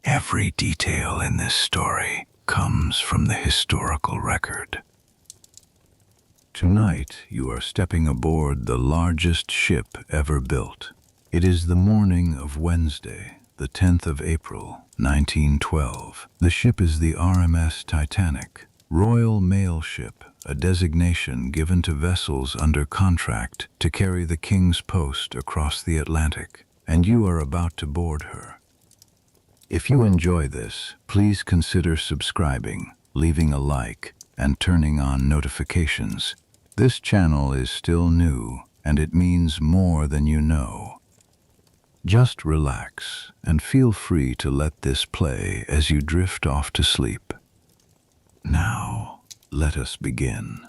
Every detail in this story comes from the historical record. Tonight, you are stepping aboard the largest ship ever built. It is the morning of Wednesday, the 10th of April, 1912. The ship is the RMS Titanic, Royal Mail Ship, a designation given to vessels under contract to carry the King's Post across the Atlantic, and you are about to board her. If you enjoy this, please consider subscribing, leaving a like, and turning on notifications. This channel is still new, and it means more than you know. Just relax and feel free to let this play as you drift off to sleep. Now, let us begin.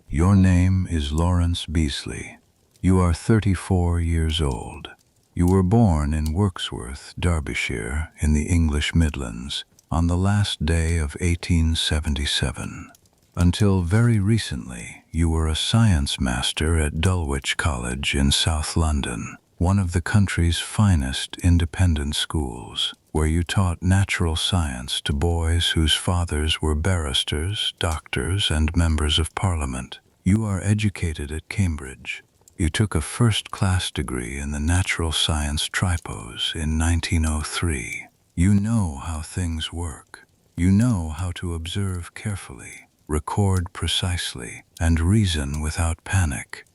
Your name is Lawrence Beesley. You are 34 years old. You were born in Wirksworth, Derbyshire, in the English Midlands, on the last day of 1877. Until very recently, you were a science master at Dulwich College in South London, one of the country's finest independent schools, where you taught natural science to boys whose fathers were barristers, doctors, and members of Parliament. You are educated at Cambridge. You took a first-class degree in the natural science tripos in 1903. You know how things work. You know how to observe carefully, record precisely, and reason without panic.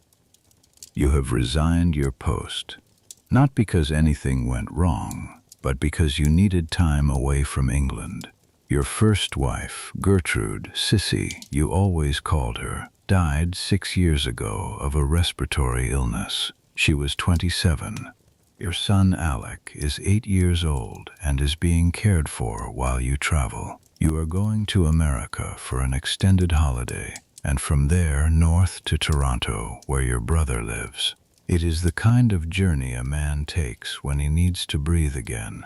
You have resigned your post, not because anything went wrong, but because you needed time away from England. Your first wife, Gertrude, Sissy, you always called her, died 6 years ago of a respiratory illness. She was 27. Your son Alec is 8 years old and is being cared for while you travel. You are going to America for an extended holiday, and from there north to Toronto, where your brother lives. It is the kind of journey a man takes when he needs to breathe again.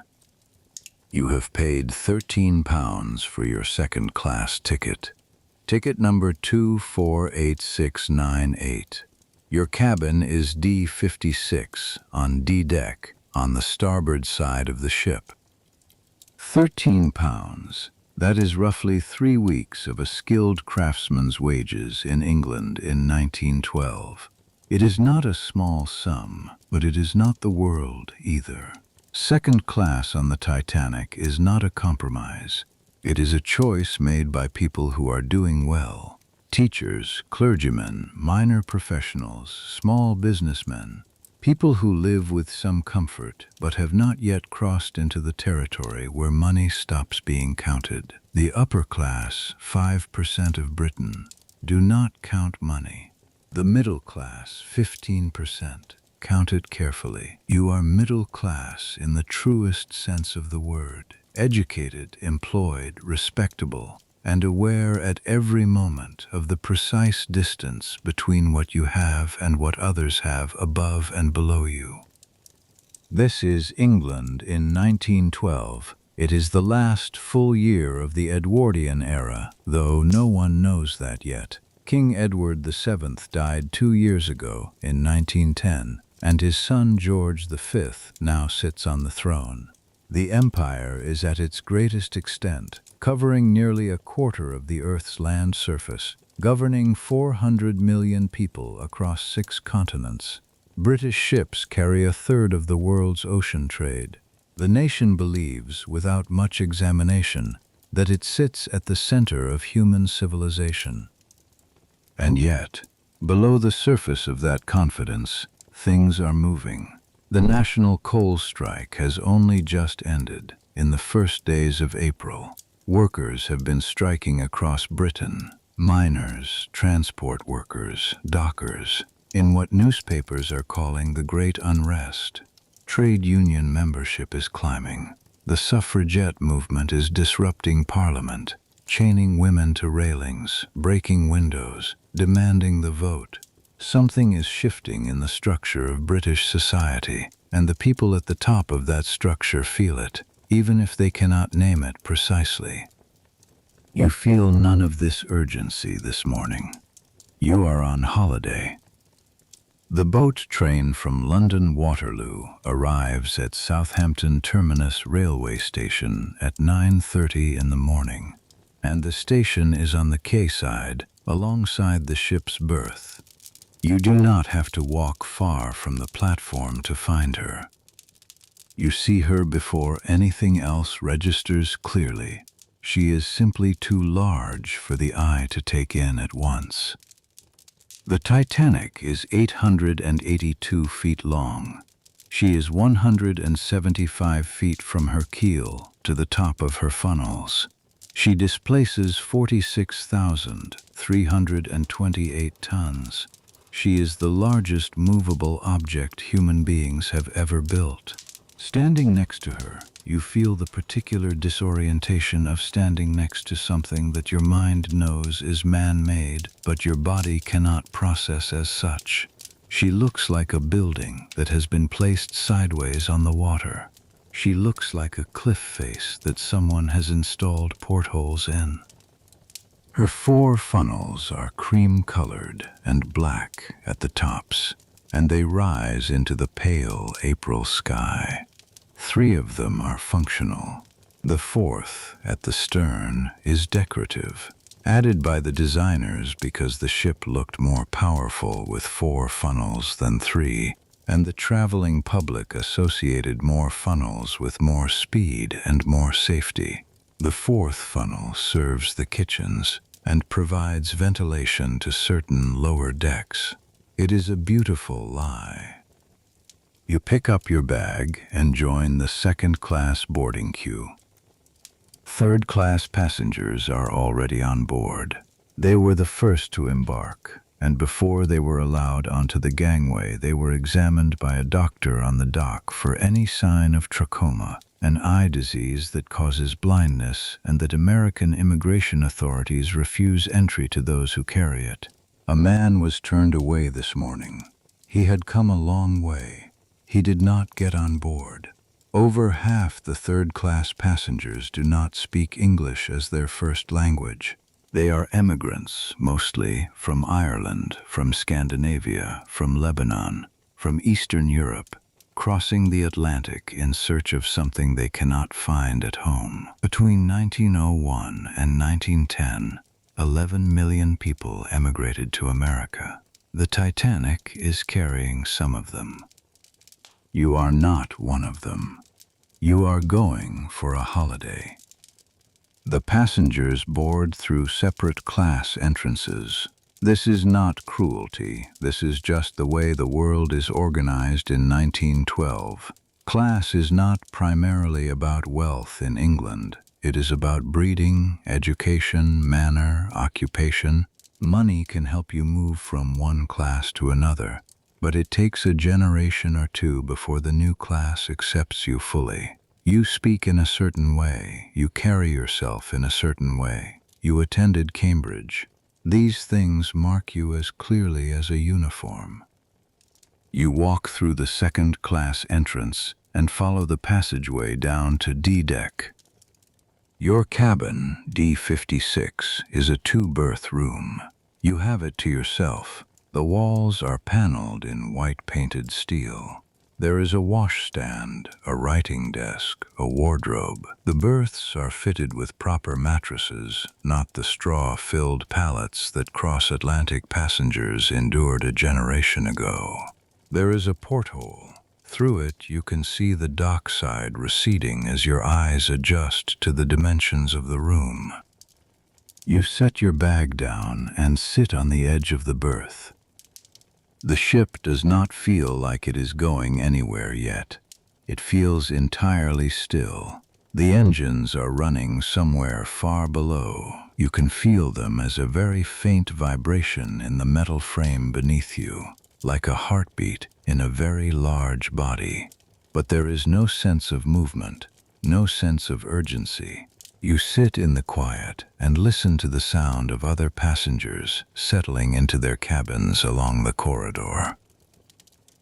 You have paid £13 for your second-class ticket. Ticket number 248698. Your cabin is D56 on D-deck on the starboard side of the ship. £13. That is roughly 3 weeks of a skilled craftsman's wages in England in 1912. It is not a small sum, but it is not the world either. Second class on the Titanic is not a compromise. It is a choice made by people who are doing well. Teachers, clergymen, minor professionals, small businessmen, people who live with some comfort but have not yet crossed into the territory where money stops being counted. The upper class, 5% of Britain, do not count money. The middle class, 15%, count it carefully. You are middle class in the truest sense of the word. Educated, employed, respectable, and aware at every moment of the precise distance between what you have and what others have above and below you. This is England in 1912. It is the last full year of the Edwardian era, though no one knows that yet. King Edward VII died 2 years ago in 1910, and his son George V now sits on the throne. The empire is at its greatest extent, covering nearly a quarter of the Earth's land surface, governing 400 million people across 6 continents. British ships carry a third of the world's ocean trade. The nation believes, without much examination, that it sits at the center of human civilization. And yet, below the surface of that confidence, things are moving. The national coal strike has only just ended. In the first days of April, workers have been striking across Britain. Miners, transport workers, dockers, in what newspapers are calling the Great Unrest. Trade union membership is climbing. The suffragette movement is disrupting Parliament, chaining women to railings, breaking windows, demanding the vote. Something is shifting in the structure of British society, and the people at the top of that structure feel it, even if they cannot name it precisely. You feel none of this urgency this morning. You are on holiday. The boat train from London Waterloo arrives at Southampton Terminus railway station at 9:30 in the morning, and the station is on the quayside alongside the ship's berth. You do not have to walk far from the platform to find her. You see her before anything else registers clearly. She is simply too large for the eye to take in at once. The Titanic is 882 feet long. She is 175 feet from her keel to the top of her funnels. She displaces 46,328 tons. She is the largest movable object human beings have ever built. Standing next to her, you feel the particular disorientation of standing next to something that your mind knows is man-made, but your body cannot process as such. She looks like a building that has been placed sideways on the water. She looks like a cliff face that someone has installed portholes in. Her 4 funnels are cream-colored and black at the tops, and they rise into the pale April sky. 3 of them are functional. The 4th, at the stern, is decorative, added by the designers because the ship looked more powerful with 4 funnels than 3, and the traveling public associated more funnels with more speed and more safety. The 4th funnel serves the kitchens and provides ventilation to certain lower decks. It is a beautiful lie. You pick up your bag and join the second-class boarding queue. Third-class passengers are already on board. They were the first to embark, and before they were allowed onto the gangway, they were examined by a doctor on the dock for any sign of trachoma, an eye disease that causes blindness and that American immigration authorities refuse entry to those who carry it. A man was turned away this morning. He had come a long way. He did not get on board. Over half the third-class passengers do not speak English as their first language. They are emigrants, mostly from Ireland, from Scandinavia, from Lebanon, from Eastern Europe, crossing the Atlantic in search of something they cannot find at home. Between 1901 and 1910, 11 million people emigrated to America. The Titanic is carrying some of them. You are not one of them. You are going for a holiday. The passengers board through separate class entrances. This is not cruelty. This is just the way the world is organized in 1912. Class is not primarily about wealth in England. It is about breeding, education, manner, occupation. Money can help you move from one class to another, but it takes a generation or 2 before the new class accepts you fully. You speak in a certain way. You carry yourself in a certain way. You attended Cambridge. These things mark you as clearly as a uniform. You walk through the second-class entrance and follow the passageway down to D deck. Your cabin, D56, is a 2-berth room. You have it to yourself. The walls are paneled in white-painted steel. There is a washstand, a writing desk, a wardrobe. The berths are fitted with proper mattresses, not the straw-filled pallets that cross-Atlantic passengers endured a generation ago. There is a porthole. Through it, you can see the dockside receding as your eyes adjust to the dimensions of the room. You set your bag down and sit on the edge of the berth. The ship does not feel like it is going anywhere yet. It feels entirely still. The engines are running somewhere far below. You can feel them as a very faint vibration in the metal frame beneath you, like a heartbeat in a very large body. But there is no sense of movement, no sense of urgency. You sit in the quiet and listen to the sound of other passengers settling into their cabins along the corridor.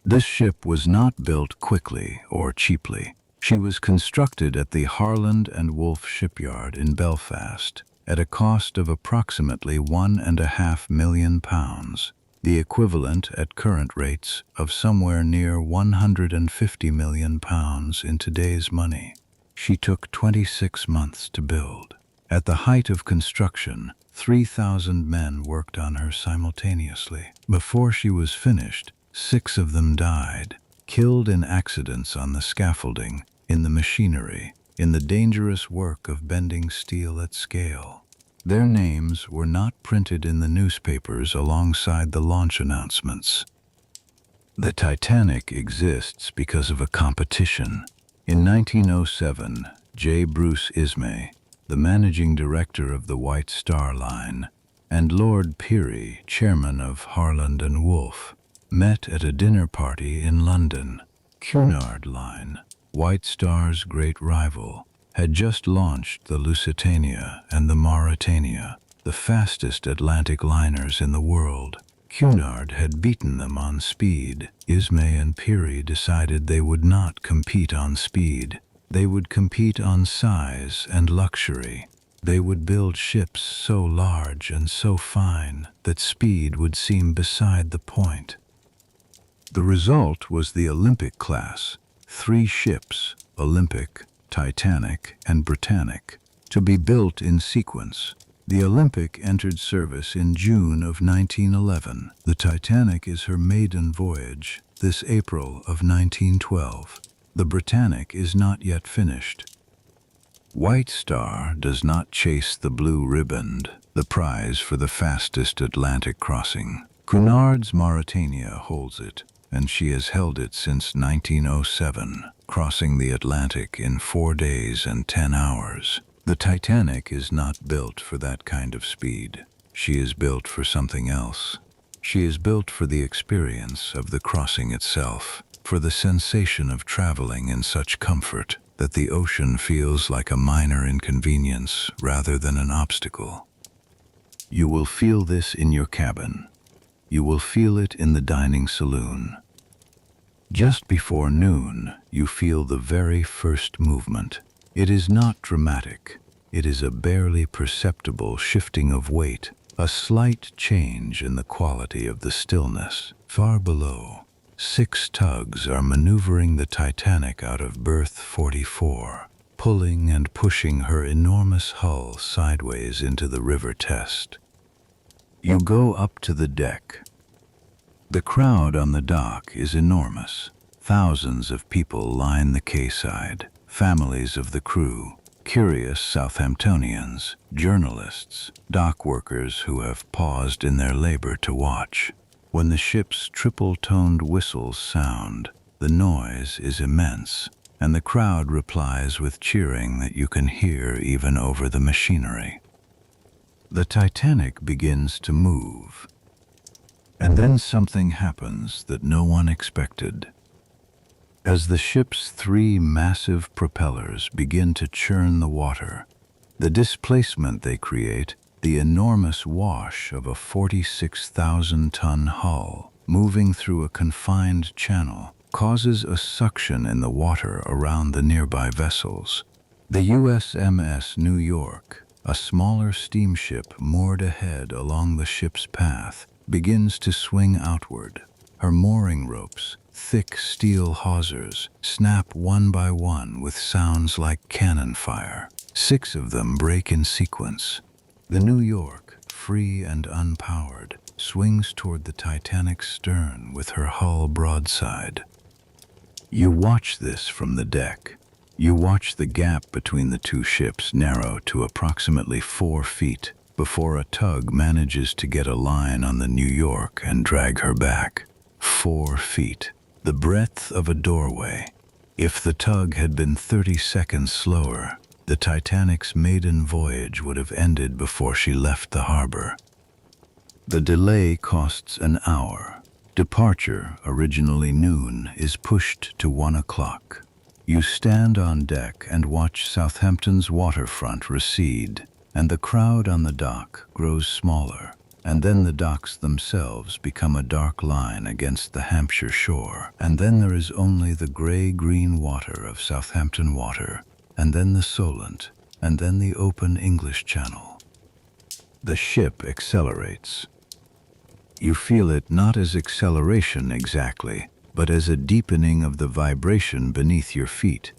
This ship was not built quickly or cheaply. She was constructed at the Harland and Wolff shipyard in Belfast at a cost of approximately £1.5 million. the equivalent at current rates of somewhere near £150 million in today's money. She took 26 months to build. At the height of construction, 3,000 men worked on her simultaneously. Before she was finished, 6 of them died, killed in accidents on the scaffolding, in the machinery, in the dangerous work of bending steel at scale. Their names were not printed in the newspapers alongside the launch announcements. The Titanic exists because of a competition. In 1907, J. Bruce Ismay, the managing director of the White Star Line, and Lord Peary, chairman of Harland and Wolff, met at a dinner party in London. Cunard Line, White Star's great rival, had just launched the Lusitania and the Mauretania, the fastest Atlantic liners in the world. Cunard had beaten them on speed. Ismay and Peary decided they would not compete on speed. They would compete on size and luxury. They would build ships so large and so fine that speed would seem beside the point. The result was the Olympic class, 3 ships, Olympic, Titanic, and Britannic, to be built in sequence. The Olympic entered service in June of 1911. The Titanic is her maiden voyage, this April of 1912. The Britannic is not yet finished. White Star does not chase the blue riband, the prize for the fastest Atlantic crossing. Cunard's Mauretania holds it, and she has held it since 1907, crossing the Atlantic in 4 days and 10 hours. The Titanic is not built for that kind of speed. She is built for something else. She is built for the experience of the crossing itself, for the sensation of traveling in such comfort that the ocean feels like a minor inconvenience rather than an obstacle. You will feel this in your cabin. You will feel it in the dining saloon. Just before noon, you feel the very first movement. It is not dramatic. It is a barely perceptible shifting of weight, a slight change in the quality of the stillness. Far below, 6 tugs are maneuvering the Titanic out of berth 44, pulling and pushing her enormous hull sideways into the river Test. You go up to the deck. The crowd on the dock is enormous. Thousands of people line the quayside, families of the crew, curious Southamptonians, journalists, dock workers who have paused in their labor to watch. When the ship's triple-toned whistles sound, the noise is immense, and the crowd replies with cheering that you can hear even over the machinery. The Titanic begins to move, and then something happens that no one expected. As the ship's 3 massive propellers begin to churn the water, the displacement they create, the enormous wash of a 46,000-ton hull moving through a confined channel, causes a suction in the water around the nearby vessels. The USMS New York, a smaller steamship moored ahead along the ship's path, begins to swing outward. Her mooring ropes, thick steel hawsers, snap one by one with sounds like cannon fire. 6 of them break in sequence. The New York, free and unpowered, swings toward the Titanic's stern with her hull broadside. You watch this from the deck. You watch the gap between the 2 ships narrow to approximately 4 feet before a tug manages to get a line on the New York and drag her back. 4 feet, the breadth of a doorway. If the tug had been 30 seconds slower, the Titanic's maiden voyage would have ended before she left the harbor. The delay costs an hour. Departure, originally noon, is pushed to 1 o'clock. You stand on deck and watch Southampton's waterfront recede, and the crowd on the dock grows smaller, and then the docks themselves become a dark line against the Hampshire shore, and then there is only the gray-green water of Southampton Water, and then the Solent, and then the open English Channel. The ship accelerates. You feel it not as acceleration exactly, but as a deepening of the vibration beneath your feet,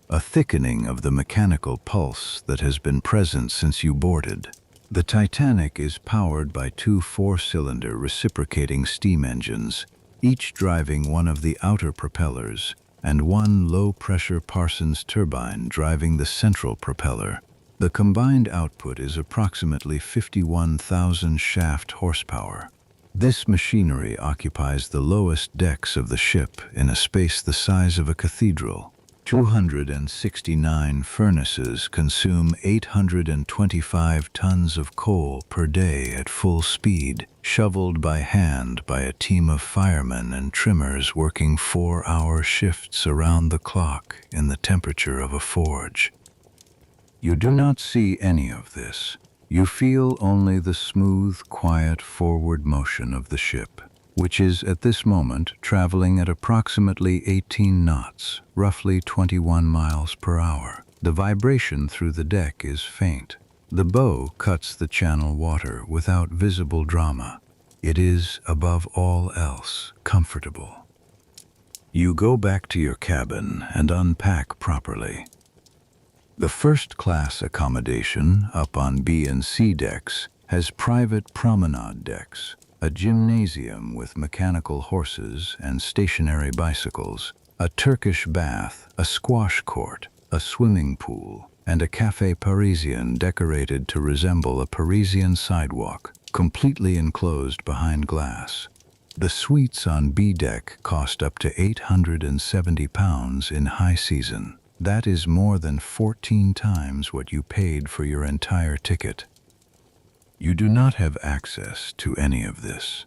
a thickening of the mechanical pulse that has been present since you boarded. The Titanic is powered by two four-cylinder reciprocating steam engines, each driving one of the outer propellers, and one low-pressure Parsons turbine driving the central propeller. The combined output is approximately 51,000 shaft horsepower. This machinery occupies the lowest decks of the ship in a space the size of a cathedral. 269 furnaces consume 825 tons of coal per day at full speed, shoveled by hand by a team of firemen and trimmers working 4-hour shifts around the clock in the temperature of a forge. You do not see any of this. You feel only the smooth, quiet forward motion of the ship, which is at this moment traveling at approximately 18 knots, roughly 21 miles per hour. The vibration through the deck is faint. The bow cuts the channel water without visible drama. It is, above all else, comfortable. You go back to your cabin and unpack properly. The first-class accommodation up on B and C decks has private promenade decks, a gymnasium with mechanical horses and stationary bicycles, a Turkish bath, a squash court, a swimming pool, and a café parisien decorated to resemble a Parisian sidewalk, completely enclosed behind glass. The suites on B deck cost up to £870 in high season. That is more than 14 times what you paid for your entire ticket. You do not have access to any of this.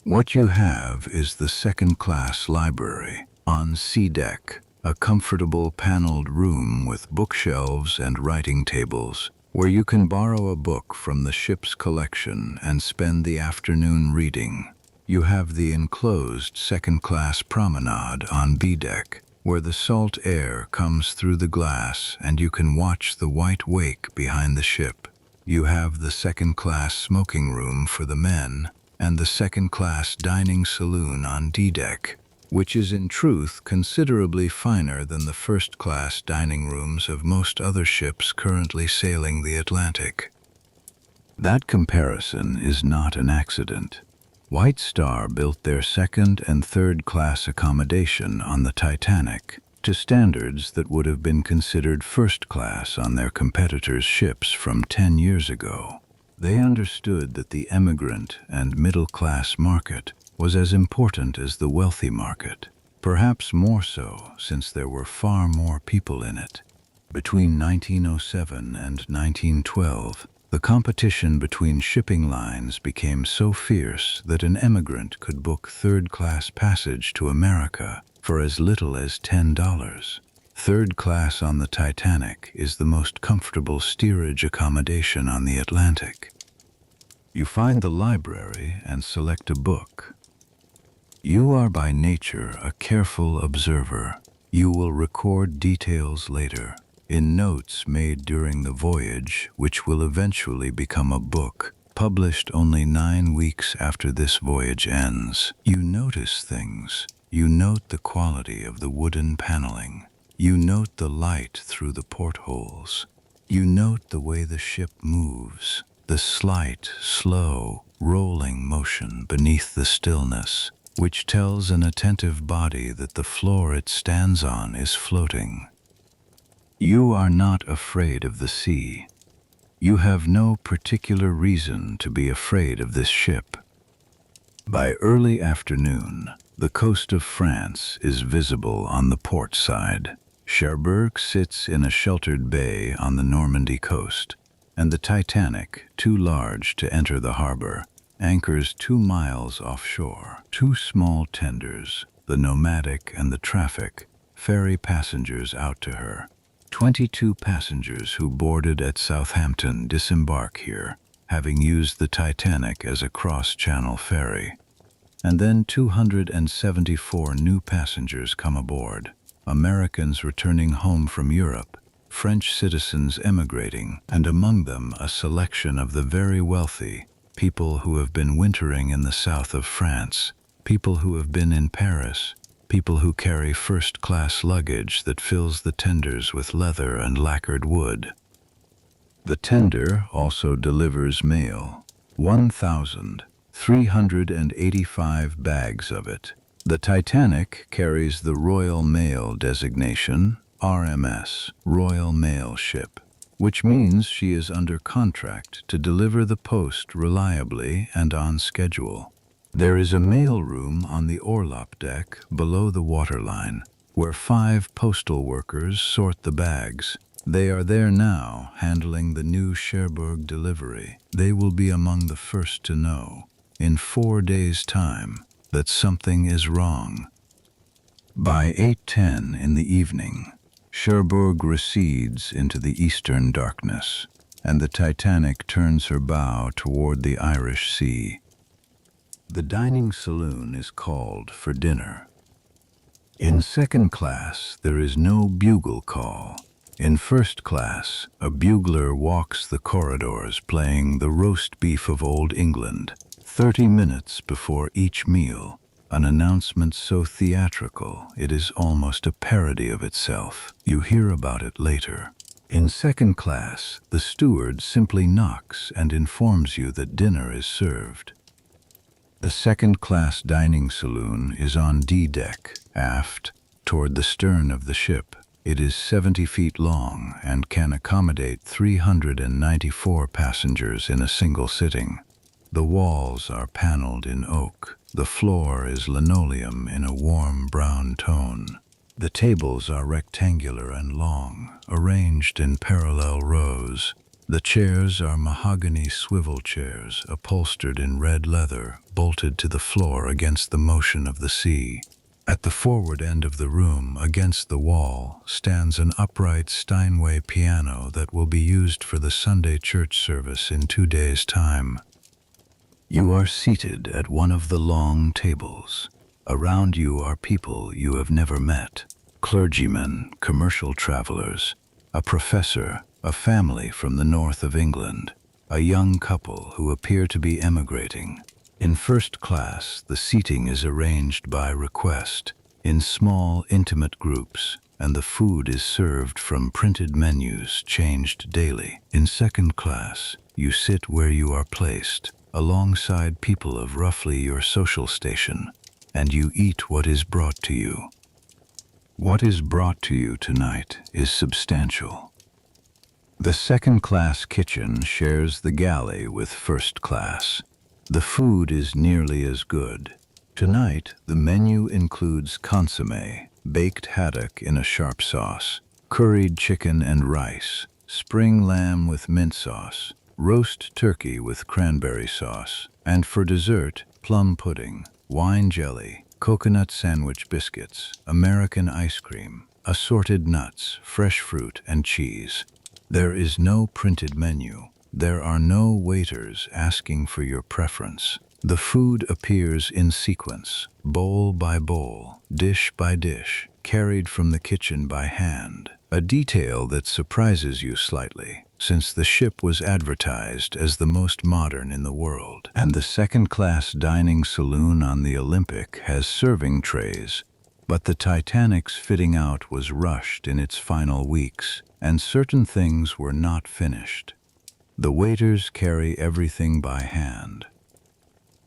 What you have is the second-class library on C deck, a comfortable paneled room with bookshelves and writing tables, where you can borrow a book from the ship's collection and spend the afternoon reading. You have the enclosed second-class promenade on B deck, where the salt air comes through the glass and you can watch the white wake behind the ship. You have the second-class smoking room for the men and the second-class dining saloon on D deck, which is in truth considerably finer than the first-class dining rooms of most other ships currently sailing the Atlantic. That comparison is not an accident. White Star built their second and third-class accommodation on the Titanic to standards that would have been considered first-class on their competitors' ships from 10 years ago. They understood that the emigrant and middle-class market was as important as the wealthy market, perhaps more so since there were far more people in it. Between 1907 and 1912, the competition between shipping lines became so fierce that an emigrant could book third-class passage to America for as little as $10. Third class on the Titanic is the most comfortable steerage accommodation on the Atlantic. You find the library and select a book. You are by nature a careful observer. You will record details later, in notes made during the voyage, which will eventually become a book, published only 9 weeks after this voyage ends. You notice things. You note the quality of the wooden paneling. You note the light through the portholes. You note the way the ship moves, the slight, slow, rolling motion beneath the stillness, which tells an attentive body that the floor it stands on is floating. You are not afraid of the sea. You have no particular reason to be afraid of this ship. By early afternoon, the coast of France is visible on the port side. Cherbourg sits in a sheltered bay on the Normandy coast, and the Titanic, too large to enter the harbor, anchors 2 miles offshore. 2 small tenders, the Nomadic and the Traffic, ferry passengers out to her. 22 passengers who boarded at Southampton disembark here, having used the Titanic as a cross-channel ferry. And then 274 new passengers come aboard, Americans returning home from Europe, French citizens emigrating, and among them a selection of the very wealthy, people who have been wintering in the south of France, people who have been in Paris, people who carry first-class luggage that fills the tenders with leather and lacquered wood. The tender also delivers mail, 1,385 bags of it. The Titanic carries the Royal Mail designation, RMS, Royal Mail Ship, which means she is under contract to deliver the post reliably and on schedule. There is a mail room on the orlop deck below the waterline, where 5 postal workers sort the bags. They are there now, handling the new Cherbourg delivery. They will be among the first to know, in 4 days' time, that something is wrong. By 8:10 in the evening, Cherbourg recedes into the eastern darkness, and the Titanic turns her bow toward the Irish Sea. The dining saloon is called for dinner. In second class, there is no bugle call. In first class, a bugler walks the corridors playing the roast beef of Old England, 30 minutes before each meal, an announcement so theatrical it is almost a parody of itself. You hear about it later. In second class, the steward simply knocks and informs you that dinner is served. The second-class dining saloon is on D-deck, aft, toward the stern of the ship. It is 70 feet long and can accommodate 394 passengers in a single sitting. The walls are paneled in oak. The floor is linoleum in a warm brown tone. The tables are rectangular and long, arranged in parallel rows. The chairs are mahogany swivel chairs, upholstered in red leather, bolted to the floor against the motion of the sea. At the forward end of the room, against the wall, stands an upright Steinway piano that will be used for the Sunday church service in 2 days' time. You are seated at one of the long tables. Around you are people you have never met, clergymen, commercial travelers, a professor, a family from the north of England, a young couple who appear to be emigrating. In first class, the seating is arranged by request, in small, intimate groups, and the food is served from printed menus changed daily. In second class, you sit where you are placed, alongside people of roughly your social station, and you eat what is brought to you. What is brought to you tonight is substantial. The second-class kitchen shares the galley with first class. The food is nearly as good. Tonight, the menu includes consommé, baked haddock in a sharp sauce, curried chicken and rice, spring lamb with mint sauce, roast turkey with cranberry sauce, and for dessert, plum pudding, wine jelly, coconut sandwich biscuits, American ice cream, assorted nuts, fresh fruit, and cheese. There is no printed menu. There are no waiters asking for your preference. The food appears in sequence, bowl by bowl, dish by dish, carried from the kitchen by hand, a detail that surprises you slightly, since the ship was advertised as the most modern in the world. And the second-class dining saloon on the Olympic has serving trays, but the Titanic's fitting out was rushed in its final weeks, and certain things were not finished. The waiters carry everything by hand.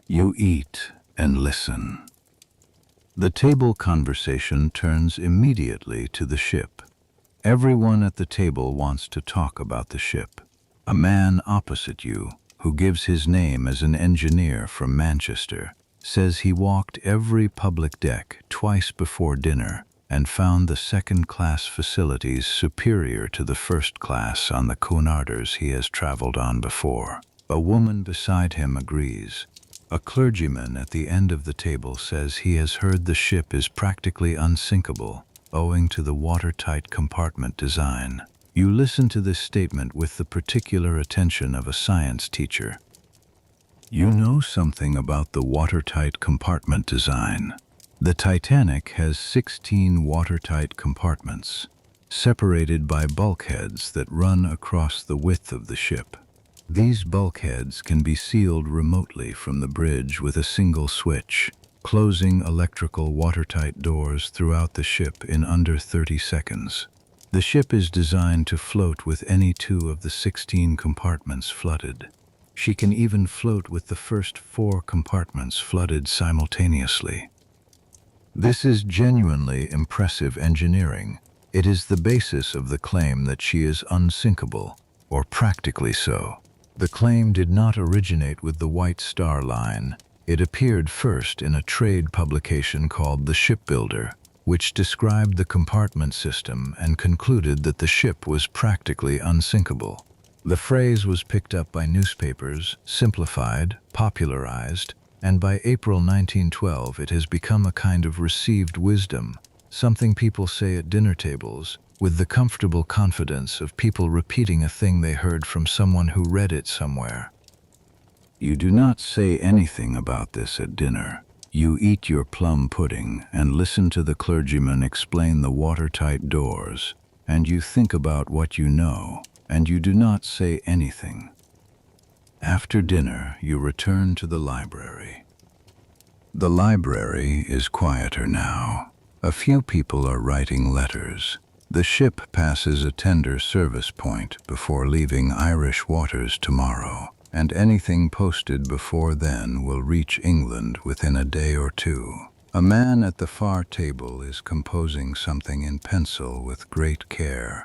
You eat and listen. The table conversation turns immediately to the ship. Everyone at the table wants to talk about the ship. A man opposite you, who gives his name as an engineer from Manchester, says he walked every public deck twice before dinner and found the second-class facilities superior to the first class on the Cunarders he has traveled on before. A woman beside him agrees. A clergyman at the end of the table says he has heard the ship is practically unsinkable, owing to the watertight compartment design. You listen to this statement with the particular attention of a science teacher. You know something about the watertight compartment design. The Titanic has 16 watertight compartments, separated by bulkheads that run across the width of the ship. These bulkheads can be sealed remotely from the bridge with a single switch, closing electrical watertight doors throughout the ship in under 30 seconds. The ship is designed to float with any 2 of the 16 compartments flooded. She can even float with the first 4 compartments flooded simultaneously. This is genuinely impressive engineering. It is the basis of the claim that she is unsinkable, or practically so. The claim did not originate with the White Star Line. It appeared first in a trade publication called The Shipbuilder, which described the compartment system and concluded that the ship was practically unsinkable. The phrase was picked up by newspapers, simplified, popularized, and by April 1912 it has become a kind of received wisdom, something people say at dinner tables, with the comfortable confidence of people repeating a thing they heard from someone who read it somewhere. You do not say anything about this at dinner. You eat your plum pudding and listen to the clergyman explain the watertight doors, and you think about what you know, and you do not say anything. After dinner, you return to the library. The library is quieter now. A few people are writing letters. The ship passes a tender service point before leaving Irish waters tomorrow, and anything posted before then will reach England within a day or 2. A man at the far table is composing something in pencil with great care.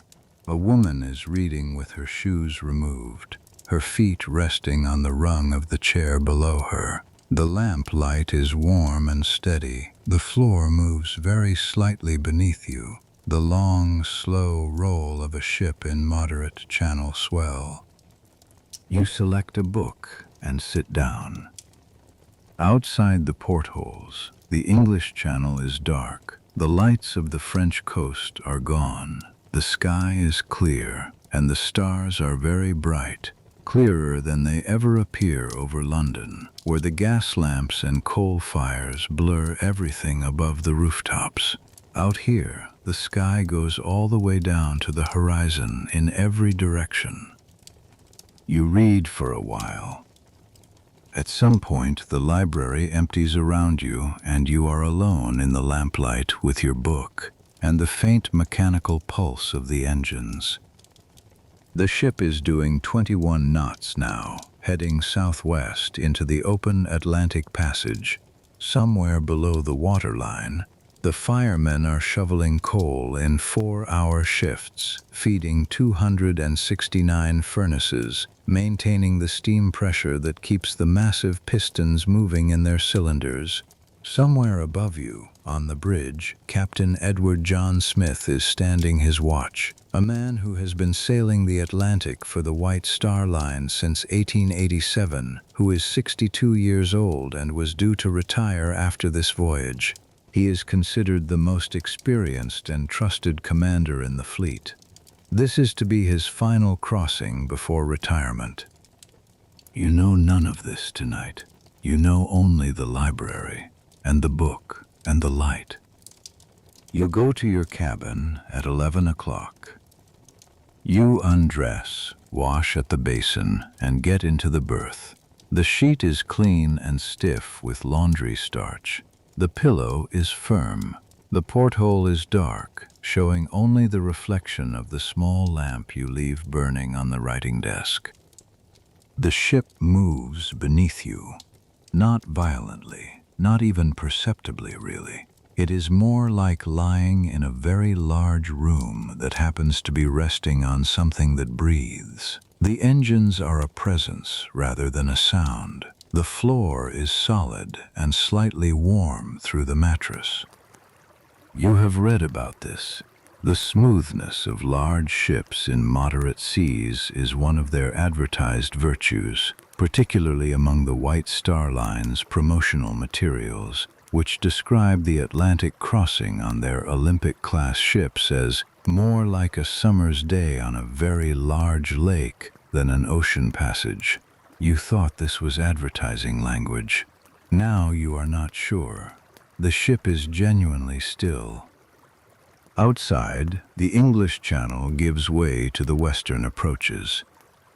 A woman is reading with her shoes removed, her feet resting on the rung of the chair below her. The lamp light is warm and steady. The floor moves very slightly beneath you, the long, slow roll of a ship in moderate channel swell. You select a book and sit down. Outside the portholes, the English Channel is dark. The lights of the French coast are gone. The sky is clear, and the stars are very bright, clearer than they ever appear over London, where the gas lamps and coal fires blur everything above the rooftops. Out here, the sky goes all the way down to the horizon in every direction. You read for a while. At some point, the library empties around you, and you are alone in the lamplight with your book and the faint mechanical pulse of the engines. The ship is doing 21 knots now, heading southwest into the open Atlantic Passage. Somewhere below the waterline, the firemen are shoveling coal in 4-hour shifts, feeding 269 furnaces, maintaining the steam pressure that keeps the massive pistons moving in their cylinders. Somewhere above you, on the bridge, Captain Edward John Smith is standing his watch, a man who has been sailing the Atlantic for the White Star Line since 1887, who is 62 years old and was due to retire after this voyage. He is considered the most experienced and trusted commander in the fleet. This is to be his final crossing before retirement. You know none of this tonight. You know only the library, and the book, and the light. You go to your cabin at 11 o'clock. You undress, wash at the basin, and get into the berth. The sheet is clean and stiff with laundry starch. The pillow is firm. The porthole is dark, showing only the reflection of the small lamp you leave burning on the writing desk. The ship moves beneath you, not violently, not even perceptibly really. It is more like lying in a very large room that happens to be resting on something that breathes. The engines are a presence rather than a sound. The floor is solid and slightly warm through the mattress. You have read about this. The smoothness of large ships in moderate seas is one of their advertised virtues, particularly among the White Star Line's promotional materials, which describe the Atlantic crossing on their Olympic-class ships as more like a summer's day on a very large lake than an ocean passage. You thought this was advertising language. Now you are not sure. The ship is genuinely still. Outside, the English Channel gives way to the western approaches.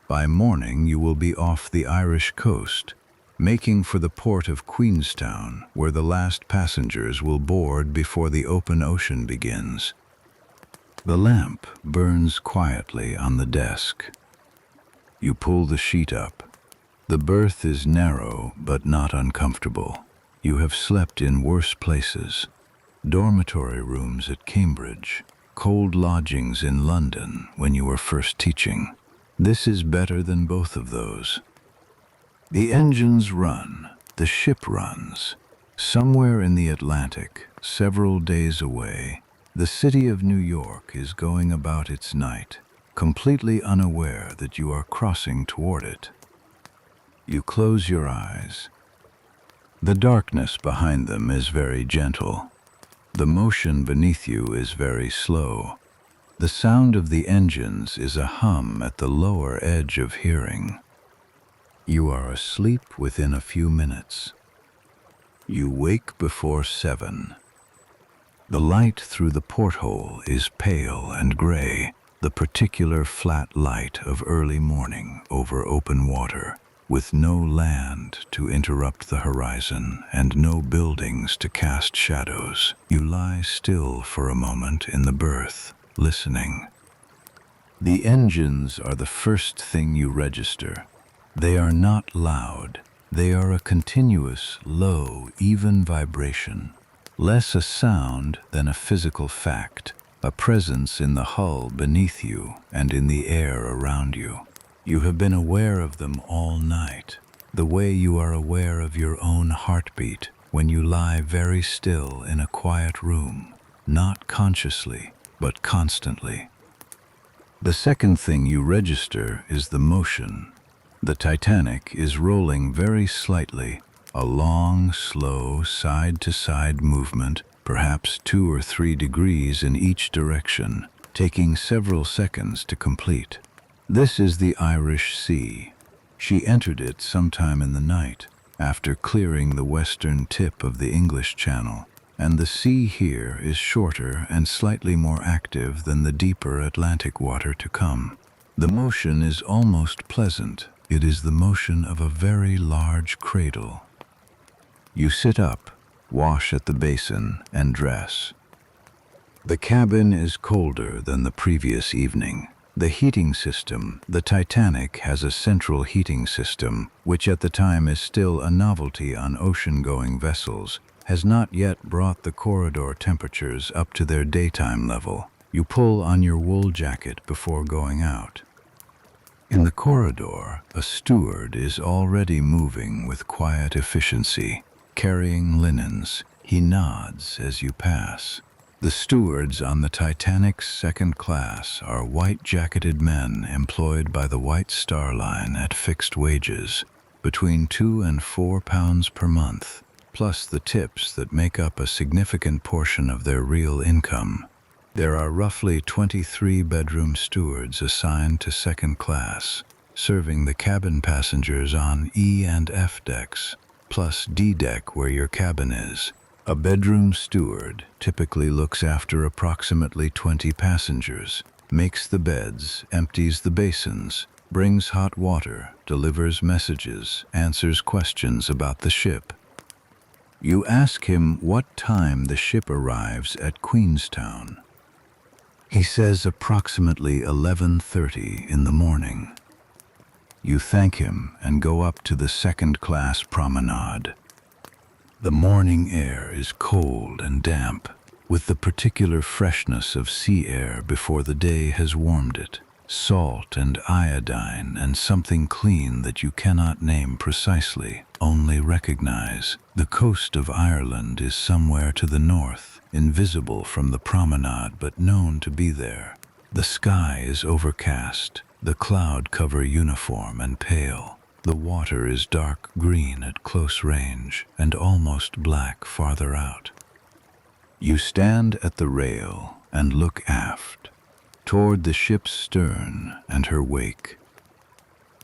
By morning you will be off the Irish coast, making for the port of Queenstown, where the last passengers will board before the open ocean begins. The lamp burns quietly on the desk. You pull the sheet up. The berth is narrow but not uncomfortable. You have slept in worse places. Dormitory rooms at Cambridge, cold lodgings in London when you were first teaching. This is better than both of those. The engines run, the ship runs. Somewhere in the Atlantic, several days away, the city of New York is going about its night, completely unaware that you are crossing toward it. You close your eyes. The darkness behind them is very gentle. The motion beneath you is very slow. The sound of the engines is a hum at the lower edge of hearing. You are asleep within a few minutes. You wake before 7. The light through the porthole is pale and gray, the particular flat light of early morning over open water, with no land to interrupt the horizon and no buildings to cast shadows. You lie still for a moment in the berth, listening. The engines are the first thing you register. They are not loud. They are a continuous, low, even vibration. Less a sound than a physical fact, a presence in the hull beneath you and in the air around you. You have been aware of them all night, the way you are aware of your own heartbeat when you lie very still in a quiet room, not consciously, but constantly. The second thing you register is the motion. The Titanic is rolling very slightly, a long, slow, side-to-side movement, perhaps 2 or 3 degrees in each direction, taking several seconds to complete. This is the Irish Sea. She entered it sometime in the night, after clearing the western tip of the English Channel, and the sea here is shorter and slightly more active than the deeper Atlantic water to come. The motion is almost pleasant. It is the motion of a very large cradle. You sit up, wash at the basin, and dress. The cabin is colder than the previous evening. The heating system, the Titanic has a central heating system, which at the time is still a novelty on ocean-going vessels, has not yet brought the corridor temperatures up to their daytime level. You pull on your wool jacket before going out. In the corridor, a steward is already moving with quiet efficiency, carrying linens. He nods as you pass. The stewards on the Titanic's second class are white-jacketed men employed by the White Star Line at fixed wages, between £2 and £4 per month, plus the tips that make up a significant portion of their real income. There are roughly 23 bedroom stewards assigned to second class, serving the cabin passengers on E and F decks, plus D deck where your cabin is. A bedroom steward typically looks after approximately 20 passengers, makes the beds, empties the basins, brings hot water, delivers messages, answers questions about the ship. You ask him what time the ship arrives at Queenstown. He says approximately 11:30 in the morning. You thank him and go up to the second-class promenade. The morning air is cold and damp, with the particular freshness of sea air before the day has warmed it, salt and iodine and something clean that you cannot name precisely, only recognize. The coast of Ireland is somewhere to the north, invisible from the promenade but known to be there. The sky is overcast, the cloud cover uniform and pale. The water is dark green at close range and almost black farther out. You stand at the rail and look aft, toward the ship's stern and her wake.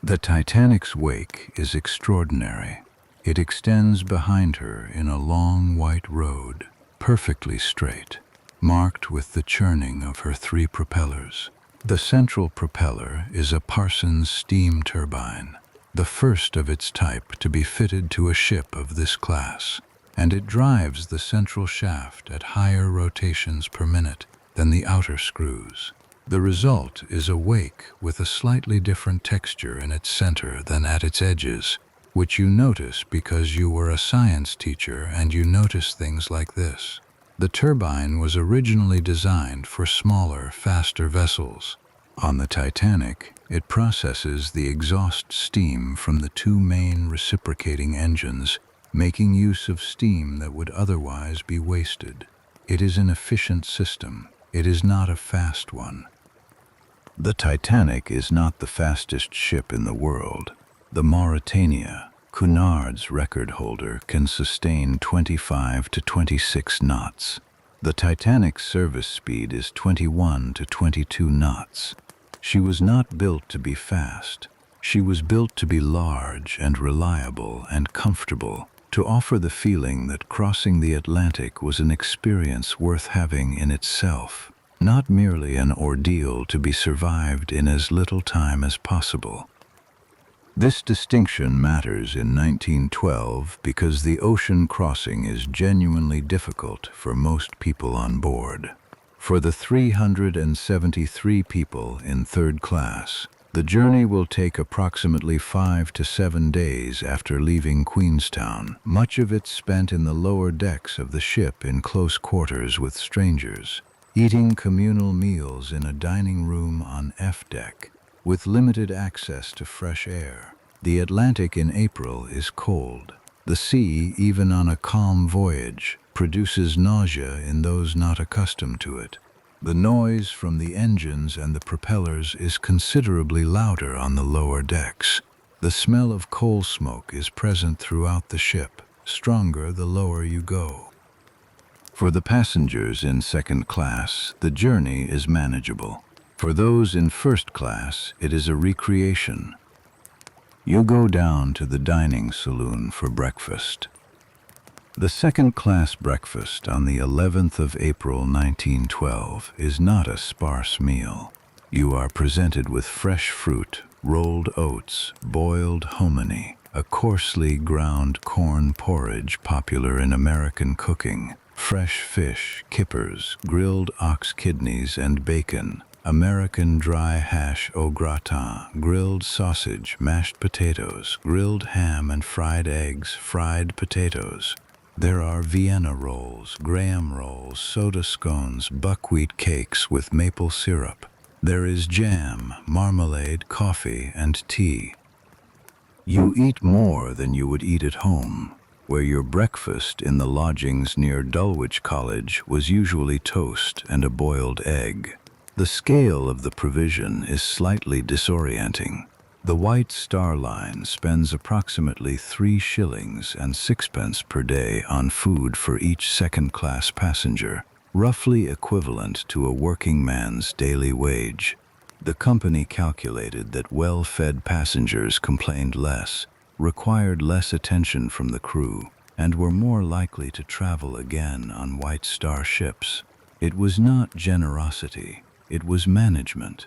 The Titanic's wake is extraordinary. It extends behind her in a long white road, perfectly straight, marked with the churning of her 3 propellers. The central propeller is a Parsons steam turbine, the first of its type to be fitted to a ship of this class, and it drives the central shaft at higher rotations per minute than the outer screws. The result is a wake with a slightly different texture in its center than at its edges, which you notice because you were a science teacher and you notice things like this. The turbine was originally designed for smaller, faster vessels. On the Titanic, it processes the exhaust steam from the two main reciprocating engines, making use of steam that would otherwise be wasted. It is an efficient system. It is not a fast one. The Titanic is not the fastest ship in the world. The Mauretania, Cunard's record holder, can sustain 25 to 26 knots. The Titanic's service speed is 21 to 22 knots. She was not built to be fast. She was built to be large and reliable and comfortable, to offer the feeling that crossing the Atlantic was an experience worth having in itself, not merely an ordeal to be survived in as little time as possible. This distinction matters in 1912 because the ocean crossing is genuinely difficult for most people on board. For the 373 people in third class, the journey will take approximately 5 to 7 days after leaving Queenstown, much of it spent in the lower decks of the ship in close quarters with strangers, eating communal meals in a dining room on F deck, with limited access to fresh air. The Atlantic in April is cold. The sea, even on a calm voyage, produces nausea in those not accustomed to it. The noise from the engines and the propellers is considerably louder on the lower decks. The smell of coal smoke is present throughout the ship, stronger the lower you go. For the passengers in second class, the journey is manageable. For those in first class, it is a recreation. You go down to the dining saloon for breakfast. The second-class breakfast on the 11th of April 1912 is not a sparse meal. You are presented with fresh fruit, rolled oats, boiled hominy, a coarsely ground corn porridge popular in American cooking, fresh fish, kippers, grilled ox kidneys and bacon, American dry hash au gratin, grilled sausage, mashed potatoes, grilled ham and fried eggs, fried potatoes. There are Vienna rolls, Graham rolls, soda scones, buckwheat cakes with maple syrup. There is jam, marmalade, coffee, and tea. You eat more than you would eat at home, where your breakfast in the lodgings near Dulwich College was usually toast and a boiled egg. The scale of the provision is slightly disorienting. The White Star Line spends approximately 3 shillings and 6 per day on food for each second-class passenger, roughly equivalent to a working man's daily wage. The company calculated that well-fed passengers complained less, required less attention from the crew, and were more likely to travel again on White Star ships. It was not generosity, it was management.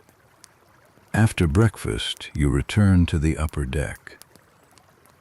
After breakfast, you return to the upper deck.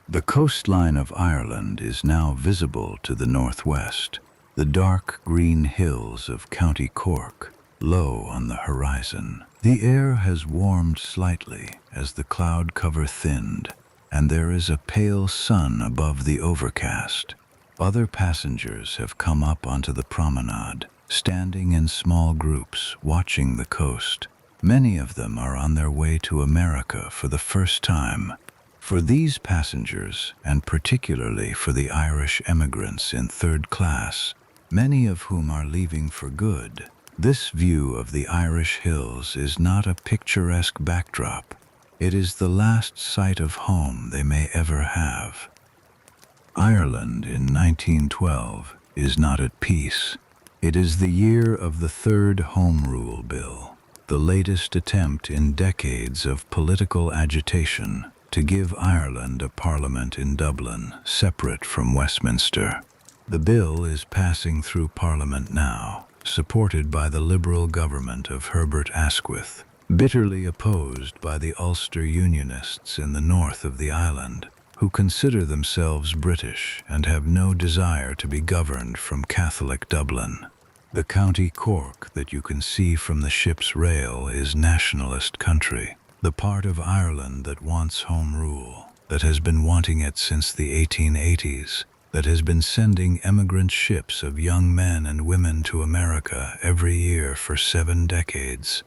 The coastline of Ireland is now visible to the northwest, the dark green hills of County Cork, low on the horizon. The air has warmed slightly as the cloud cover thinned, and there is a pale sun above the overcast. Other passengers have come up onto the promenade, standing in small groups, watching the coast. Many of them are on their way to America for the first time. For these passengers, and particularly for the Irish emigrants in third class, many of whom are leaving for good, this view of the Irish hills is not a picturesque backdrop. It is the last sight of home they may ever have. Ireland in 1912 is not at peace. It is the year of the Third Home Rule Bill, the latest attempt in decades of political agitation to give Ireland a parliament in Dublin, separate from Westminster. The bill is passing through Parliament now, supported by the Liberal government of Herbert Asquith. bitterly opposed by the Ulster Unionists in the north of the island, who consider themselves British and have no desire to be governed from Catholic Dublin. The County Cork that you can see from the ship's rail is nationalist country, the part of Ireland that wants home rule, that has been wanting it since the 1880s, that has been sending emigrant ships of young men and women to America every year for 7 decades.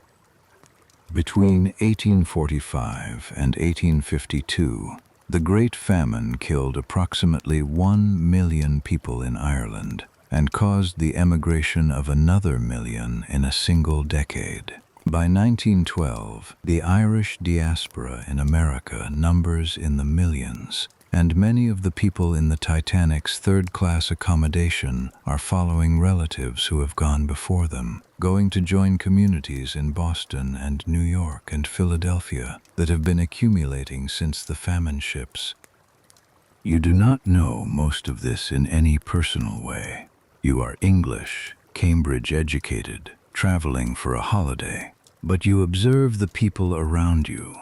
Between 1845 and 1852, the Great Famine killed approximately 1 million people in Ireland and caused the emigration of another million in a single decade. By 1912, the Irish diaspora in America numbers in the millions, and many of the people in the Titanic's third-class accommodation are following relatives who have gone before them, going to join communities in Boston and New York and Philadelphia that have been accumulating since the famine ships. You do not know most of this in any personal way. You are English, Cambridge educated, traveling for a holiday, but you observe the people around you.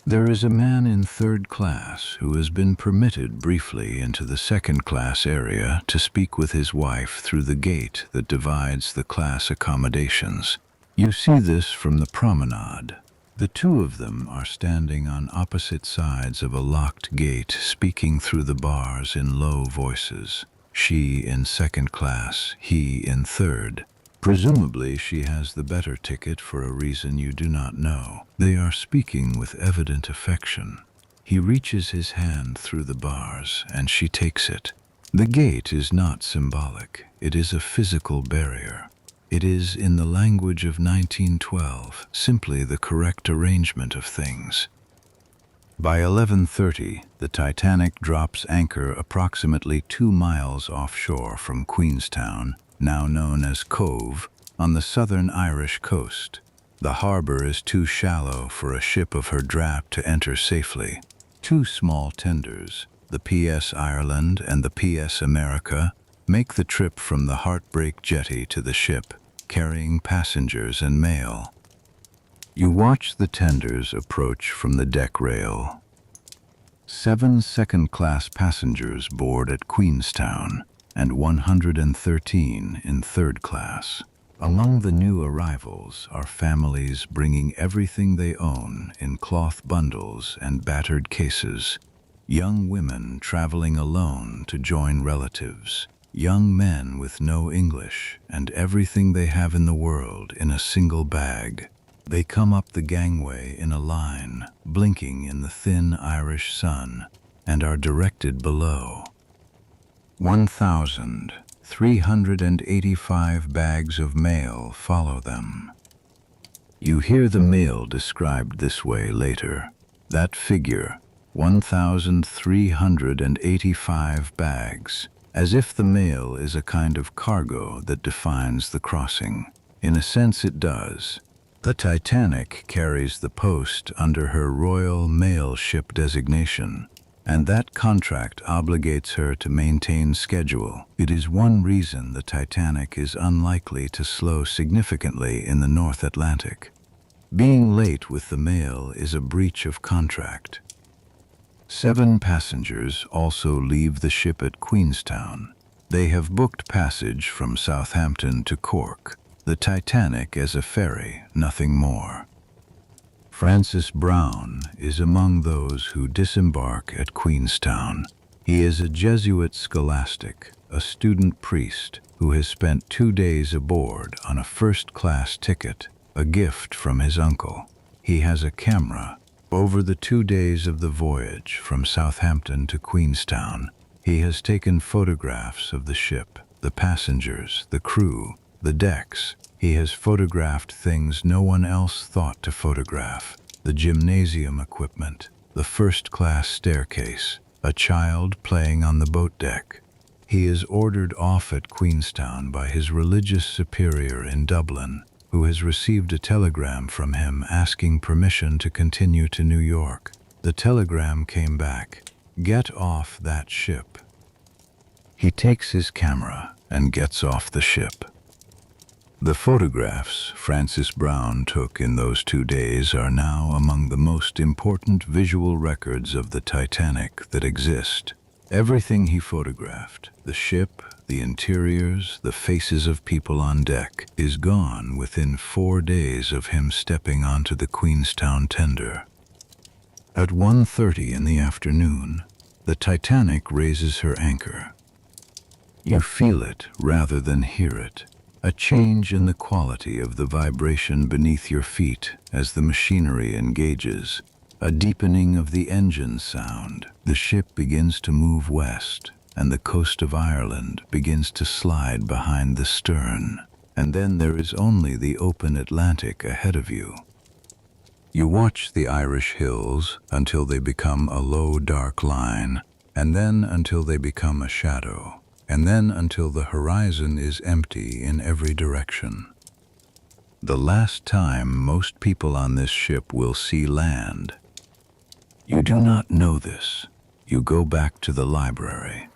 There is a man in third class who has been permitted briefly into the second-class area to speak with his wife through the gate that divides the class accommodations. You see this from the promenade. The two of them are standing on opposite sides of a locked gate, speaking through the bars in low voices. She in second class, he in third. Presumably she has the better ticket for a reason you do not know. They are speaking with evident affection. He reaches his hand through the bars, and she takes it. The gate is not symbolic. It is a physical barrier. It is, in the language of 1912, simply the correct arrangement of things. By 11:30, the Titanic drops anchor approximately 2 miles offshore from Queenstown, now known as Cove, on the southern Irish coast. The harbor is too shallow for a ship of her draft to enter safely. 2 small tenders, the PS Ireland and the PS America, make the trip from the Heartbreak jetty to the ship, carrying passengers and mail. You watch the tenders approach from the deck rail. 7 second-class passengers board at Queenstown, and 113 in third class. Among the new arrivals are families bringing everything they own in cloth bundles and battered cases, young women traveling alone to join relatives, young men with no English and everything they have in the world in a single bag. They come up the gangway in a line, blinking in the thin Irish sun, and are directed below. 1,385 bags of mail follow them. You hear the mail described this way later. That figure, 1,385 bags, as if the mail is a kind of cargo that defines the crossing. In a sense it does. The Titanic carries the post under her Royal Mail Ship designation, and that contract obligates her to maintain schedule. It is one reason the Titanic is unlikely to slow significantly in the North Atlantic. Being late with the mail is a breach of contract. 7 passengers also leave the ship at Queenstown. They have booked passage from Southampton to Cork. The Titanic as a ferry, nothing more. Francis Brown is among those who disembark at Queenstown. He is a Jesuit scholastic, a student priest who has spent 2 days aboard on a first-class ticket, a gift from his uncle. He has a camera. Over the 2 days of the voyage from Southampton to Queenstown, he has taken photographs of the ship, the passengers, the crew, the decks. He has photographed things no one else thought to photograph: the gymnasium equipment, the first-class staircase, a child playing on the boat deck. He is ordered off at Queenstown by his religious superior in Dublin, who has received a telegram from him asking permission to continue to New York. The telegram came back: "Get off that ship." He takes his camera and gets off the ship. The photographs Francis Brown took in those 2 days are now among the most important visual records of the Titanic that exist. Everything he photographed, the ship, the interiors, the faces of people on deck, is gone within 4 days of him stepping onto the Queenstown tender. At 1:30 in the afternoon, the Titanic raises her anchor. You feel it rather than hear it. A change in the quality of the vibration beneath your feet as the machinery engages. A deepening of the engine sound. The ship begins to move west, and the coast of Ireland begins to slide behind the stern. And then there is only the open Atlantic ahead of you. You watch the Irish hills until they become a low, dark line, and then until they become a shadow. And then until the horizon is empty in every direction. The last time most people on this ship will see land. You do not know this. You go back to the library.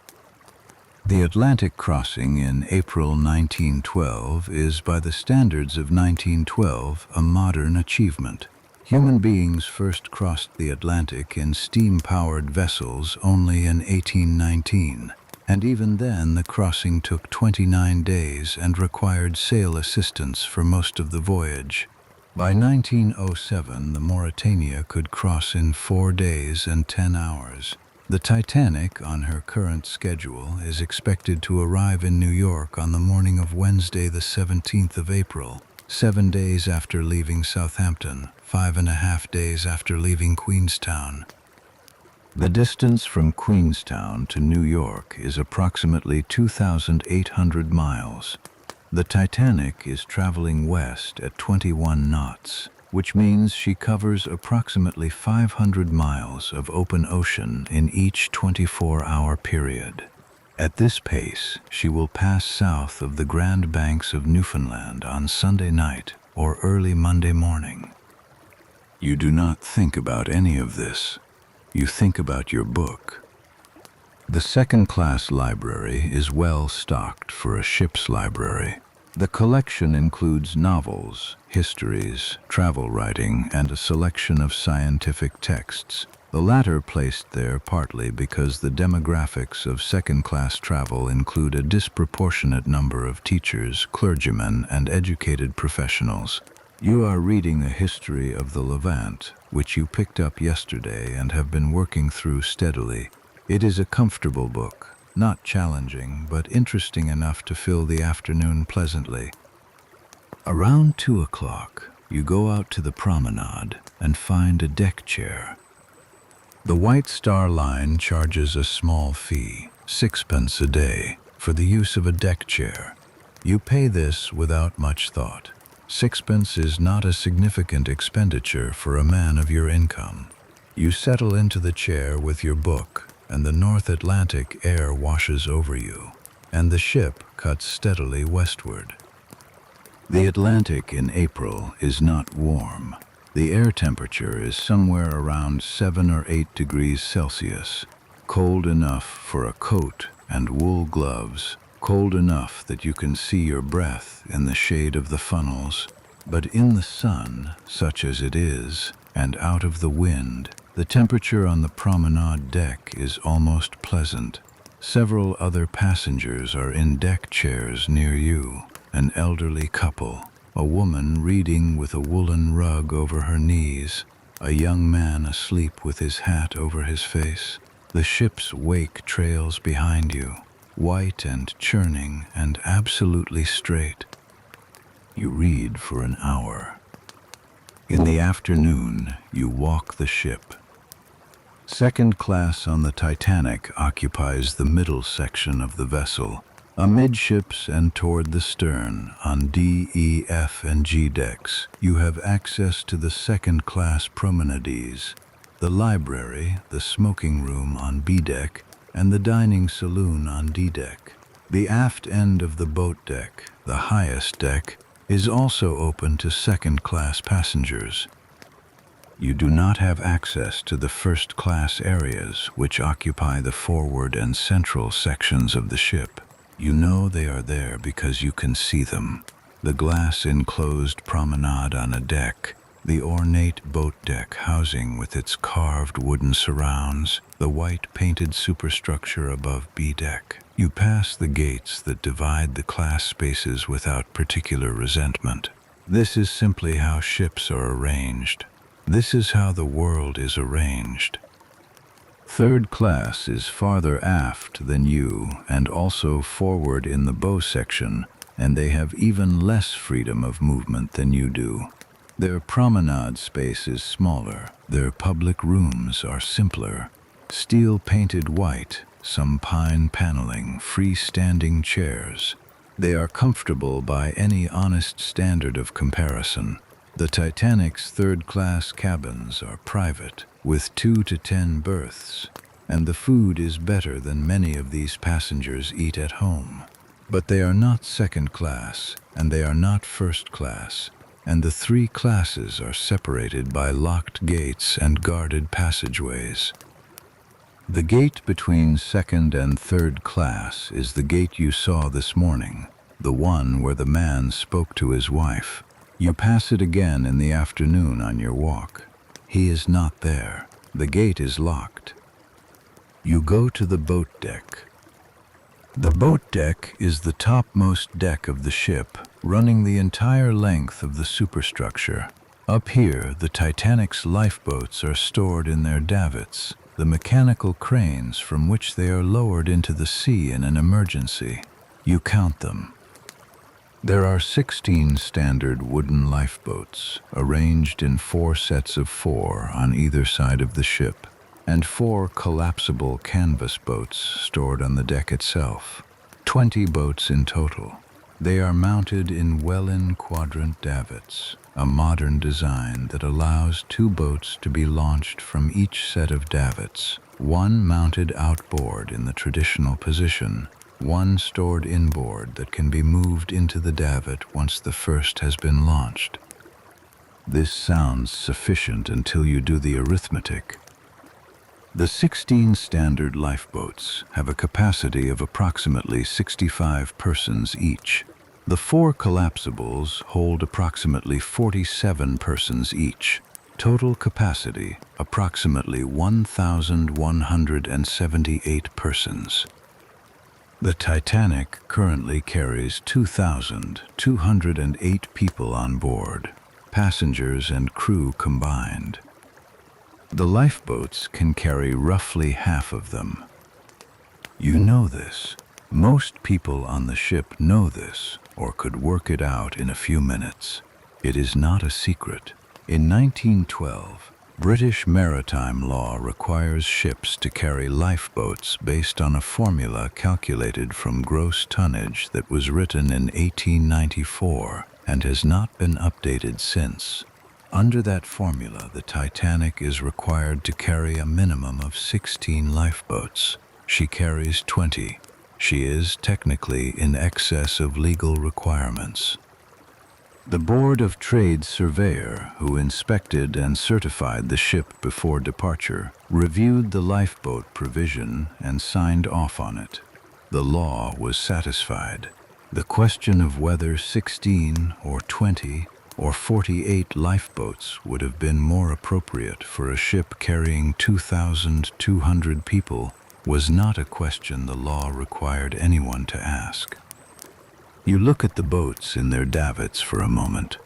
The Atlantic crossing in April 1912 is, by the standards of 1912, a modern achievement. Human beings first crossed the Atlantic in steam-powered vessels only in 1819. And even then the crossing took 29 days and required sail assistance for most of the voyage. By 1907, the Mauretania could cross in 4 days and 10 hours. The Titanic, on her current schedule, is expected to arrive in New York on the morning of Wednesday, the 17th of April, 7 days after leaving Southampton, 5.5 days after leaving Queenstown. The distance from Queenstown to New York is approximately 2,800 miles. The Titanic is traveling west at 21 knots, which means she covers approximately 500 miles of open ocean in each 24-hour period. At this pace, she will pass south of the Grand Banks of Newfoundland on Sunday night or early Monday morning. You do not think about any of this. You think about your book. The second-class library is well stocked for a ship's library. The collection includes novels, histories, travel writing, and a selection of scientific texts, the latter placed there partly because the demographics of second-class travel include a disproportionate number of teachers, clergymen, and educated professionals. You are reading a history of the Levant, which you picked up yesterday and have been working through steadily. It is a comfortable book, not challenging, but interesting enough to fill the afternoon pleasantly. Around 2 o'clock, you go out to the promenade and find a deck chair. The White Star Line charges a small fee, 6 pence a day, for the use of a deck chair. You pay this without much thought. 6 pence is not a significant expenditure for a man of your income. You settle into the chair with your book, and the North Atlantic air washes over you, and the ship cuts steadily westward. The Atlantic in April is not warm. The air temperature is somewhere around 7 or 8 degrees Celsius, cold enough for a coat and wool gloves, cold enough that you can see your breath in the shade of the funnels. But in the sun, such as it is, and out of the wind, the temperature on the promenade deck is almost pleasant. Several other passengers are in deck chairs near you, an elderly couple, a woman reading with a woolen rug over her knees, a young man asleep with his hat over his face. The ship's wake trails behind you, white and churning and absolutely straight. You read for an hour. In the afternoon, you walk the ship. Second class on the Titanic occupies the middle section of the vessel, amidships and toward the stern. On D, E, F, and G decks, you have access to the second-class promenades, the library, the smoking room on B deck, and the dining saloon on D deck. The aft end of the boat deck, the highest deck, is also open to second-class passengers. You do not have access to the first-class areas, which occupy the forward and central sections of the ship. You know they are there because you can see them. the glass-enclosed promenade on a deck, the ornate boat deck housing with its carved wooden surrounds, the white painted superstructure above B deck. You pass the gates that divide the class spaces without particular resentment. This is simply how ships are arranged. This is how the world is arranged. Third class is farther aft than you and also forward in the bow section, and they have even less freedom of movement than you do. Their promenade space is smaller. Their public rooms are simpler. Steel painted white, some pine paneling, freestanding chairs. They are comfortable by any honest standard of comparison. The Titanic's third-class cabins are private, with 2 to 10 berths, and the food is better than many of these passengers eat at home. But they are not second class, and they are not first class, and the 3 classes are separated by locked gates and guarded passageways. The gate between second and third class is the gate you saw this morning, the one where the man spoke to his wife. You pass it again in the afternoon on your walk. He is not there. The gate is locked. You go to the boat deck. The boat deck is the topmost deck of the ship, running the entire length of the superstructure. Up here, the Titanic's lifeboats are stored in their davits, the mechanical cranes from which they are lowered into the sea in an emergency. You count them. There are 16 standard wooden lifeboats, arranged in 4 sets of 4 on either side of the ship, and 4 collapsible canvas boats stored on the deck itself. 20 boats in total. They are mounted in Welin quadrant davits, a modern design that allows 2 boats to be launched from each set of davits, one mounted outboard in the traditional position, one stored inboard that can be moved into the davit once the first has been launched. This sounds sufficient until you do the arithmetic. The 16 standard lifeboats have a capacity of approximately 65 persons each. The 4 collapsibles hold approximately 47 persons each. Total capacity, approximately 1,178 persons. The Titanic currently carries 2,208 people on board, passengers and crew combined. The lifeboats can carry roughly half of them. You know this. Most people on the ship know this, or could work it out in a few minutes. It is not a secret. In 1912, British maritime law requires ships to carry lifeboats based on a formula calculated from gross tonnage that was written in 1894 and has not been updated since. Under that formula, the Titanic is required to carry a minimum of 16 lifeboats. She carries 20. She is technically in excess of legal requirements. The Board of Trade surveyor, who inspected and certified the ship before departure, reviewed the lifeboat provision and signed off on it. The law was satisfied. The question of whether 16 or 20 or 48 lifeboats would have been more appropriate for a ship carrying 2,200 people was not a question the law required anyone to ask. You look at the boats in their davits for a moment.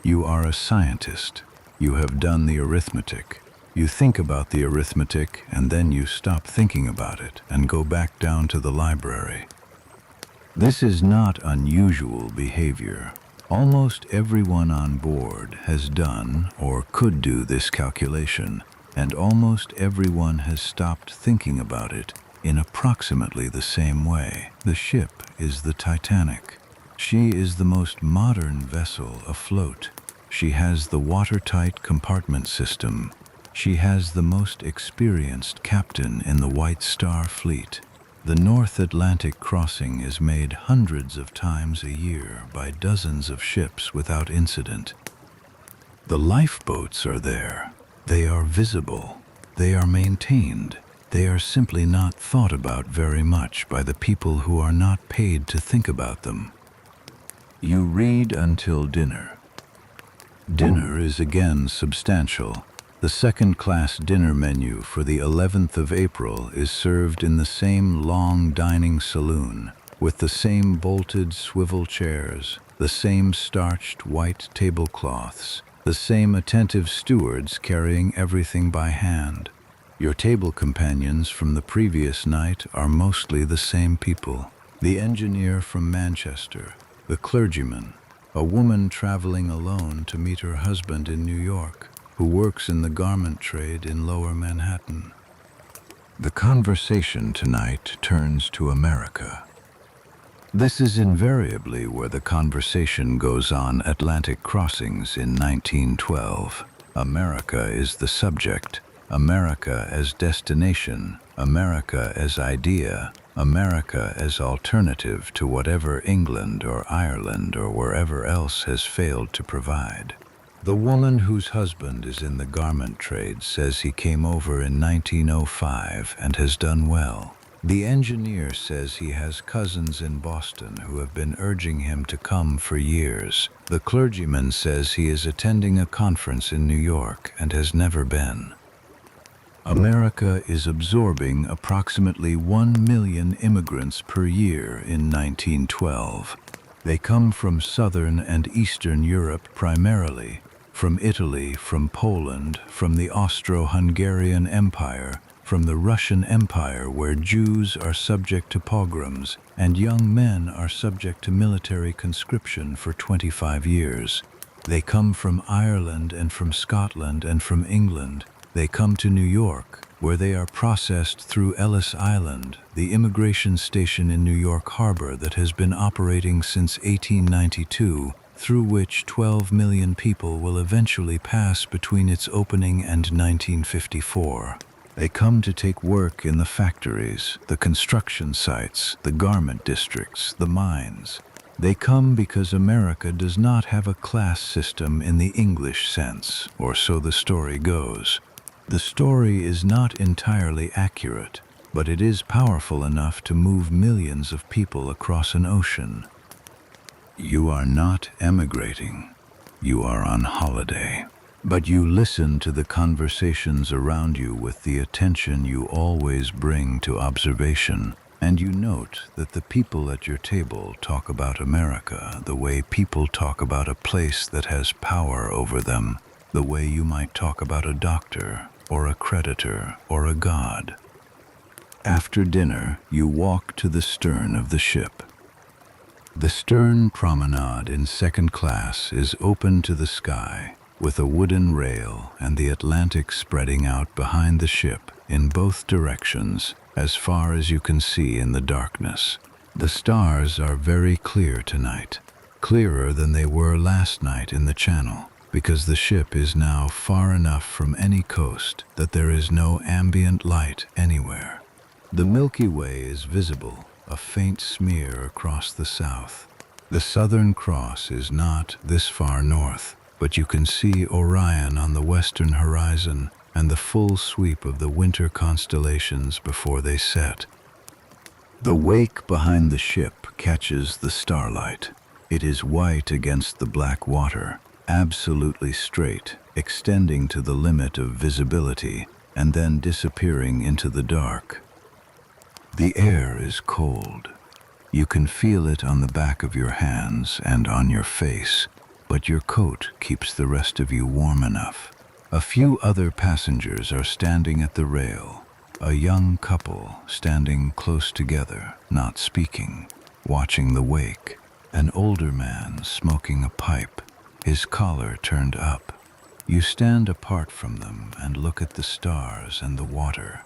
You are a scientist. You have done the arithmetic. You think about the arithmetic and then you stop thinking about it and go back down to the library. This is not unusual behavior. Almost everyone on board has done or could do this calculation, and almost everyone has stopped thinking about it in approximately the same way. The ship is the Titanic. She is the most modern vessel afloat. She has the watertight compartment system. She has the most experienced captain in the White Star Fleet. The North Atlantic crossing is made hundreds of times a year by dozens of ships without incident. The lifeboats are there. They are visible. They are maintained. They are simply not thought about very much by the people who are not paid to think about them. You read until dinner. Dinner is again substantial. The second-class dinner menu for the 11th of April is served in the same long dining saloon, with the same bolted swivel chairs, the same starched white tablecloths, the same attentive stewards carrying everything by hand. Your table companions from the previous night are mostly the same people. The engineer from Manchester, the clergyman, a woman traveling alone to meet her husband in New York, who works in the garment trade in Lower Manhattan. The conversation tonight turns to America. This is invariably where the conversation goes on Atlantic crossings in 1912. America is the subject, America as destination, America as idea, America as alternative to whatever England or Ireland or wherever else has failed to provide. The woman whose husband is in the garment trade says he came over in 1905 and has done well. The engineer says he has cousins in Boston who have been urging him to come for years. The clergyman says he is attending a conference in New York and has never been. America is absorbing approximately 1 million immigrants per year in 1912. They come from Southern and Eastern Europe primarily, from Italy, from Poland, from the Austro-Hungarian Empire, from the Russian Empire where Jews are subject to pogroms and young men are subject to military conscription for 25 years. They come from Ireland and from Scotland and from England. They come to New York, where they are processed through Ellis Island, the immigration station in New York Harbor that has been operating since 1892, through which 12 million people will eventually pass between its opening and 1954. They come to take work in the factories, the construction sites, the garment districts, the mines. They come because America does not have a class system in the English sense, or so the story goes. The story is not entirely accurate, but it is powerful enough to move millions of people across an ocean. You are not emigrating. You are on holiday. But you listen to the conversations around you with the attention you always bring to observation, and you note that the people at your table talk about America the way people talk about a place that has power over them, the way you might talk about a doctor, or a creditor, or a god. After dinner, you walk to the stern of the ship. The stern promenade in second class is open to the sky, with a wooden rail and the Atlantic spreading out behind the ship in both directions as far as you can see in the darkness. The stars are very clear tonight, clearer than they were last night in the Channel, because the ship is now far enough from any coast that there is no ambient light anywhere. The Milky Way is visible, a faint smear across the south. The Southern Cross is not this far north, but you can see Orion on the western horizon and the full sweep of the winter constellations before they set. The wake behind the ship catches the starlight. It is white against the black water, absolutely straight, extending to the limit of visibility and then disappearing into the dark. The air is cold. You can feel it on the back of your hands and on your face, but your coat keeps the rest of you warm enough. A few other passengers are standing at the rail, a young couple standing close together, not speaking, watching the wake, an older man smoking a pipe, his collar turned up. You stand apart from them and look at the stars and the water.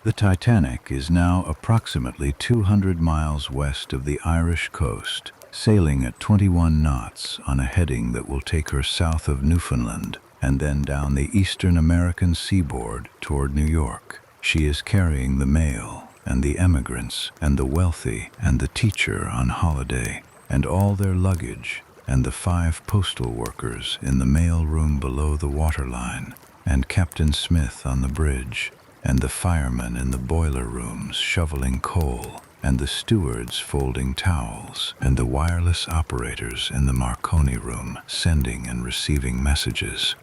The Titanic is now approximately 200 miles west of the Irish coast, sailing at 21 knots on a heading that will take her south of Newfoundland and then down the eastern American seaboard toward New York. She is carrying the mail and the emigrants and the wealthy and the teacher on holiday and all their luggage and the 5 postal workers in the mail room below the waterline and Captain Smith on the bridge and the firemen in the boiler rooms shoveling coal and the stewards folding towels, and the wireless operators in the Marconi room sending and receiving messages.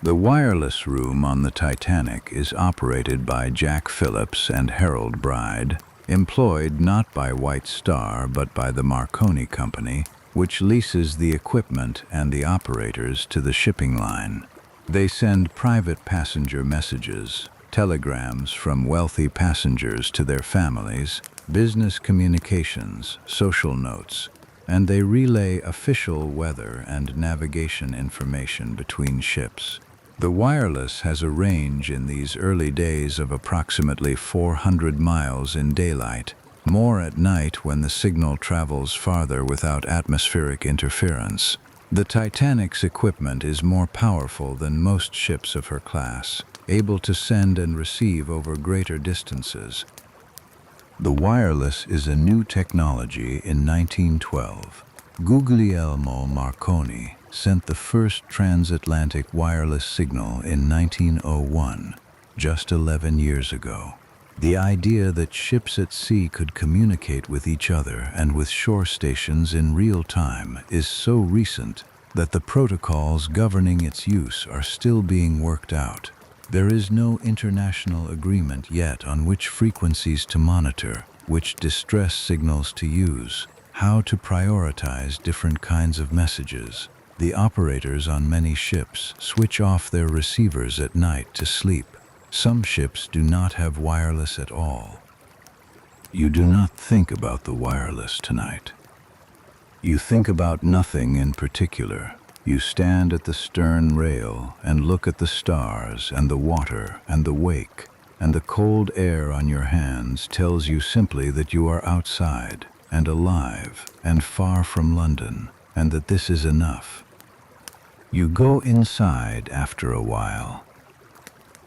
The wireless room on the Titanic is operated by Jack Phillips and Harold Bride, employed not by White Star but by the Marconi Company, which leases the equipment and the operators to the shipping line. They send private passenger messages, telegrams from wealthy passengers to their families, business communications, social notes, and they relay official weather and navigation information between ships. The wireless has a range in these early days of approximately 400 miles in daylight, more at night when the signal travels farther without atmospheric interference. The Titanic's equipment is more powerful than most ships of her class, able to send and receive over greater distances. The wireless is a new technology in 1912. Guglielmo Marconi sent the first transatlantic wireless signal in 1901, just 11 years ago. The idea that ships at sea could communicate with each other and with shore stations in real time is so recent that the protocols governing its use are still being worked out. There is no international agreement yet on which frequencies to monitor, which distress signals to use, how to prioritize different kinds of messages. The operators on many ships switch off their receivers at night to sleep. Some ships do not have wireless at all. You do not think about the wireless tonight. You think about nothing in particular. You stand at the stern rail and look at the stars and the water and the wake, and the cold air on your hands tells you simply that you are outside and alive and far from London, and that this is enough. You go inside after a while.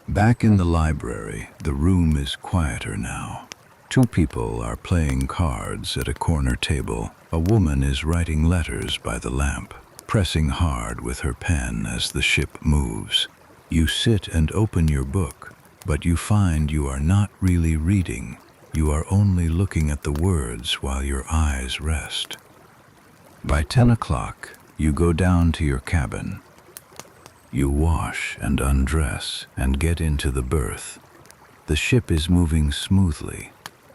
Back in the library, the room is quieter now. Two people are playing cards at a corner table. A woman is writing letters by the lamp, pressing hard with her pen as the ship moves. You sit and open your book, but you find you are not really reading. You are only looking at the words while your eyes rest. By 10 o'clock, you go down to your cabin. You wash and undress and get into the berth. The ship is moving smoothly,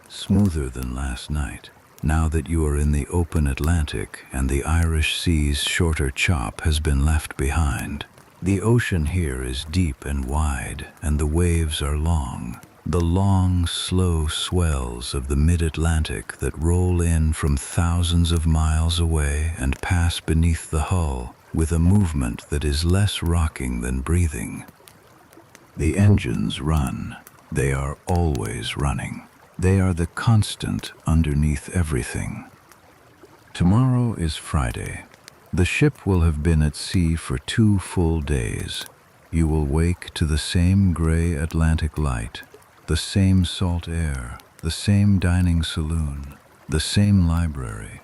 smoother than last night, now that you are in the open Atlantic and the Irish Sea's shorter chop has been left behind. The ocean here is deep and wide, and the waves are long. The long, slow swells of the mid-Atlantic that roll in from thousands of miles away and pass beneath the hull with a movement that is less rocking than breathing. The engines run. They are always running. They are the constant underneath everything. Tomorrow is Friday. The ship will have been at sea for 2 full days. You will wake to the same gray Atlantic light, the same salt air, the same dining saloon, the same library,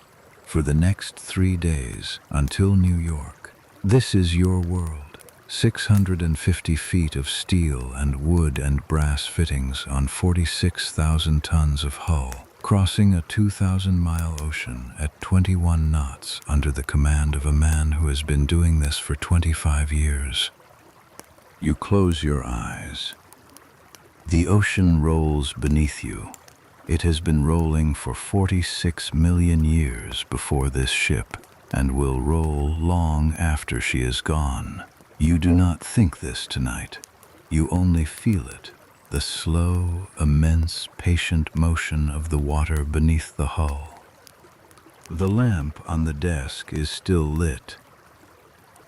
for the next 3 days until New York. This is your world. 650 feet of steel and wood and brass fittings on 46,000 tons of hull, crossing a 2,000-mile ocean at 21 knots under the command of a man who has been doing this for 25 years. You close your eyes. The ocean rolls beneath you. It has been rolling for 46 million years before this ship, and will roll long after she is gone. You do not think this tonight. You only feel it, the slow, immense, patient motion of the water beneath the hull. The lamp on the desk is still lit.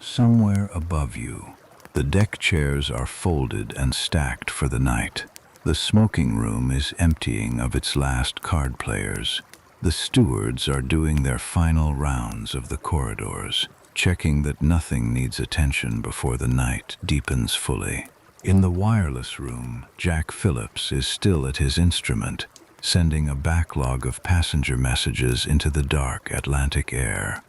Somewhere above you, the deck chairs are folded and stacked for the night. The smoking room is emptying of its last card players. The stewards are doing their final rounds of the corridors, checking that nothing needs attention before the night deepens fully. In the wireless room, Jack Phillips is still at his instrument, sending a backlog of passenger messages into the dark Atlantic air.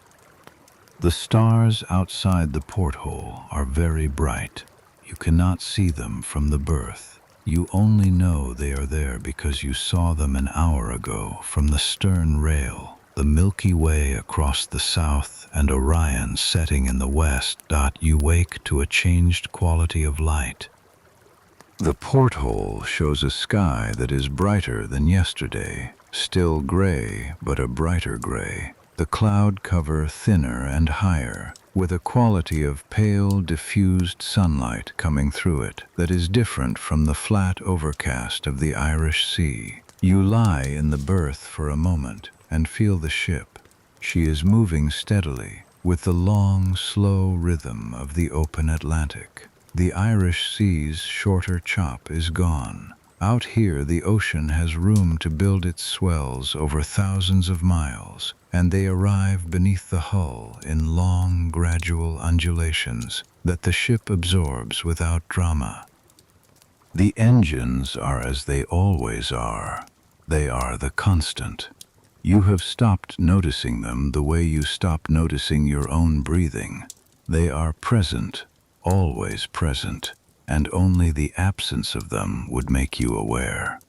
The stars outside the porthole are very bright. You cannot see them from the berth. You only know they are there because you saw them an hour ago from the stern rail, the Milky Way across the south and Orion setting in the west. You wake to a changed quality of light. The porthole shows a sky that is brighter than yesterday, still gray, but a brighter gray. The cloud cover thinner and higher, with a quality of pale, diffused sunlight coming through it that is different from the flat overcast of the Irish Sea. You lie in the berth for a moment and feel the ship. She is moving steadily, with the long, slow rhythm of the open Atlantic. The Irish Sea's shorter chop is gone. Out here the ocean has room to build its swells over thousands of miles, and they arrive beneath the hull in long, gradual undulations that the ship absorbs without drama. The engines are as they always are. They are the constant. You have stopped noticing them the way you stop noticing your own breathing. They are present, always present, and only the absence of them would make you aware.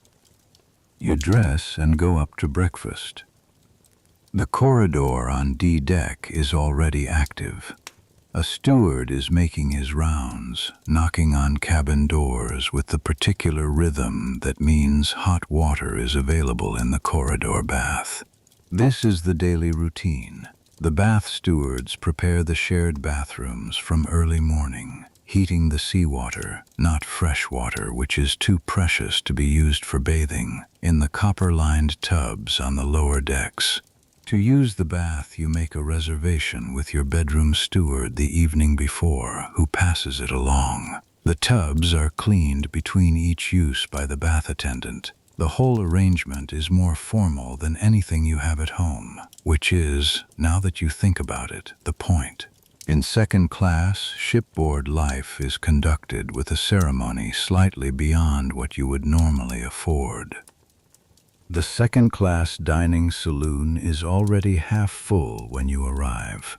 You dress and go up to breakfast. The corridor on D-deck is already active. A steward is making his rounds, knocking on cabin doors with the particular rhythm that means hot water is available in the corridor bath. This is the daily routine. The bath stewards prepare the shared bathrooms from early morning, heating the seawater, not fresh water, which is too precious to be used for bathing, in the copper-lined tubs on the lower decks. To use the bath, you make a reservation with your bedroom steward the evening before, who passes it along. The tubs are cleaned between each use by the bath attendant. The whole arrangement is more formal than anything you have at home, which is, now that you think about it, the point. In second class, shipboard life is conducted with a ceremony slightly beyond what you would normally afford. The second-class dining saloon is already half full when you arrive.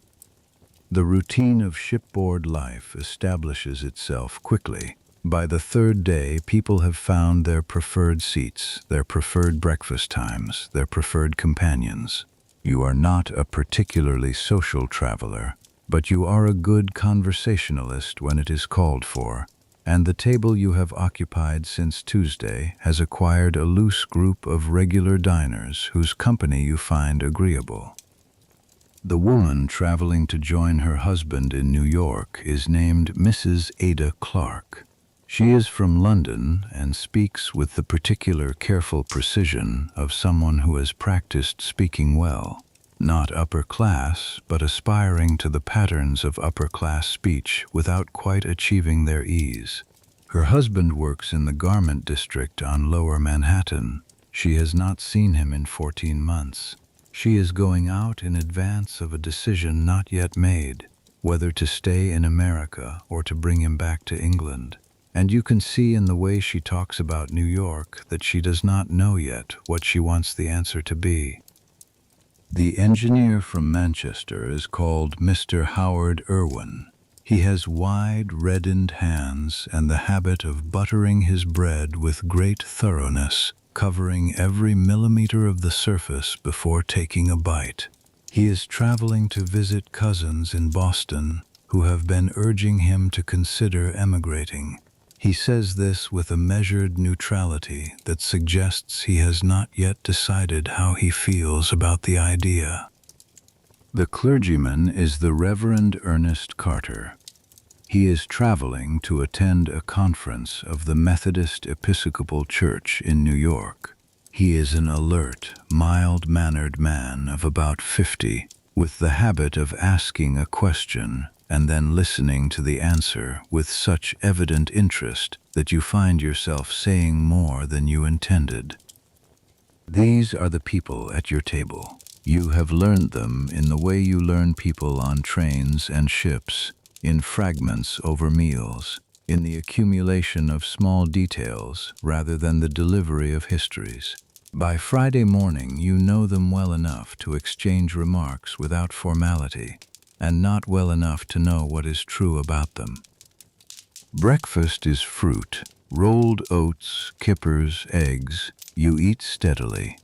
The routine of shipboard life establishes itself quickly. By the third day, people have found their preferred seats, their preferred breakfast times, their preferred companions. You are not a particularly social traveler, but you are a good conversationalist when it is called for, and the table you have occupied since Tuesday has acquired a loose group of regular diners whose company you find agreeable. The woman traveling to join her husband in New York is named Mrs. Ada Clark. She is from London and speaks with the particular careful precision of someone who has practiced speaking well. Not upper class, but aspiring to the patterns of upper class speech without quite achieving their ease. Her husband works in the garment district on Lower Manhattan. She has not seen him in 14 months. She is going out in advance of a decision not yet made, whether to stay in America or to bring him back to England. And you can see in the way she talks about New York that she does not know yet what she wants the answer to be. The engineer from Manchester is called Mr. Howard Irwin. He has wide, reddened hands and the habit of buttering his bread with great thoroughness, covering every millimeter of the surface before taking a bite. He is traveling to visit cousins in Boston who have been urging him to consider emigrating. He says this with a measured neutrality that suggests he has not yet decided how he feels about the idea. The clergyman is the Reverend Ernest Carter. He is traveling to attend a conference of the Methodist Episcopal Church in New York. He is an alert, mild-mannered man of about 50, with the habit of asking a question and then listening to the answer with such evident interest that you find yourself saying more than you intended. These are the people at your table. You have learned them in the way you learn people on trains and ships, in fragments over meals, in the accumulation of small details rather than the delivery of histories. By Friday morning, you know them well enough to exchange remarks without formality, and not well enough to know what is true about them. Breakfast is fruit, Rolled oats, kippers, eggs, you eat steadily.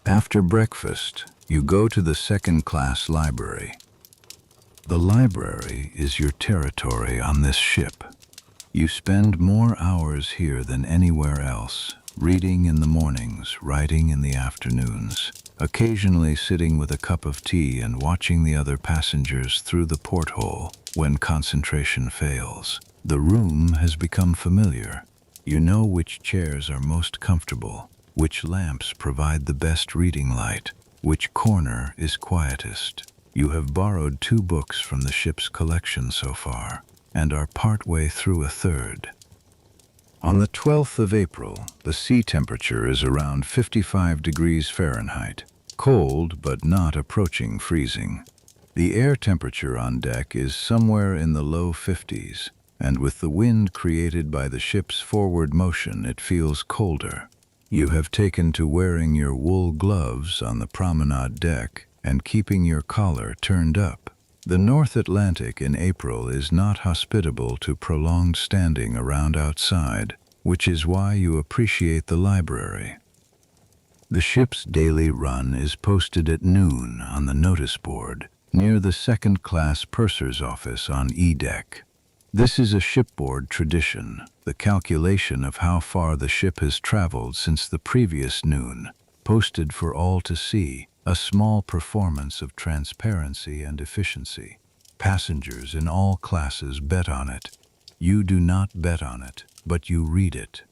After breakfast, you go to the second-class library. The library is your territory on this ship. You spend more hours here than anywhere else, reading in the mornings, writing in the afternoons, occasionally sitting with a cup of tea and watching the other passengers through the porthole when concentration fails. The room has become familiar. You know which chairs are most comfortable, which lamps provide the best reading light, which corner is quietest. You have borrowed 2 books from the ship's collection so far, and are partway through a third. On the 12th of April, the sea temperature is around 55 degrees Fahrenheit, cold but not approaching freezing. The air temperature on deck is somewhere in the low 50s, and with the wind created by the ship's forward motion, it feels colder. You have taken to wearing your wool gloves on the promenade deck and keeping your collar turned up. The North Atlantic in April is not hospitable to prolonged standing around outside, which is why you appreciate the library. The ship's daily run is posted at noon on the notice board near the second-class purser's office on E-deck. This is a shipboard tradition, the calculation of how far the ship has traveled since the previous noon, posted for all to see, a small performance of transparency and efficiency. Passengers in all classes bet on it. You do not bet on it, but you read it.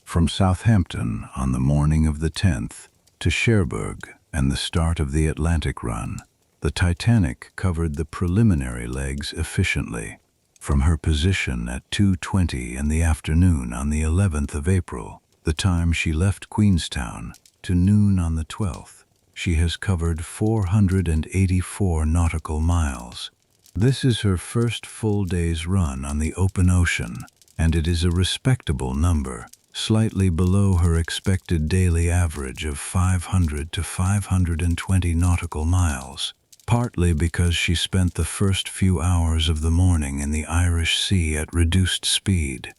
From Southampton on the morning of the 10th to Cherbourg and the start of the Atlantic run, the Titanic covered the preliminary legs efficiently. From her position at 2:20 in the afternoon on the 11th of April, the time she left Queenstown, to noon on the 12th, she has covered 484 nautical miles. This is her first full day's run on the open ocean, and it is a respectable number, slightly below her expected daily average of 500 to 520 nautical miles, partly because she spent the first few hours of the morning in the Irish Sea at reduced speed.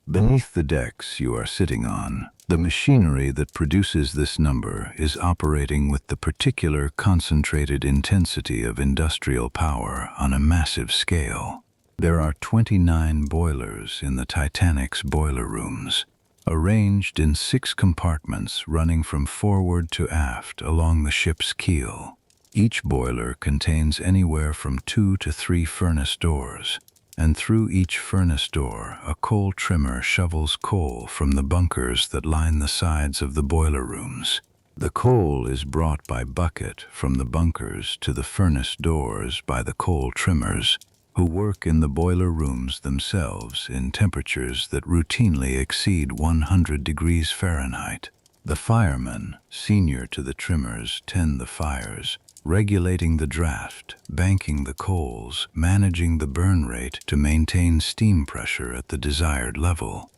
Beneath the decks you are sitting on, the machinery that produces this number is operating with the particular concentrated intensity of industrial power on a massive scale. There are 29 boilers in the Titanic's boiler rooms, arranged in 6 compartments running from forward to aft along the ship's keel. Each boiler contains anywhere from 2 to 3 furnace doors, and through each furnace door a coal trimmer shovels coal from the bunkers that line the sides of the boiler rooms. The coal is brought by bucket from the bunkers to the furnace doors by the coal trimmers, who work in the boiler rooms themselves in temperatures that routinely exceed 100 degrees Fahrenheit. The firemen, senior to the trimmers, tend the fires, regulating the draft, banking the coals, managing the burn rate to maintain steam pressure at the desired level.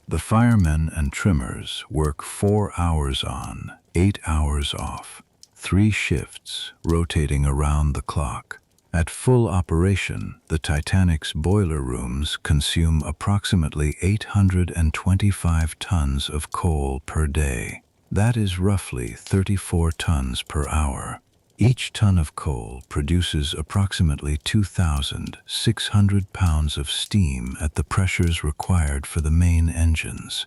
The firemen and trimmers work 4 hours on, 8 hours off, 3 shifts, rotating around the clock. At full operation, the Titanic's boiler rooms consume approximately 825 tons of coal per day. That is roughly 34 tons per hour. Each ton of coal produces approximately 2,600 pounds of steam at the pressures required for the main engines.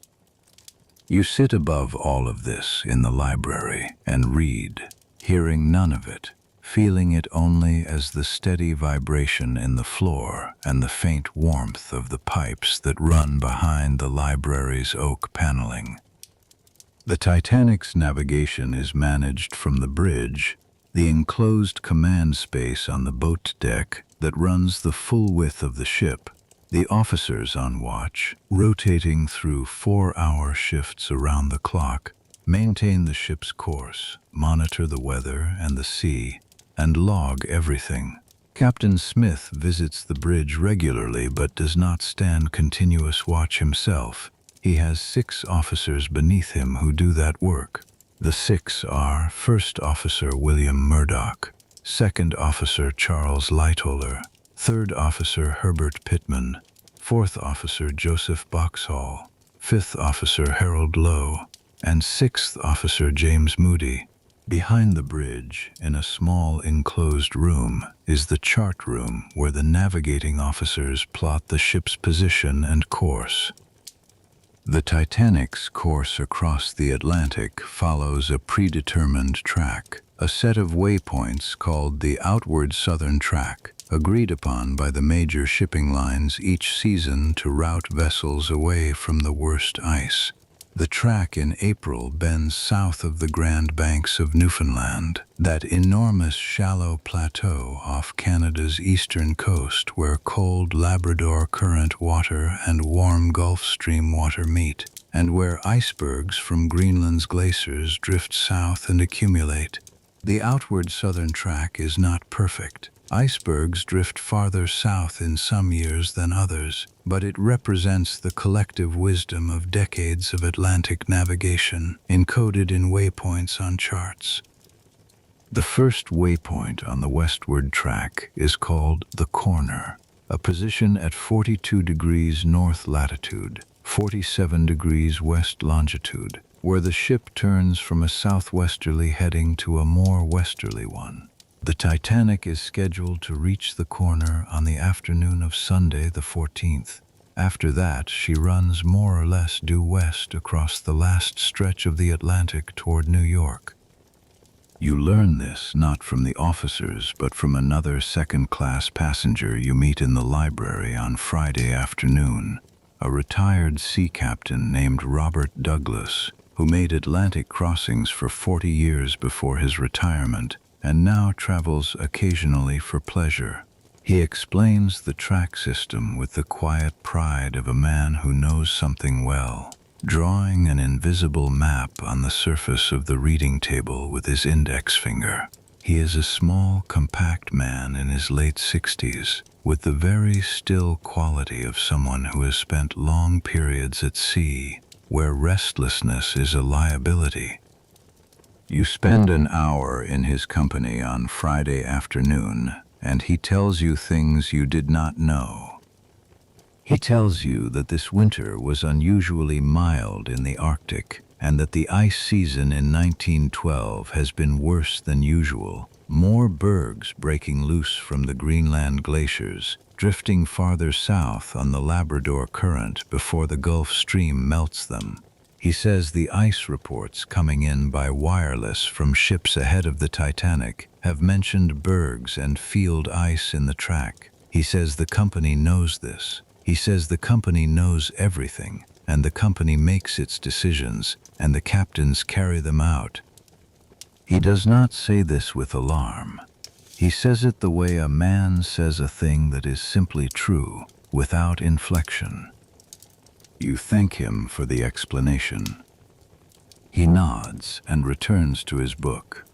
You sit above all of this in the library and read, hearing none of it, feeling it only as the steady vibration in the floor and the faint warmth of the pipes that run behind the library's oak paneling. The Titanic's navigation is managed from the bridge, the enclosed command space on the boat deck that runs the full width of the ship. The officers on watch, rotating through 4-hour shifts around the clock, maintain the ship's course, monitor the weather and the sea, and log everything. Captain Smith visits the bridge regularly but does not stand continuous watch himself. He has 6 officers beneath him who do that work. The 6 are First Officer William Murdoch, Second Officer Charles Lightoller, Third Officer Herbert Pittman, 4th Officer Joseph Boxhall, 5th Officer Harold Lowe, and 6th Officer James Moody. Behind the bridge, in a small enclosed room, is the chart room where the navigating officers plot the ship's position and course. The Titanic's course across the Atlantic follows a predetermined track, a set of waypoints called the Outward Southern Track, agreed upon by the major shipping lines each season to route vessels away from the worst ice. The track in April bends south of the Grand Banks of Newfoundland, that enormous shallow plateau off Canada's eastern coast where cold Labrador current water and warm Gulf Stream water meet, and where icebergs from Greenland's glaciers drift south and accumulate. The outward southern track is not perfect. Icebergs drift farther south in some years than others, but it represents the collective wisdom of decades of Atlantic navigation, encoded in waypoints on charts. The first waypoint on the westward track is called the Corner, a position at 42 degrees north latitude, 47 degrees west longitude, where the ship turns from a southwesterly heading to a more westerly one. The Titanic is scheduled to reach the Corner on the afternoon of Sunday the 14th. After that, she runs more or less due west across the last stretch of the Atlantic toward New York. You learn this not from the officers, but from another second-class passenger you meet in the library on Friday afternoon, a retired sea captain named Robert Douglas, who made Atlantic crossings for 40 years before his retirement, and now travels occasionally for pleasure. He explains the track system with the quiet pride of a man who knows something well, drawing an invisible map on the surface of the reading table with his index finger. He is a small, compact man in his late 60s, with the very still quality of someone who has spent long periods at sea, where restlessness is a liability. You spend an hour in his company on Friday afternoon, and he tells you things you did not know. He tells you that this winter was unusually mild in the Arctic, and that the ice season in 1912 has been worse than usual, more bergs breaking loose from the Greenland glaciers, drifting farther south on the Labrador current before the Gulf Stream melts them. He says the ice reports coming in by wireless from ships ahead of the Titanic have mentioned bergs and field ice in the track. He says the company knows this. He says the company knows everything, and the company makes its decisions, and the captains carry them out. He does not say this with alarm. He says it the way a man says a thing that is simply true, without inflection. You thank him for the explanation. He nods and returns to his book.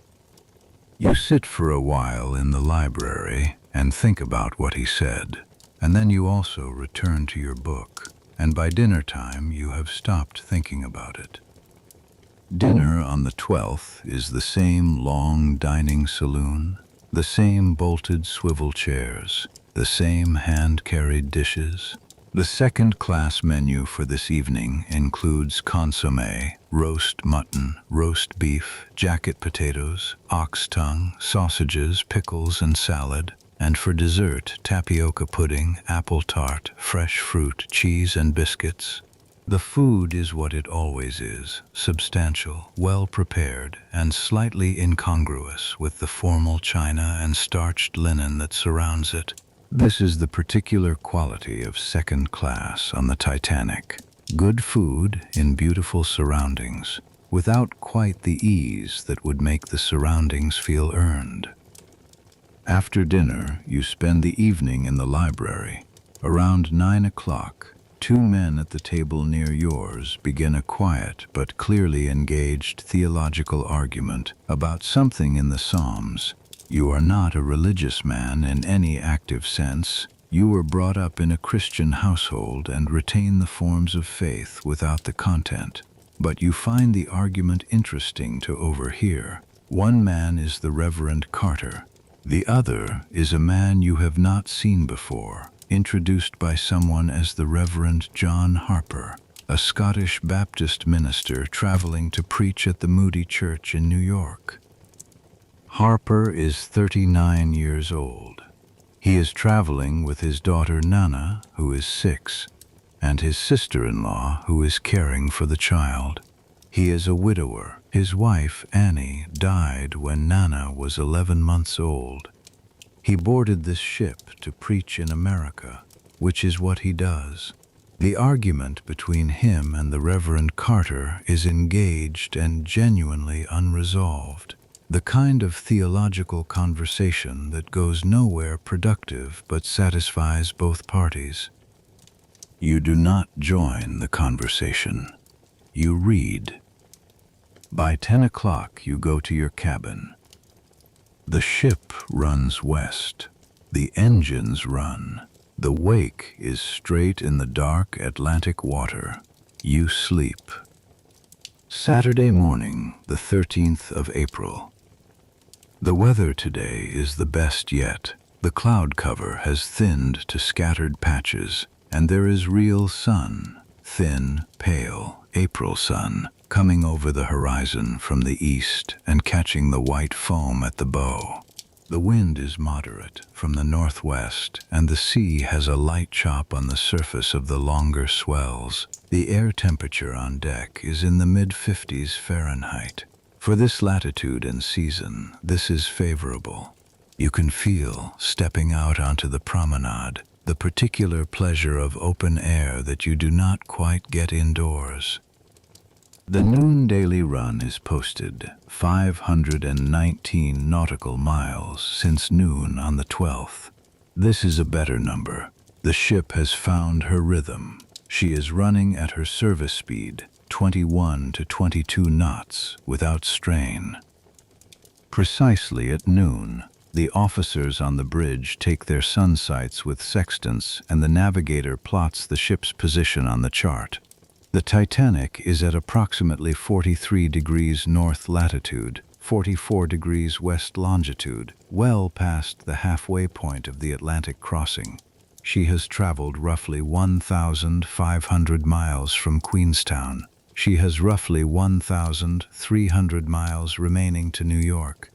You sit for a while in the library and think about what he said, and then you also return to your book, and by dinner time you have stopped thinking about it. Dinner on the 12th is the same long dining saloon, the same bolted swivel chairs, the same hand-carried dishes. The second-class menu for this evening includes consommé, roast mutton, roast beef, jacket potatoes, ox tongue, sausages, pickles, and salad, and for dessert, tapioca pudding, apple tart, fresh fruit, cheese, and biscuits. The food is what it always is, substantial, well-prepared, and slightly incongruous with the formal china and starched linen that surrounds it. This is the particular quality of second class on the Titanic. Good food in beautiful surroundings, without quite the ease that would make the surroundings feel earned. After dinner, you spend the evening in the library. Around 9 o'clock, two men at the table near yours begin a quiet but clearly engaged theological argument about something in the Psalms. You are not a religious man in any active sense. You were brought up in a Christian household and retain the forms of faith without the content. But you find the argument interesting to overhear. One man is the Reverend Carter. The other is a man you have not seen before, introduced by someone as the Reverend John Harper, a Scottish Baptist minister traveling to preach at the Moody Church in New York. Harper is 39 years old. He is traveling with his daughter Nana, who is 6, and his sister-in-law, who is caring for the child. He is a widower. His wife, Annie, died when Nana was 11 months old. He boarded this ship to preach in America, which is what he does. The argument between him and the Reverend Carter is engaged and genuinely unresolved. The kind of theological conversation that goes nowhere productive but satisfies both parties. You do not join the conversation. You read. By 10 o'clock you go to your cabin. The ship runs west. The engines run. The wake is straight in the dark Atlantic water. You sleep. Saturday morning, the 13th of April. The weather today is the best yet. The cloud cover has thinned to scattered patches, and there is real sun, thin, pale April sun, coming over the horizon from the east and catching the white foam at the bow. The wind is moderate from the northwest, and the sea has a light chop on the surface of the longer swells. The air temperature on deck is in the mid-50s Fahrenheit. For this latitude and season, this is favorable. You can feel, stepping out onto the promenade, the particular pleasure of open air that you do not quite get indoors. The noon daily run is posted 519 nautical miles since noon on the 12th. This is a better number. The ship has found her rhythm. She is running at her service speed, 21 to 22 knots, without strain. Precisely at noon, the officers on the bridge take their sun sights with sextants, and the navigator plots the ship's position on the chart. The Titanic is at approximately 43 degrees north latitude, 44 degrees west longitude, well past the halfway point of the Atlantic crossing. She has traveled roughly 1,500 miles from Queenstown. She has roughly 1,300 miles remaining to New York.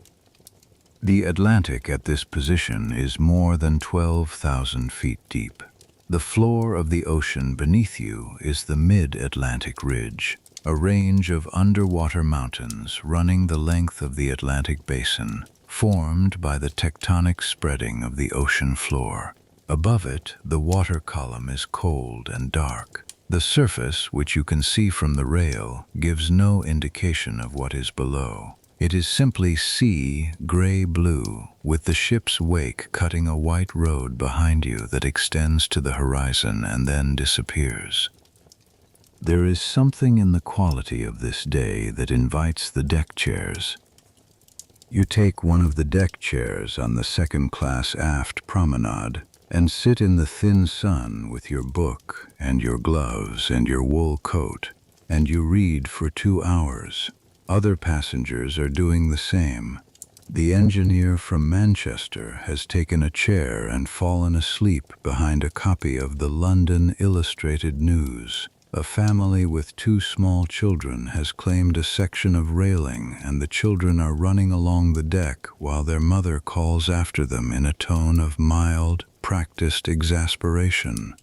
The Atlantic at this position is more than 12,000 feet deep. The floor of the ocean beneath you is the mid-Atlantic ridge, a range of underwater mountains running the length of the Atlantic basin, formed by the tectonic spreading of the ocean floor. Above it, the water column is cold and dark. The surface, which you can see from the rail, gives no indication of what is below. It is simply sea, gray-blue, with the ship's wake cutting a white road behind you that extends to the horizon and then disappears. There is something in the quality of this day that invites the deck chairs. You take one of the deck chairs on the second-class aft promenade and sit in the thin sun with your book and your gloves and your wool coat, and you read for 2 hours. Other passengers are doing the same. The engineer from Manchester has taken a chair and fallen asleep behind a copy of the London Illustrated News. A family with 2 small children has claimed a section of railing, and the children are running along the deck while their mother calls after them in a tone of mild, practiced exasperation.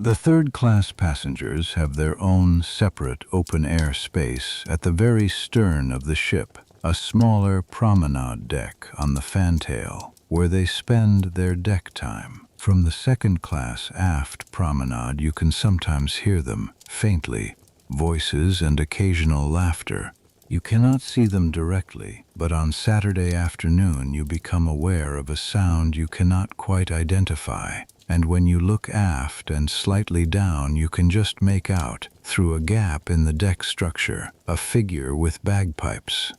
The third-class passengers have their own separate open-air space at the very stern of the ship, a smaller promenade deck on the fantail, where they spend their deck time. From the second-class aft promenade you can sometimes hear them, faintly, voices and occasional laughter. You cannot see them directly, but on Saturday afternoon you become aware of a sound you cannot quite identify, and when you look aft and slightly down you can just make out, through a gap in the deck structure, a figure with bagpipes.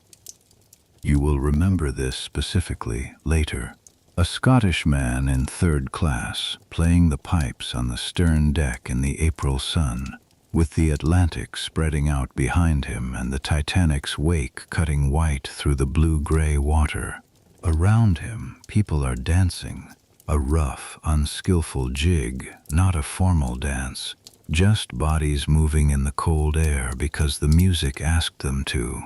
You will remember this specifically later. A Scottish man in third class, playing the pipes on the stern deck in the April sun, with the Atlantic spreading out behind him and the Titanic's wake cutting white through the blue-gray water. Around him, people are dancing. A rough, unskillful jig, not a formal dance. Just bodies moving in the cold air because the music asked them to.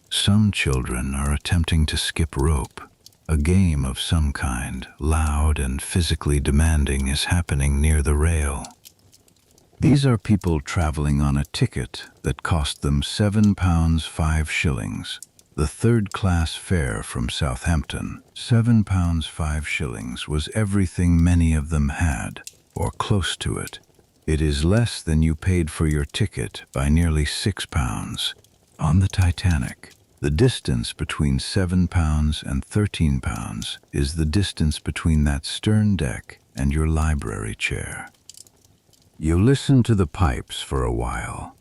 Some children are attempting to skip rope. A game of some kind, loud and physically demanding, is happening near the rail. These are people traveling on a ticket that cost them £7 5 shillings. The third-class fare from Southampton, £7 5 shillings, was everything many of them had, or close to it. It is less than you paid for your ticket by nearly £6. On the Titanic, the distance between £7 and £13 is the distance between that stern deck and your library chair. You listen to the pipes for a while.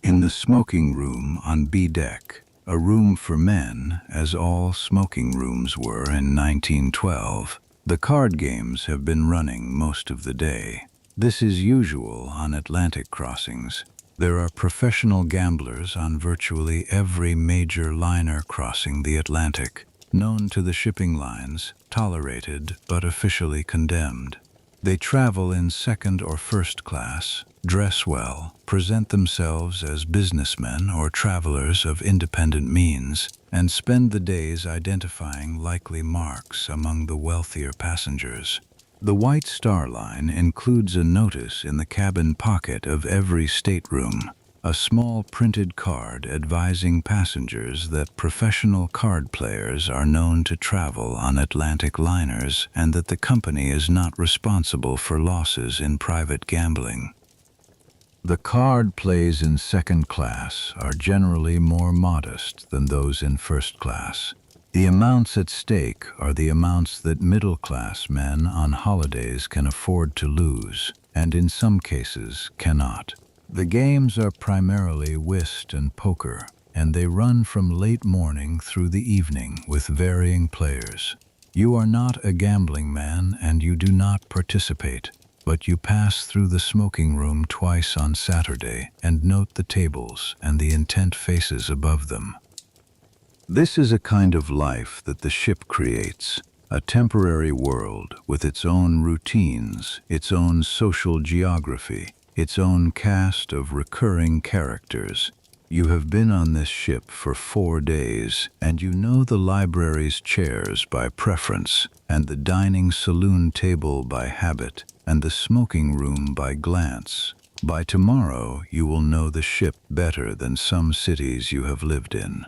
In the smoking room on B deck, a room for men, as all smoking rooms were in 1912, the card games have been running most of the day. This is usual on Atlantic crossings. There are professional gamblers on virtually every major liner crossing the Atlantic, known to the shipping lines, tolerated but officially condemned. They travel in second or first class, dress well, present themselves as businessmen or travelers of independent means, and spend the days identifying likely marks among the wealthier passengers. The White Star Line includes a notice in the cabin pocket of every stateroom, a small printed card advising passengers that professional card players are known to travel on Atlantic liners and that the company is not responsible for losses in private gambling. The card plays in second class are generally more modest than those in first class. The amounts at stake are the amounts that middle-class men on holidays can afford to lose, and in some cases cannot. The games are primarily whist and poker, and they run from late morning through the evening with varying players. You are not a gambling man and you do not participate, but you pass through the smoking room twice on Saturday and note the tables and the intent faces above them. This is a kind of life that the ship creates, a temporary world with its own routines, its own social geography, its own cast of recurring characters. You have been on this ship for 4 days, and you know the library's chairs by preference, and the dining saloon table by habit, and the smoking room by glance. By tomorrow, you will know the ship better than some cities you have lived in.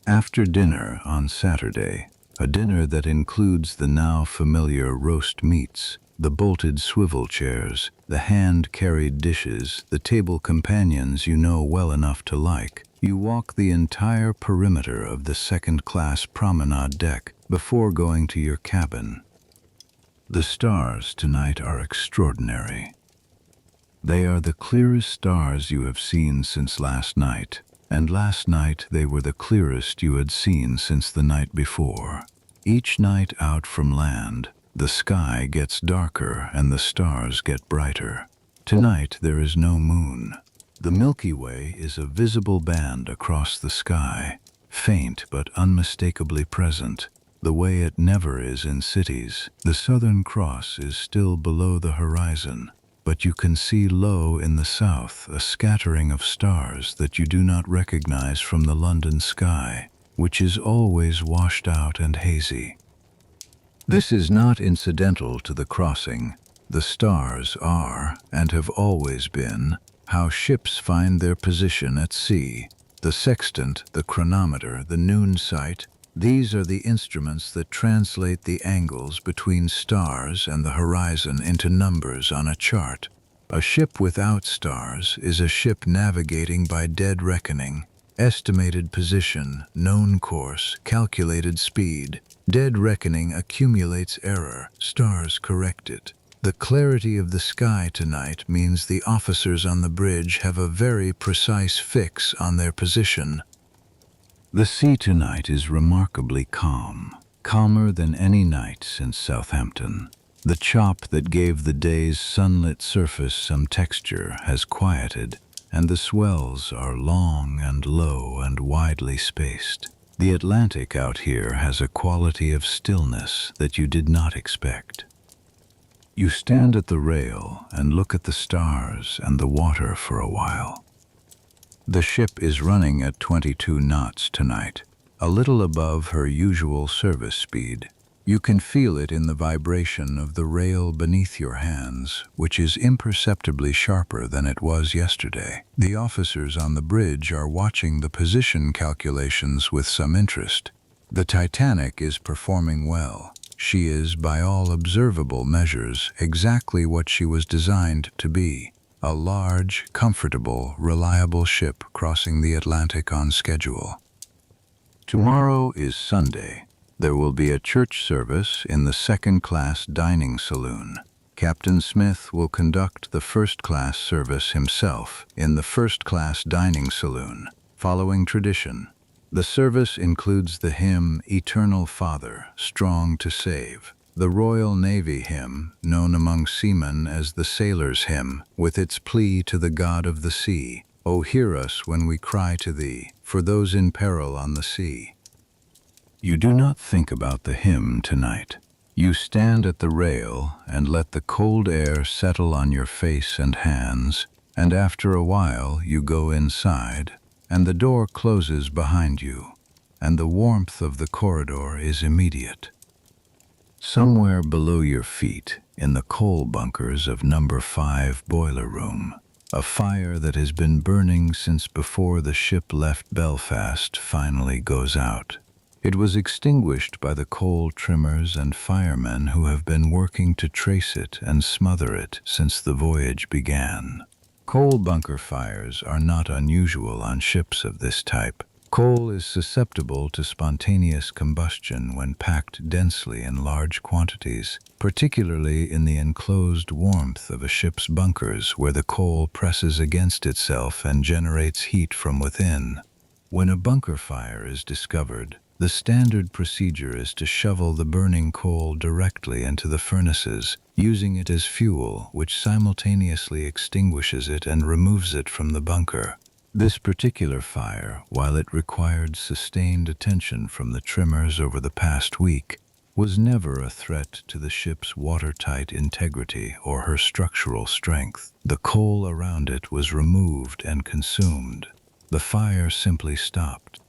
After dinner on Saturday, a dinner that includes the now familiar roast meats, the bolted swivel chairs, the hand-carried dishes, the table companions you know well enough to like, you walk the entire perimeter of the second-class promenade deck before going to your cabin. The stars tonight are extraordinary. They are the clearest stars you have seen since last night, and last night they were the clearest you had seen since the night before. Each night out from land, the sky gets darker and the stars get brighter. Tonight there is no moon. The Milky Way is a visible band across the sky, faint but unmistakably present, the way it never is in cities. The Southern Cross is still below the horizon, but you can see low in the south a scattering of stars that you do not recognize from the London sky, which is always washed out and hazy. This is not incidental to the crossing. The stars are, and have always been, how ships find their position at sea. The sextant, the chronometer, the noon sight, these are the instruments that translate the angles between stars and the horizon into numbers on a chart. A ship without stars is a ship navigating by dead reckoning, estimated position, known course, calculated speed. Dead reckoning accumulates error, stars correct it. The clarity of the sky tonight means the officers on the bridge have a very precise fix on their position. The sea tonight is remarkably calm, calmer than any night since Southampton. The chop that gave the day's sunlit surface some texture has quieted, and the swells are long and low and widely spaced. The Atlantic out here has a quality of stillness that you did not expect. You stand at the rail and look at the stars and the water for a while. The ship is running at 22 knots tonight, a little above her usual service speed. You can feel it in the vibration of the rail beneath your hands, which is imperceptibly sharper than it was yesterday. The officers on the bridge are watching the position calculations with some interest. The Titanic is performing well. She is, by all observable measures, exactly what she was designed to be. A large, comfortable, reliable ship crossing the Atlantic on schedule. Tomorrow is Sunday. There will be a church service in the second-class dining saloon. Captain Smith will conduct the first-class service himself in the first-class dining saloon, following tradition. The service includes the hymn Eternal Father, Strong to Save, the Royal Navy hymn, known among seamen as the Sailor's Hymn, with its plea to the God of the sea, "O hear us when we cry to thee, for those in peril on the sea." You do not think about the hymn tonight. You stand at the rail and let the cold air settle on your face and hands, and after a while you go inside, and the door closes behind you, and the warmth of the corridor is immediate. Somewhere below your feet, in the coal bunkers of number 5 boiler room, a fire that has been burning since before the ship left Belfast finally goes out. It was extinguished by the coal trimmers and firemen who have been working to trace it and smother it since the voyage began. Coal bunker fires are not unusual on ships of this type. Coal is susceptible to spontaneous combustion when packed densely in large quantities, particularly in the enclosed warmth of a ship's bunkers where the coal presses against itself and generates heat from within. When a bunker fire is discovered, the standard procedure is to shovel the burning coal directly into the furnaces, using it as fuel, which simultaneously extinguishes it and removes it from the bunker. This particular fire, while it required sustained attention from the trimmers over the past week, was never a threat to the ship's watertight integrity or her structural strength. The coal around it was removed and consumed. The fire simply stopped.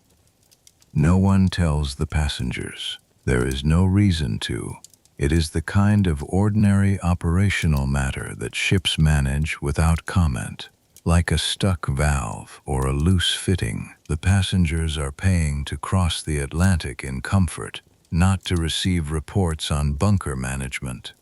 No one tells the passengers. There is no reason to. It is the kind of ordinary operational matter that ships manage without comment. Like a stuck valve or a loose fitting, the passengers are paying to cross the Atlantic in comfort, not to receive reports on bunker management.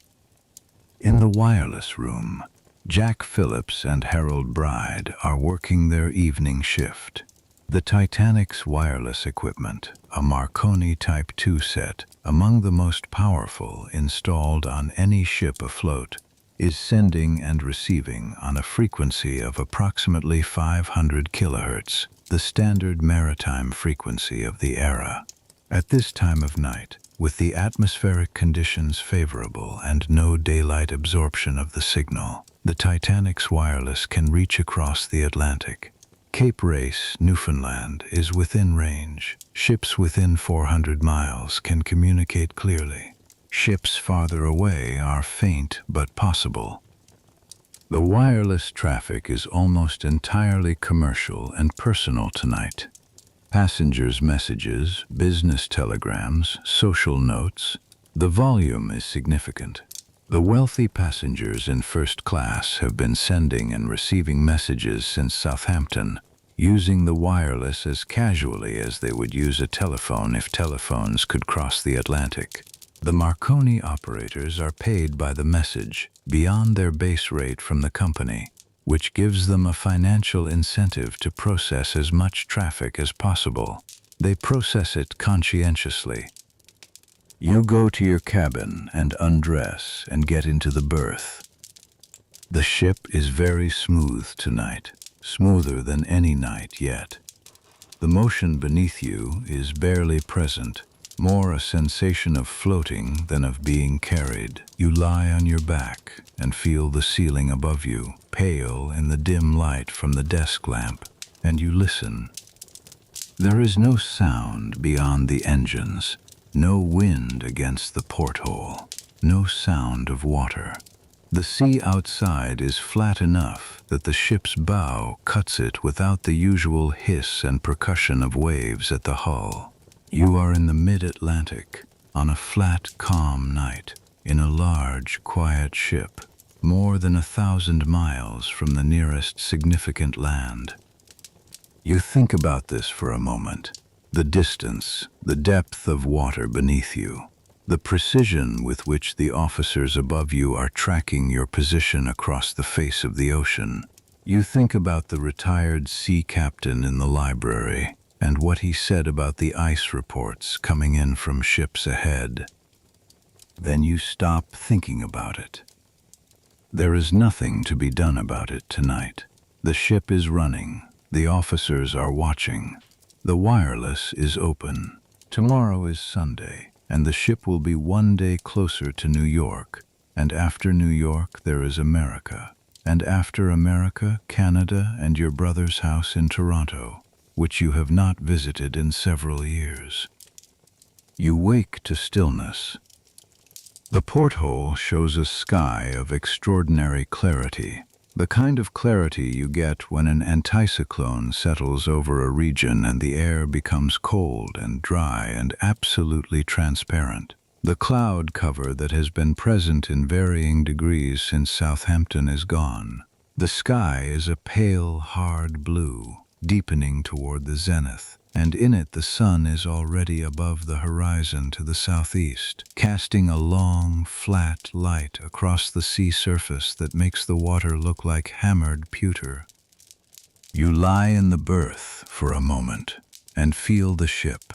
In the wireless room, Jack Phillips and Harold Bride are working their evening shift. The Titanic's wireless equipment, a Marconi Type 2 set, among the most powerful installed on any ship afloat, is sending and receiving on a frequency of approximately 500 kilohertz, the standard maritime frequency of the era. At this time of night, with the atmospheric conditions favorable and no daylight absorption of the signal, the Titanic's wireless can reach across the Atlantic. Cape Race, Newfoundland, is within range. Ships within 400 miles can communicate clearly. Ships farther away are faint but possible. The wireless traffic is almost entirely commercial and personal tonight. Passengers' messages, business telegrams, social notes. The volume is significant. The wealthy passengers in first class have been sending and receiving messages since Southampton, using the wireless as casually as they would use a telephone if telephones could cross the Atlantic. The Marconi operators are paid by the message, beyond their base rate from the company, which gives them a financial incentive to process as much traffic as possible. They process it conscientiously. You go to your cabin and undress and get into the berth. The ship is very smooth tonight, smoother than any night yet. The motion beneath you is barely present, more a sensation of floating than of being carried. You lie on your back and feel the ceiling above you, pale in the dim light from the desk lamp, and you listen. There is no sound beyond the engines, no wind against the porthole, no sound of water. The sea outside is flat enough that the ship's bow cuts it without the usual hiss and percussion of waves at the hull. You are in the mid-Atlantic, on a flat, calm night, in a large, quiet ship, more than 1,000 miles from the nearest significant land. You think about this for a moment. The distance, the depth of water beneath you, the precision with which the officers above you are tracking your position across the face of the ocean. You think about the retired sea captain in the library and what he said about the ice reports coming in from ships ahead. Then you stop thinking about it. There is nothing to be done about it tonight. The ship is running. The officers are watching. The wireless is open. Tomorrow is Sunday, and the ship will be one day closer to New York. And after New York, there is America. And after America, Canada and your brother's house in Toronto, which you have not visited in several years. You wake to stillness. The porthole shows a sky of extraordinary clarity. The kind of clarity you get when an anticyclone settles over a region and the air becomes cold and dry and absolutely transparent. The cloud cover that has been present in varying degrees since Southampton is gone. The sky is a pale, hard blue, deepening toward the zenith, and in it the sun is already above the horizon to the southeast, casting a long, flat light across the sea surface that makes the water look like hammered pewter. You lie in the berth for a moment and feel the ship.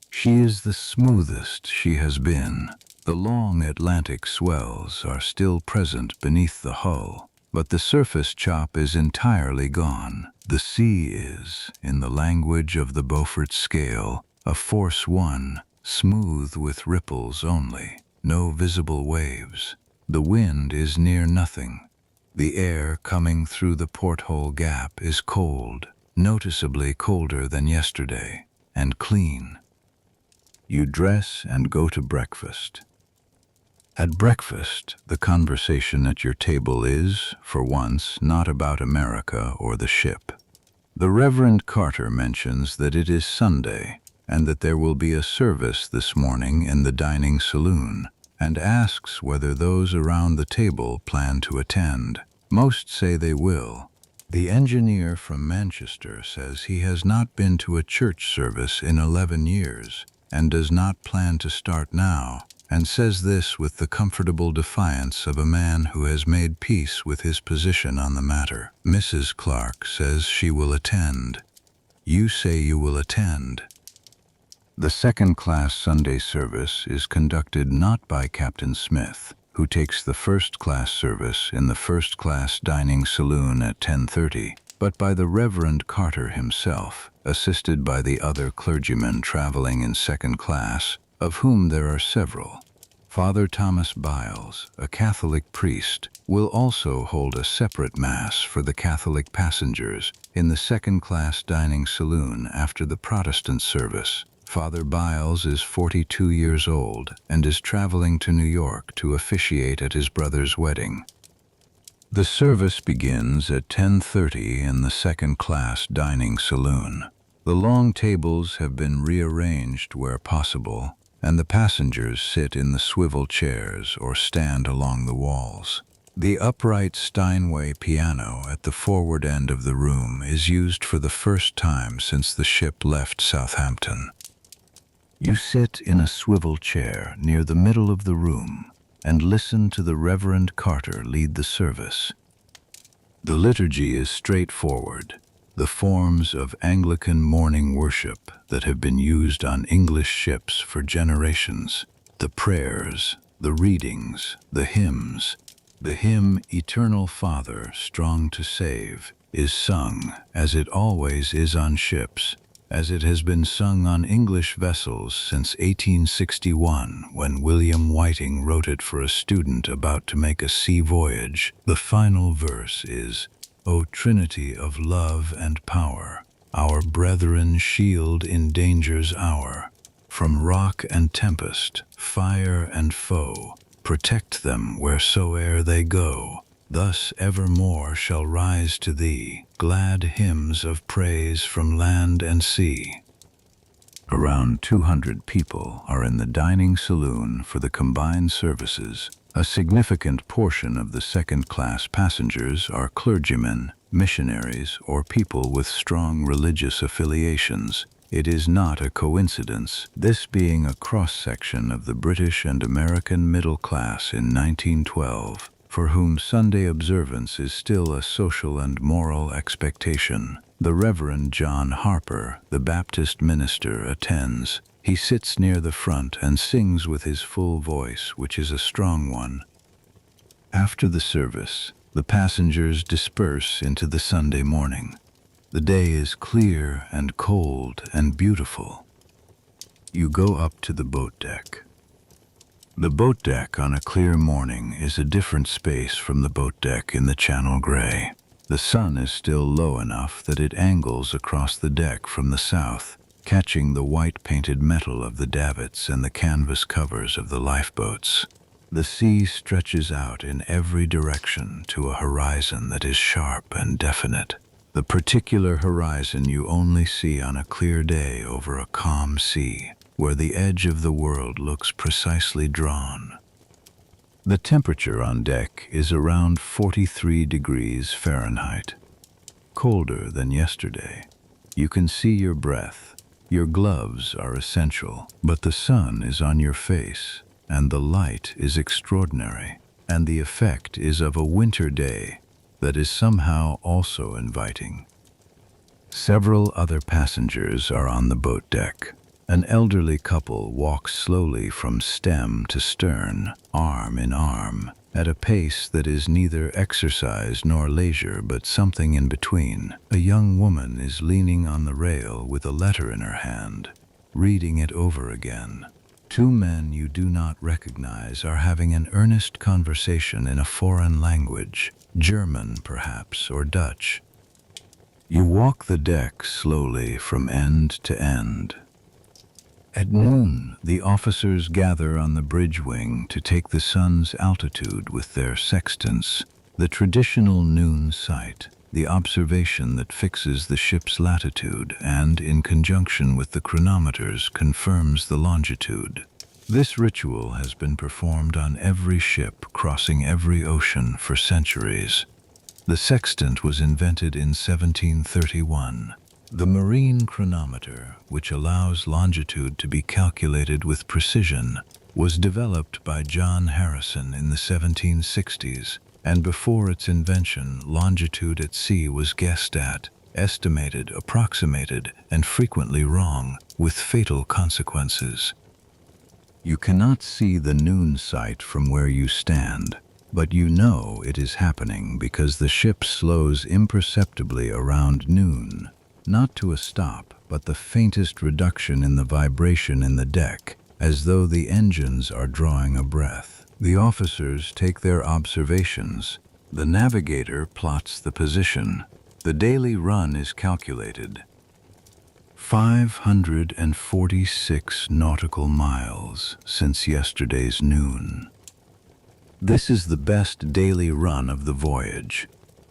She is the smoothest she has been. The long Atlantic swells are still present beneath the hull, but the surface chop is entirely gone. The sea is, in the language of the Beaufort scale, a force 1, smooth with ripples only, no visible waves. The wind is near nothing. The air coming through the porthole gap is cold, noticeably colder than yesterday, and clean. You dress and go to breakfast. At breakfast, the conversation at your table is, for once, not about America or the ship. The Reverend Carter mentions that it is Sunday and that there will be a service this morning in the dining saloon, and asks whether those around the table plan to attend. Most say they will. The engineer from Manchester says he has not been to a church service in 11 years and does not plan to start now, and says this with the comfortable defiance of a man who has made peace with his position on the matter. Mrs. Clark says she will attend. You say you will attend. The second-class Sunday service is conducted not by Captain Smith, who takes the first-class service in the first-class dining saloon at 10:30, but by the Reverend Carter himself, assisted by the other clergymen traveling in second class, of whom there are several. Father Thomas Biles, a Catholic priest, will also hold a separate Mass for the Catholic passengers in the second-class dining saloon after the Protestant service. Father Biles is 42 years old and is traveling to New York to officiate at his brother's wedding. The service begins at 10:30 in the second-class dining saloon. The long tables have been rearranged where possible, and the passengers sit in the swivel chairs or stand along the walls. The upright Steinway piano at the forward end of the room is used for the first time since the ship left Southampton. You sit in a swivel chair near the middle of the room and listen to the Reverend Carter lead the service. The liturgy is straightforward. The forms of Anglican morning worship that have been used on English ships for generations. The prayers, the readings, the hymns. The hymn, Eternal Father, Strong to Save, is sung, as it always is on ships, as it has been sung on English vessels since 1861, when William Whiting wrote it for a student about to make a sea voyage. The final verse is, O Trinity of love and power, our brethren shield in danger's hour. From rock and tempest, fire and foe, protect them wheresoe'er they go. Thus evermore shall rise to thee glad hymns of praise from land and sea. Around 200 people are in the dining saloon for the combined services. A significant portion of the second-class passengers are clergymen, missionaries, or people with strong religious affiliations. It is not a coincidence, this being a cross-section of the British and American middle class in 1912, for whom Sunday observance is still a social and moral expectation. The Reverend John Harper, the Baptist minister, attends. He sits near the front and sings with his full voice, which is a strong one. After the service, the passengers disperse into the Sunday morning. The day is clear and cold and beautiful. You go up to the boat deck. The boat deck on a clear morning is a different space from the boat deck in the Channel Grey. The sun is still low enough that it angles across the deck from the south, catching the white-painted metal of the davits and the canvas covers of the lifeboats. The sea stretches out in every direction to a horizon that is sharp and definite. The particular horizon you only see on a clear day over a calm sea, where the edge of the world looks precisely drawn. The temperature on deck is around 43 degrees Fahrenheit, colder than yesterday. You can see your breath. Your gloves are essential, but the sun is on your face, and the light is extraordinary, and the effect is of a winter day that is somehow also inviting. Several other passengers are on the boat deck. An elderly couple walks slowly from stem to stern, arm in arm, at a pace that is neither exercise nor leisure but something in between. A young woman is leaning on the rail with a letter in her hand, reading it over again. Two men you do not recognize are having an earnest conversation in a foreign language, German perhaps, or Dutch. You walk the deck slowly from end to end. At noon, the officers gather on the bridge wing to take the sun's altitude with their sextants, the traditional noon sight, the observation that fixes the ship's latitude and, in conjunction with the chronometers, confirms the longitude. This ritual has been performed on every ship crossing every ocean for centuries. The sextant was invented in 1731. The marine chronometer, which allows longitude to be calculated with precision, was developed by John Harrison in the 1760s, and before its invention, longitude at sea was guessed at, estimated, approximated, and frequently wrong, with fatal consequences. You cannot see the noon sight from where you stand, but you know it is happening because the ship slows imperceptibly around noon. Not to a stop, but the faintest reduction in the vibration in the deck, as though the engines are drawing a breath. The officers take their observations. The navigator plots the position. The daily run is calculated. 546 nautical miles since yesterday's noon. This is the best daily run of the voyage.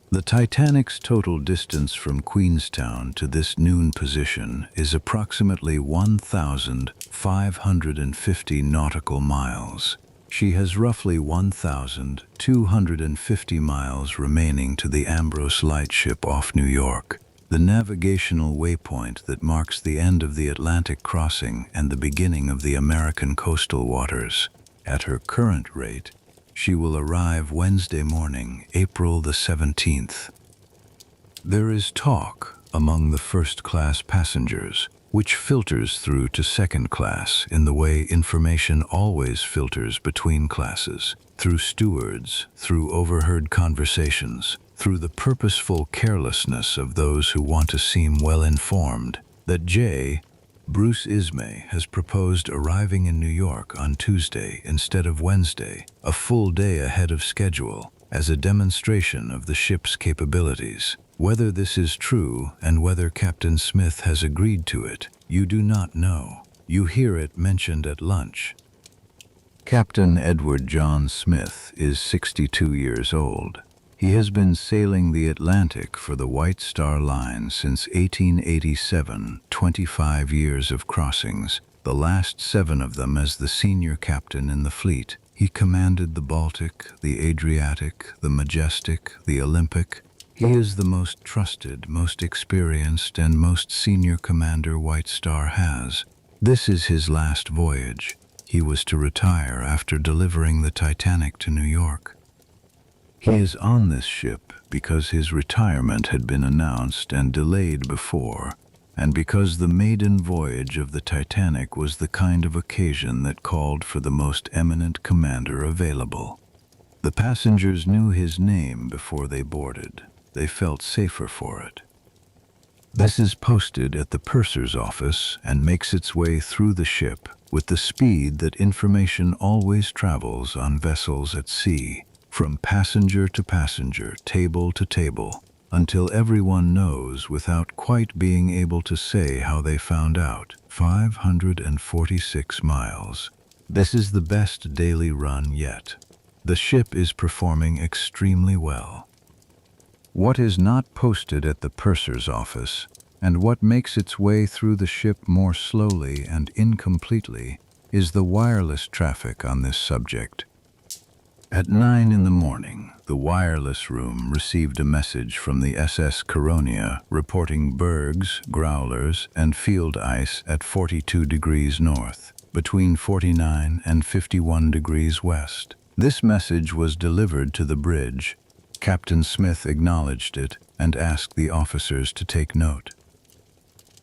The Titanic's total distance from Queenstown to this noon position is approximately 1,550 nautical miles. She has roughly 1,250 miles remaining to the Ambrose lightship off New York, the navigational waypoint that marks the end of the Atlantic crossing and the beginning of the American coastal waters. At her current rate, she will arrive Wednesday morning, April the 17th. There is talk among the first-class passengers, which filters through to second class in the way information always filters between classes, through stewards, through overheard conversations, through the purposeful carelessness of those who want to seem well-informed, that Bruce Ismay has proposed arriving in New York on Tuesday instead of Wednesday, a full day ahead of schedule, as a demonstration of the ship's capabilities. Whether this is true and whether Captain Smith has agreed to it, you do not know. You hear it mentioned at lunch. Captain Edward John Smith is 62 years old. He has been sailing the Atlantic for the White Star Line since 1887, 25 years of crossings, the last 7 of them as the senior captain in the fleet. He commanded the Baltic, the Adriatic, the Majestic, the Olympic. He is the most trusted, most experienced, and most senior commander White Star has. This is his last voyage. He was to retire after delivering the Titanic to New York. He is on this ship because his retirement had been announced and delayed before, and because the maiden voyage of the Titanic was the kind of occasion that called for the most eminent commander available. The passengers knew his name before they boarded. They felt safer for it. This is posted at the purser's office and makes its way through the ship with the speed that information always travels on vessels at sea, from passenger to passenger, table to table, until everyone knows without quite being able to say how they found out. 546 miles. This is the best daily run yet. The ship is performing extremely well. What is not posted at the purser's office, and what makes its way through the ship more slowly and incompletely, is the wireless traffic on this subject. At 9 in the morning, the wireless room received a message from the SS Caronia reporting bergs, growlers, and field ice at 42 degrees north, between 49 and 51 degrees west. This message was delivered to the bridge. Captain Smith acknowledged it and asked the officers to take note.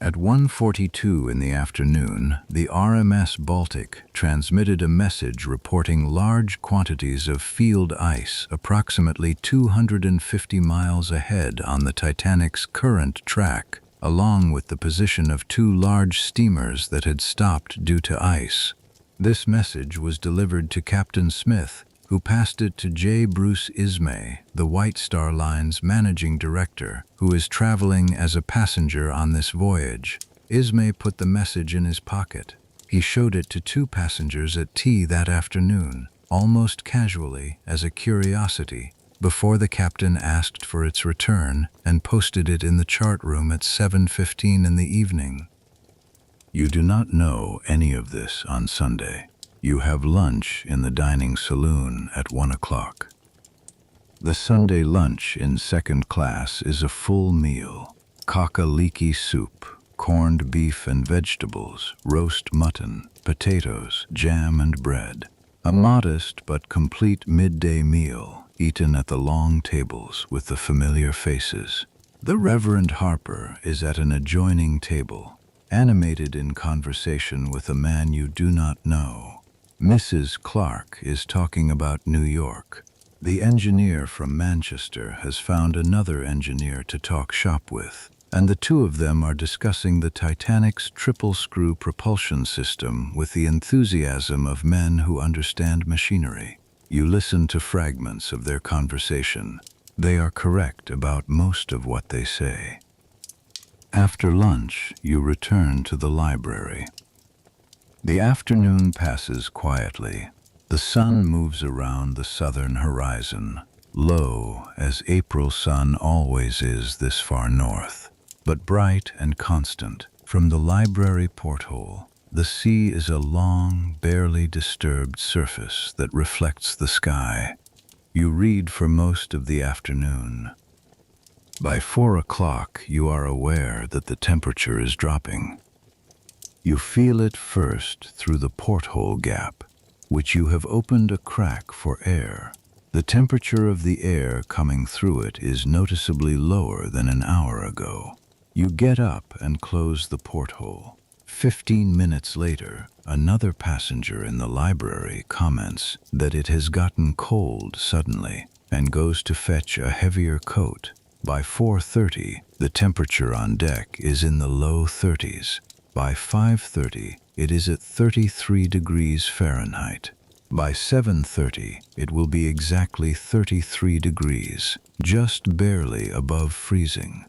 At 1:42 in the afternoon, the RMS Baltic transmitted a message reporting large quantities of field ice approximately 250 miles ahead on the Titanic's current track, along with the position of 2 large steamers that had stopped due to ice. This message was delivered to Captain Smith, who passed it to J. Bruce Ismay, the White Star Line's managing director, who is traveling as a passenger on this voyage. Ismay put the message in his pocket. He showed it to 2 passengers at tea that afternoon, almost casually, as a curiosity, before the captain asked for its return and posted it in the chart room at 7:15 in the evening. You do not know any of this on Sunday. You have lunch in the dining saloon at 1 o'clock. The Sunday lunch in second class is a full meal: cock-a-leekie soup, corned beef and vegetables, roast mutton, potatoes, jam and bread. A modest but complete midday meal, eaten at the long tables with the familiar faces. The Reverend Harper is at an adjoining table, animated in conversation with a man you do not know. Mrs. Clark is talking about New York. The engineer from Manchester has found another engineer to talk shop with, and the 2 of them are discussing the Titanic's triple-screw propulsion system with the enthusiasm of men who understand machinery. You listen to fragments of their conversation. They are correct about most of what they say. After lunch, you return to the library. The afternoon passes quietly. The sun moves around the southern horizon, low as April sun always is this far north, but bright and constant. From the library porthole, the sea is a long, barely disturbed surface that reflects the sky. You read for most of the afternoon. By 4 o'clock, you are aware that the temperature is dropping. You feel it first through the porthole gap, which you have opened a crack for air. The temperature of the air coming through it is noticeably lower than an hour ago. You get up and close the porthole. 15 minutes later, another passenger in the library comments that it has gotten cold suddenly and goes to fetch a heavier coat. By 4:30, the temperature on deck is in the low 30s. By 5:30, it is at 33 degrees Fahrenheit. By 7:30, it will be exactly 33 degrees, just barely above freezing.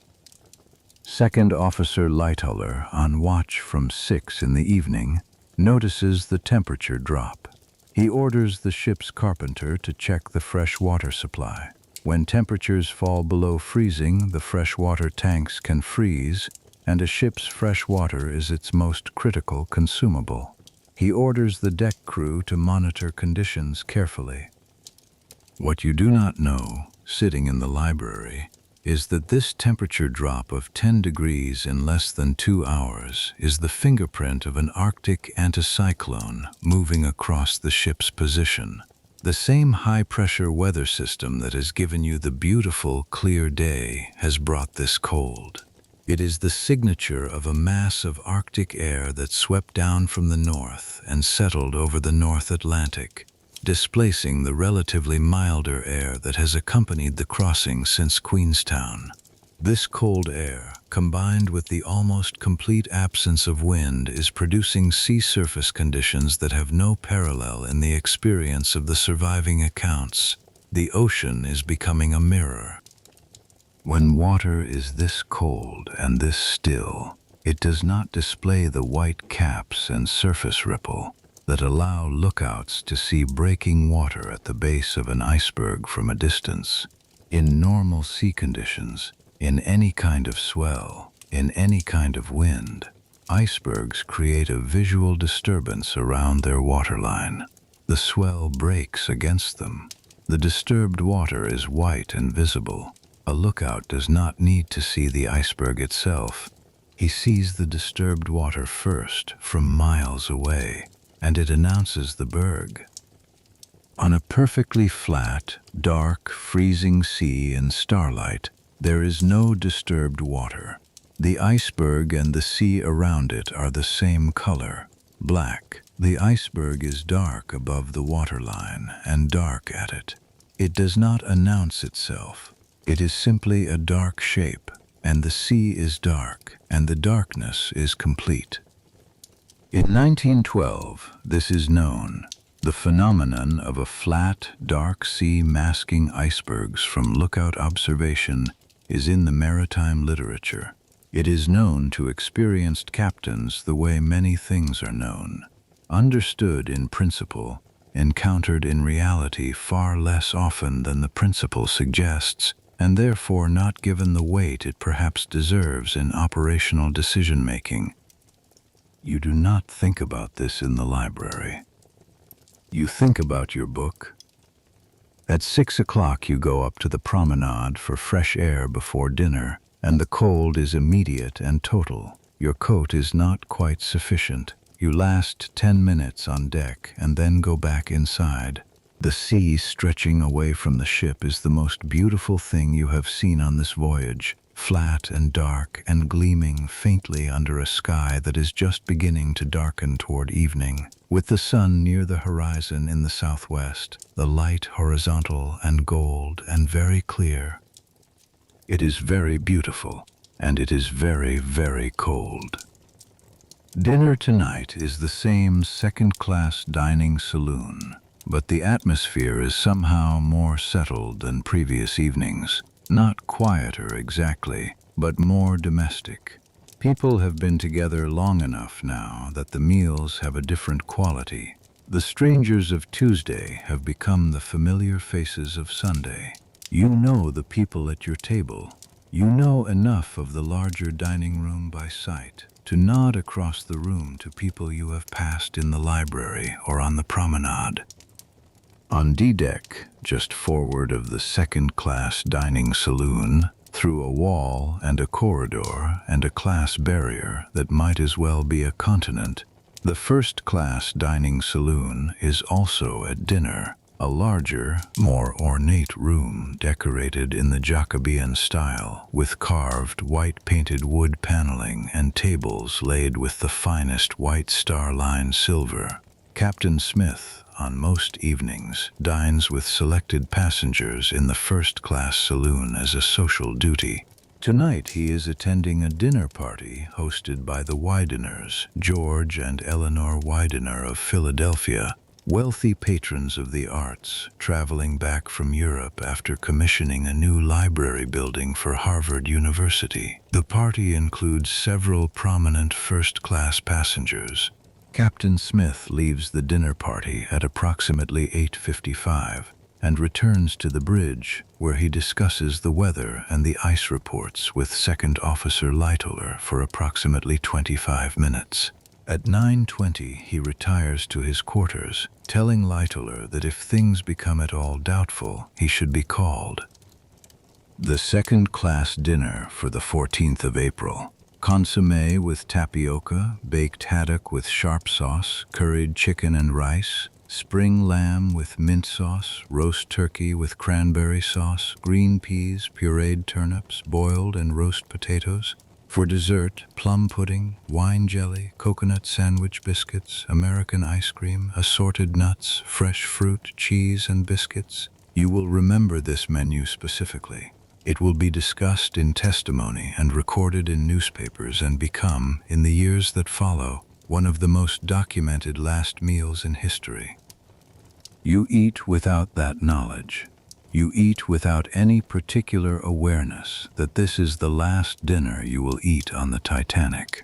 Second Officer Lightoller, on watch from 6 in the evening, notices the temperature drop. He orders the ship's carpenter to check the fresh water supply. When temperatures fall below freezing, the freshwater tanks can freeze, and a ship's fresh water is its most critical consumable. He orders the deck crew to monitor conditions carefully. What you do not know, sitting in the library, is that this temperature drop of 10 degrees in less than 2 hours is the fingerprint of an Arctic anticyclone moving across the ship's position. The same high-pressure weather system that has given you the beautiful, clear day has brought this cold. It is the signature of a mass of Arctic air that swept down from the north and settled over the North Atlantic, displacing the relatively milder air that has accompanied the crossing since Queenstown. This cold air, combined with the almost complete absence of wind, is producing sea surface conditions that have no parallel in the experience of the surviving accounts. The ocean is becoming a mirror. When water is this cold and this still, it does not display the white caps and surface ripple that allow lookouts to see breaking water at the base of an iceberg from a distance. In normal sea conditions, in any kind of swell, in any kind of wind, icebergs create a visual disturbance around their waterline. The swell breaks against them. The disturbed water is white and visible. A lookout does not need to see the iceberg itself. He sees the disturbed water first, from miles away, and it announces the berg. On a perfectly flat, dark, freezing sea in starlight, there is no disturbed water. The iceberg and the sea around it are the same color, black. The iceberg is dark above the waterline and dark at it. It does not announce itself. It is simply a dark shape, and the sea is dark, and the darkness is complete. In 1912, this is known. The phenomenon of a flat, dark sea masking icebergs from lookout observation is in the maritime literature. It is known to experienced captains the way many things are known. Understood in principle, encountered in reality far less often than the principle suggests, and therefore not given the weight it perhaps deserves in operational decision-making. You do not think about this in the library. You think about your book. At 6 o'clock you go up to the promenade for fresh air before dinner, and the cold is immediate and total. Your coat is not quite sufficient. You last 10 minutes on deck and then go back inside. The sea stretching away from the ship is the most beautiful thing you have seen on this voyage, flat and dark and gleaming faintly under a sky that is just beginning to darken toward evening, with the sun near the horizon in the southwest, the light horizontal and gold and very clear. It is very beautiful, and it is very, very cold. Dinner tonight is the same second-class dining saloon, but the atmosphere is somehow more settled than previous evenings. Not quieter exactly, but more domestic. People have been together long enough now that the meals have a different quality. The strangers of Tuesday have become the familiar faces of Sunday. You know the people at your table. You know enough of the larger dining room by sight to nod across the room to people you have passed in the library or on the promenade. On D-deck, just forward of the second-class dining saloon, through a wall and a corridor and a class barrier that might as well be a continent, the first-class dining saloon is also at dinner, a larger, more ornate room decorated in the Jacobean style, with carved, white-painted wood paneling and tables laid with the finest white star-line silver. Captain Smith, on most evenings, dines with selected passengers in the first-class saloon as a social duty. Tonight he is attending a dinner party hosted by the Wideners, George and Eleanor Widener of Philadelphia, Wealthy patrons of the arts traveling back from Europe after commissioning a new library building for Harvard University. The party includes several prominent first-class passengers. Captain Smith leaves the dinner party at approximately 8:55 and returns to the bridge, where he discusses the weather and the ice reports with Second Officer Lightoller for approximately 25 minutes. At 9:20, he retires to his quarters, telling Lightoller that if things become at all doubtful, he should be called. The second-class dinner for the 14th of April. Consommé with tapioca, baked haddock with sharp sauce, curried chicken and rice, spring lamb with mint sauce, roast turkey with cranberry sauce, green peas, pureed turnips, boiled and roast potatoes. For dessert, plum pudding, wine jelly, coconut sandwich biscuits, American ice cream, assorted nuts, fresh fruit, cheese, and biscuits. You will remember this menu specifically. It will be discussed in testimony and recorded in newspapers and become, in the years that follow, one of the most documented last meals in history. You eat without that knowledge. You eat without any particular awareness that this is the last dinner you will eat on the Titanic.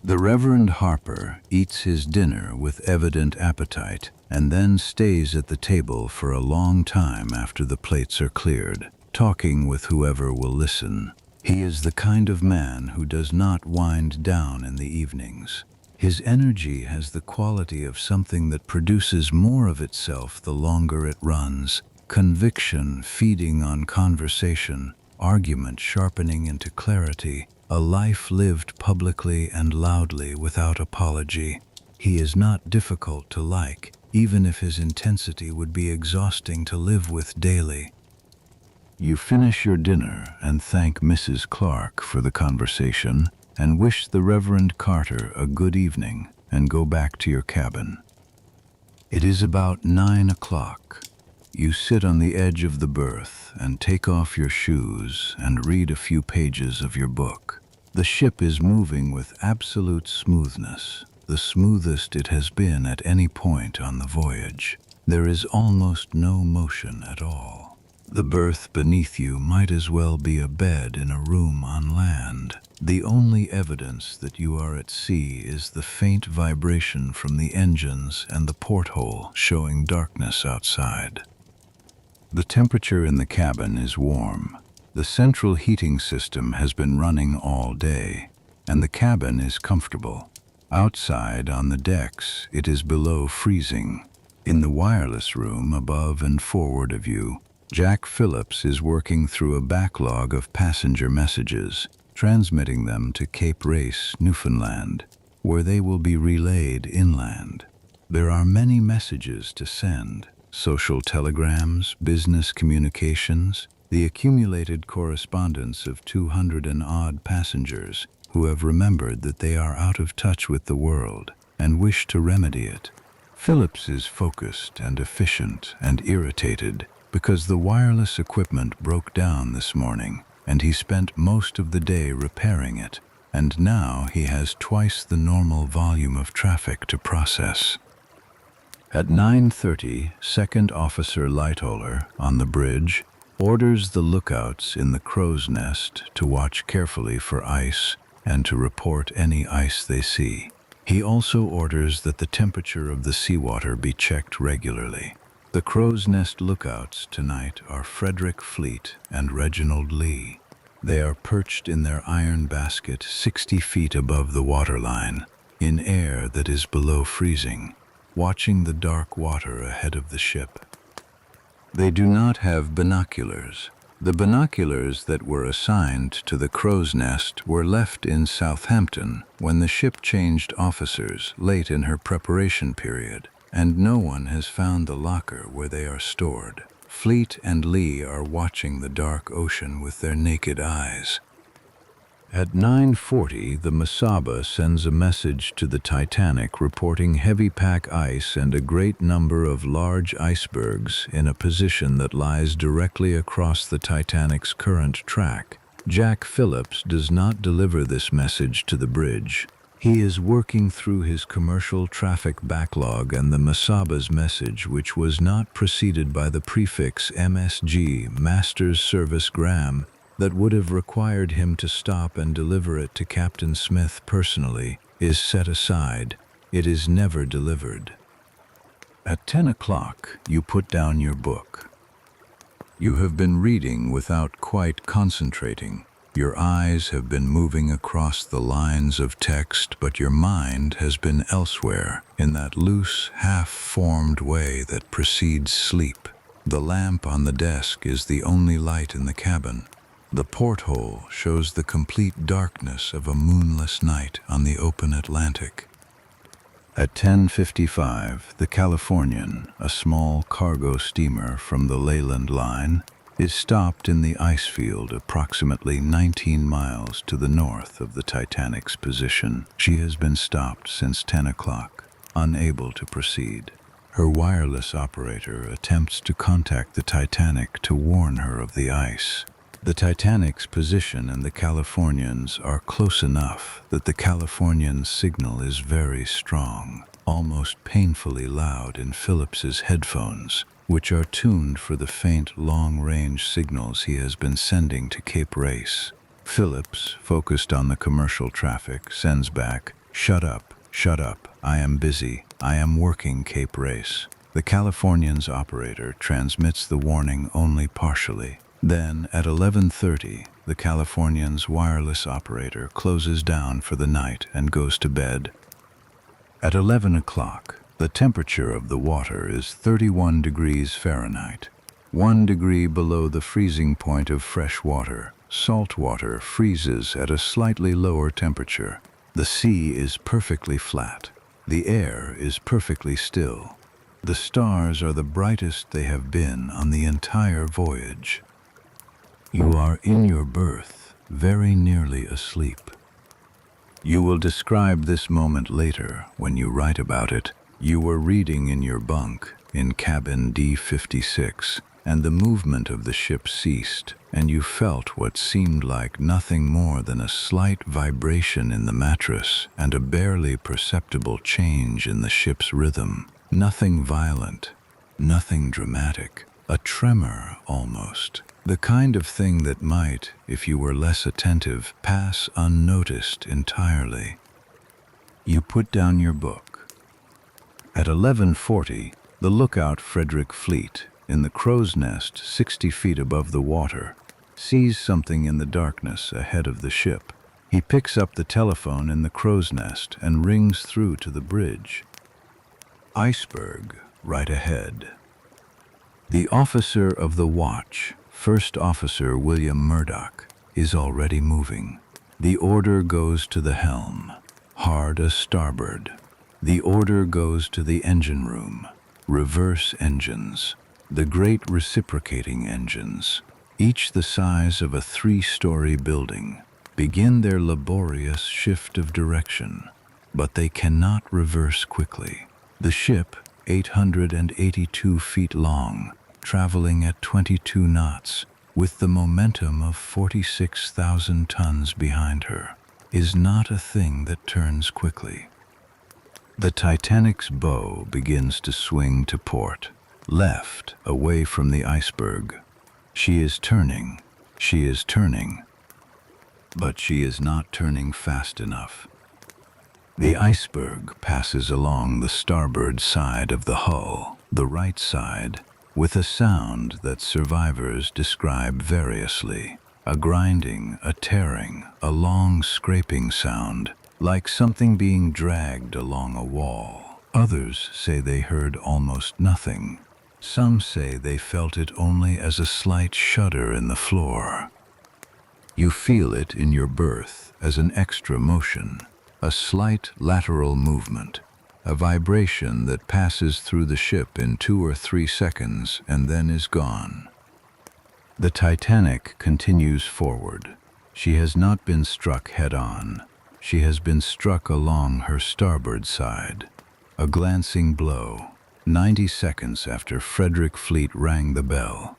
The Reverend Harper eats his dinner with evident appetite and then stays at the table for a long time after the plates are cleared, talking with whoever will listen. He is the kind of man who does not wind down in the evenings. His energy has the quality of something that produces more of itself the longer it runs. Conviction feeding on conversation, argument sharpening into clarity, a life lived publicly and loudly without apology. He is not difficult to like, even if his intensity would be exhausting to live with daily. You finish your dinner and thank Mrs. Clark for the conversation and wish the Reverend Carter a good evening and go back to your cabin. It is about 9 o'clock. You sit on the edge of the berth and take off your shoes and read a few pages of your book. The ship is moving with absolute smoothness, the smoothest it has been at any point on the voyage. There is almost no motion at all. The berth beneath you might as well be a bed in a room on land. The only evidence that you are at sea is the faint vibration from the engines and the porthole showing darkness outside. The temperature in the cabin is warm. The central heating system has been running all day, and the cabin is comfortable. Outside on the decks, it is below freezing. In the wireless room above and forward of you, Jack Phillips is working through a backlog of passenger messages, transmitting them to Cape Race, Newfoundland, where they will be relayed inland. There are many messages to send. Social telegrams, business communications, the accumulated correspondence of 200 and odd passengers who have remembered that they are out of touch with the world and wish to remedy it. Phillips is focused and efficient and irritated because the wireless equipment broke down this morning and he spent most of the day repairing it, and now he has twice the normal volume of traffic to process. At 9:30, Second Officer Lightoller, on the bridge, orders the lookouts in the crow's nest to watch carefully for ice and to report any ice they see. He also orders that the temperature of the seawater be checked regularly. The crow's nest lookouts tonight are Frederick Fleet and Reginald Lee. They are perched in their iron basket 60 feet above the waterline, in air that is below freezing, watching the dark water ahead of the ship. They do not have binoculars. The binoculars that were assigned to the crow's nest were left in Southampton when the ship changed officers late in her preparation period, and no one has found the locker where they are stored. Fleet and Lee are watching the dark ocean with their naked eyes. At 9:40, the Mesaba sends a message to the Titanic reporting heavy pack ice and a great number of large icebergs in a position that lies directly across the Titanic's current track. Jack Phillips does not deliver this message to the bridge. He is working through his commercial traffic backlog and the Masaba's message, which was not preceded by the prefix MSG, Master's Service Gram, that would have required him to stop and deliver it to Captain Smith personally, is set aside. It is never delivered. At 10 o'clock, you put down your book. You have been reading without quite concentrating. Your eyes have been moving across the lines of text, but your mind has been elsewhere, in that loose, half-formed way that precedes sleep. The lamp on the desk is the only light in the cabin. The porthole shows the complete darkness of a moonless night on the open Atlantic. At 10:55, the Californian, a small cargo steamer from the Leyland Line, is stopped in the ice field approximately 19 miles to the north of the Titanic's position. She has been stopped since 10 o'clock, unable to proceed. Her wireless operator attempts to contact the Titanic to warn her of the ice. The Titanic's position and the Californian's are close enough that the Californian's signal is very strong, almost painfully loud in Phillips's headphones, which are tuned for the faint long-range signals he has been sending to Cape Race. Phillips, focused on the commercial traffic, sends back, shut up, I am busy, I am working Cape Race." The Californian's operator transmits the warning only partially. Then, at 11:30, the Californian's wireless operator closes down for the night and goes to bed. At 11 o'clock, the temperature of the water is 31 degrees Fahrenheit, 1 degree below the freezing point of fresh water. Salt water freezes at a slightly lower temperature. The sea is perfectly flat. The air is perfectly still. The stars are the brightest they have been on the entire voyage. You are in your berth, very nearly asleep. You will describe this moment later when you write about it. You were reading in your bunk, in cabin D56, and the movement of the ship ceased, and you felt what seemed like nothing more than a slight vibration in the mattress and a barely perceptible change in the ship's rhythm. Nothing violent, nothing dramatic, a tremor almost. The kind of thing that might, if you were less attentive, pass unnoticed entirely. You put down your book. At 11:40, the lookout Frederick Fleet, in the crow's nest 60 feet above the water, sees something in the darkness ahead of the ship. He picks up the telephone in the crow's nest and rings through to the bridge. Iceberg, right ahead. The officer of the watch, First Officer William Murdoch, is already moving. The order goes to the helm, hard a starboard. The order goes to the engine room, reverse engines, the great reciprocating engines, each the size of a 3-story building, begin their laborious shift of direction, but they cannot reverse quickly. The ship, 882 feet long, traveling at 22 knots, with the momentum of 46,000 tons behind her, is not a thing that turns quickly. The Titanic's bow begins to swing to port, left, away from the iceberg. She is turning, but she is not turning fast enough. The iceberg passes along the starboard side of the hull, the right side, with a sound that survivors describe variously. A grinding, a tearing, a long scraping sound, like something being dragged along a wall. Others say they heard almost nothing. Some say they felt it only as a slight shudder in the floor. You feel it in your berth as an extra motion, a slight lateral movement, a vibration that passes through the ship in 2 or 3 seconds and then is gone. The Titanic continues forward. She has not been struck head-on. She has been struck along her starboard side. A glancing blow, 90 seconds after Frederick Fleet rang the bell.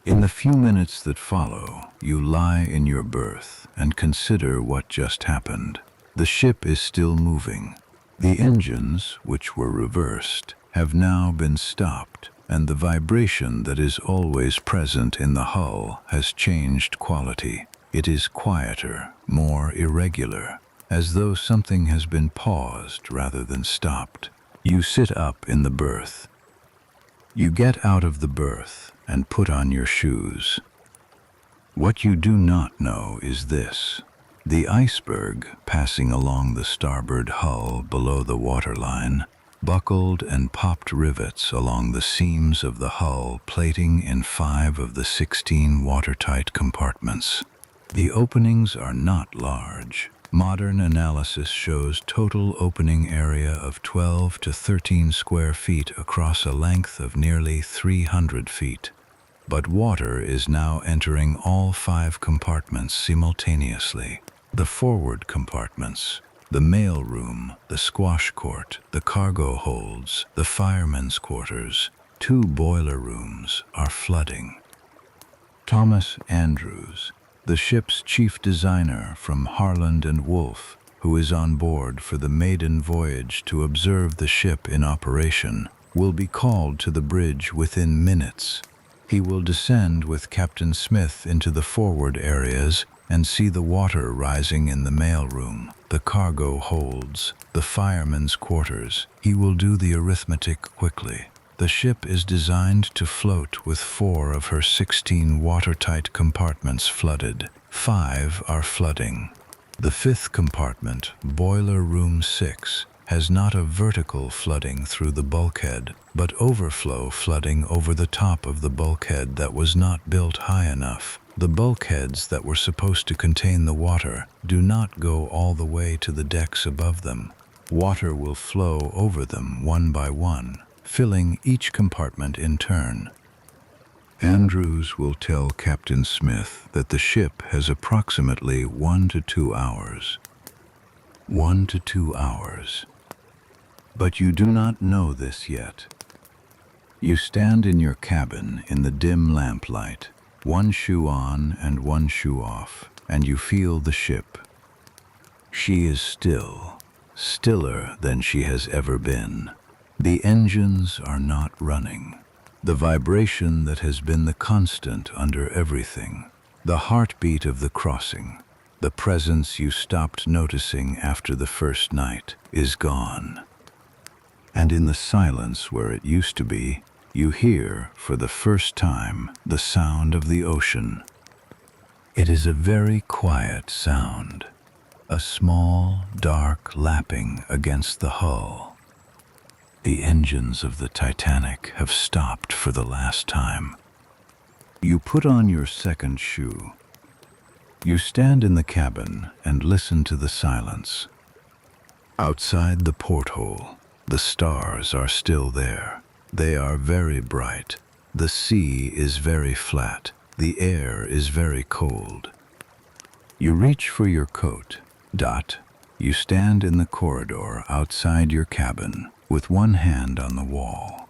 In the few minutes that follow, you lie in your berth and consider what just happened. The ship is still moving. The engines, which were reversed, have now been stopped, and the vibration that is always present in the hull has changed quality. It is quieter, more irregular, as though something has been paused rather than stopped. You sit up in the berth. You get out of the berth and put on your shoes. What you do not know is this. The iceberg, passing along the starboard hull below the waterline, buckled and popped rivets along the seams of the hull plating in 5 of the 16 watertight compartments. The openings are not large. Modern analysis shows total opening area of 12 to 13 square feet across a length of nearly 300 feet. But water is now entering all 5 compartments simultaneously. The forward compartments, the mail room, the squash court, the cargo holds, the firemen's quarters, 2 boiler rooms are flooding. Thomas Andrews, the ship's chief designer from Harland and Wolff, who is on board for the maiden voyage to observe the ship in operation, will be called to the bridge within minutes. He will descend with Captain Smith into the forward areas and see the water rising in the mail room, the cargo holds, the firemen's quarters. He will do the arithmetic quickly. The ship is designed to float with 4 of her 16 watertight compartments flooded. 5 are flooding. The 5th compartment, Boiler Room 6, has not a vertical flooding through the bulkhead, but overflow flooding over the top of the bulkhead that was not built high enough. The bulkheads that were supposed to contain the water do not go all the way to the decks above them. Water will flow over them one by one, filling each compartment in turn. Andrews will tell Captain Smith that the ship has approximately 1 to 2 hours. 1 to 2 hours. But you do not know this yet. You stand in your cabin in the dim lamplight, 1 shoe on and 1 shoe off, and you feel the ship. She is still, stiller than she has ever been. The engines are not running. The vibration that has been the constant under everything, the heartbeat of the crossing, the presence you stopped noticing after the first night, is gone. And in the silence where it used to be, you hear, for the first time, the sound of the ocean. It is a very quiet sound, a small, dark lapping against the hull. The engines of the Titanic have stopped for the last time. You put on your 2nd shoe. You stand in the cabin and listen to the silence. Outside the porthole, the stars are still there. They are very bright. The sea is very flat. The air is very cold. You reach for your coat. You stand in the corridor outside your cabin with one hand on the wall.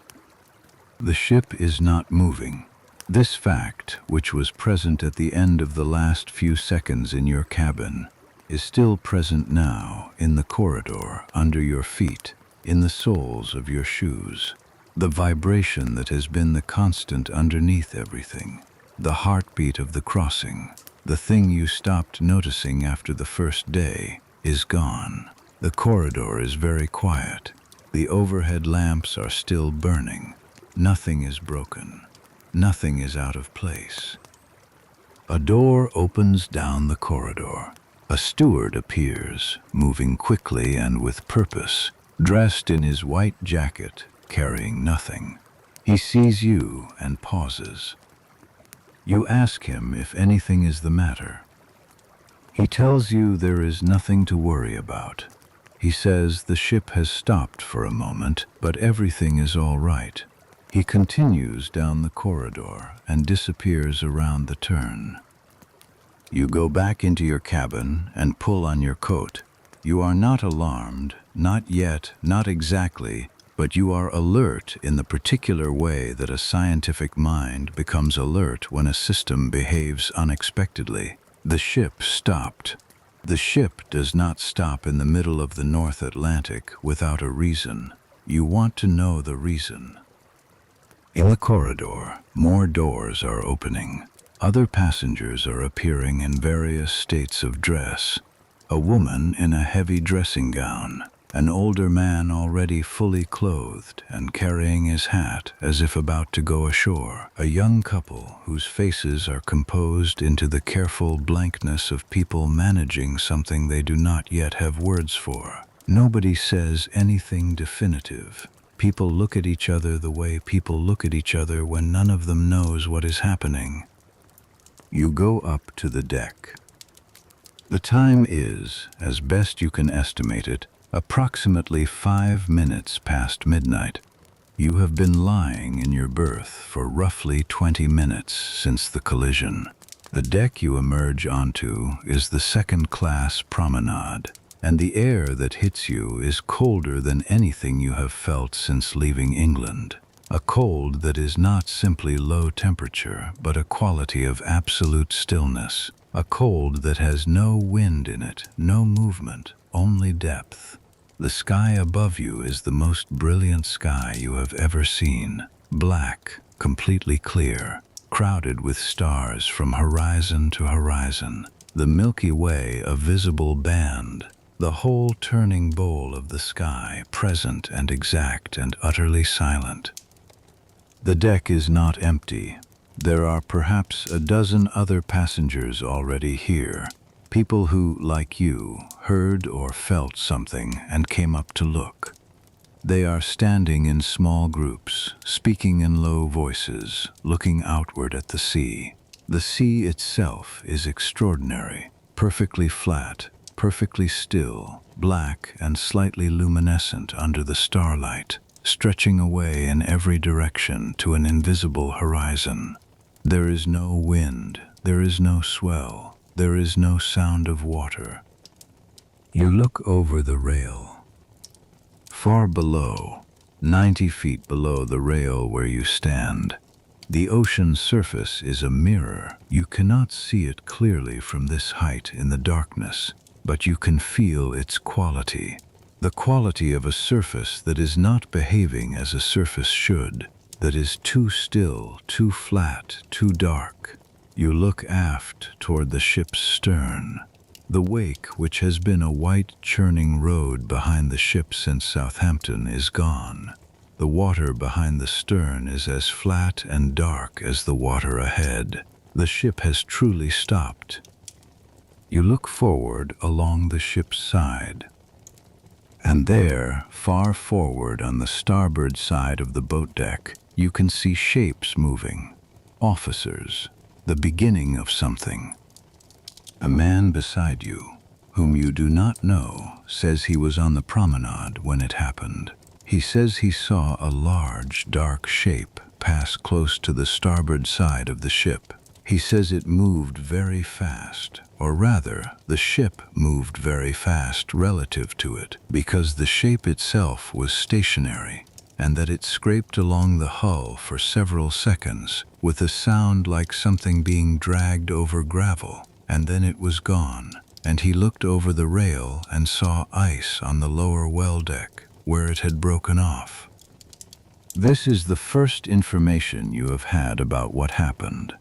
The ship is not moving. This fact, which was present at the end of the last few seconds in your cabin, is still present now in the corridor, under your feet, in the soles of your shoes. The vibration that has been the constant underneath everything, the heartbeat of the crossing, the thing you stopped noticing after the first day, is gone. The corridor is very quiet. The overhead lamps are still burning. Nothing is broken. Nothing is out of place. A door opens down the corridor. A steward appears, moving quickly and with purpose, dressed in his white jacket, carrying nothing. He sees you and pauses. You ask him if anything is the matter. He tells you there is nothing to worry about. He says the ship has stopped for a moment, but everything is all right. He continues down the corridor and disappears around the turn. You go back into your cabin and pull on your coat. You are not alarmed, not yet, not exactly, but you are alert in the particular way that a scientific mind becomes alert when a system behaves unexpectedly. The ship stopped. The ship does not stop in the middle of the North Atlantic without a reason. You want to know the reason. In the corridor, more doors are opening. Other passengers are appearing in various states of dress. A woman in a heavy dressing gown, an older man already fully clothed and carrying his hat as if about to go ashore, a young couple whose faces are composed into the careful blankness of people managing something they do not yet have words for. Nobody says anything definitive. People look at each other the way people look at each other when none of them knows what is happening. You go up to the deck. The time is, as best you can estimate it, approximately 5 minutes past midnight. You have been lying in your berth for roughly 20 minutes since the collision. The deck you emerge onto is the second-class promenade, and the air that hits you is colder than anything you have felt since leaving England. A cold that is not simply low temperature, but a quality of absolute stillness. A cold that has no wind in it, no movement, only depth. The sky above you is the most brilliant sky you have ever seen. Black, completely clear, crowded with stars from horizon to horizon. The Milky Way a visible band. The whole turning bowl of the sky present and exact and utterly silent. The deck is not empty. There are perhaps a dozen other passengers already here, people who, like you, heard or felt something and came up to look. They are standing in small groups, speaking in low voices, looking outward at the sea. The sea itself is extraordinary, perfectly flat, perfectly still, black and slightly luminescent under the starlight, stretching away in every direction to an invisible horizon. There is no wind, there is no swell, there is no sound of water. You look over the rail. Far below, 90 feet below the rail where you stand, the ocean's surface is a mirror. You cannot see it clearly from this height in the darkness, but you can feel its quality. The quality of a surface that is not behaving as a surface should, that is too still, too flat, too dark. You look aft toward the ship's stern. The wake, which has been a white churning road behind the ship since Southampton, is gone. The water behind the stern is as flat and dark as the water ahead. The ship has truly stopped. You look forward along the ship's side. And there, far forward on the starboard side of the boat deck, you can see shapes moving. Officers, the beginning of something. A man beside you, whom you do not know, says he was on the promenade when it happened. He says he saw a large, dark shape pass close to the starboard side of the ship. He says it moved very fast, or rather, the ship moved very fast relative to it, because the shape itself was stationary, and that it scraped along the hull for several seconds, with a sound like something being dragged over gravel, and then it was gone, and he looked over the rail and saw ice on the lower well deck, where it had broken off. This is the first information you have had about what happened.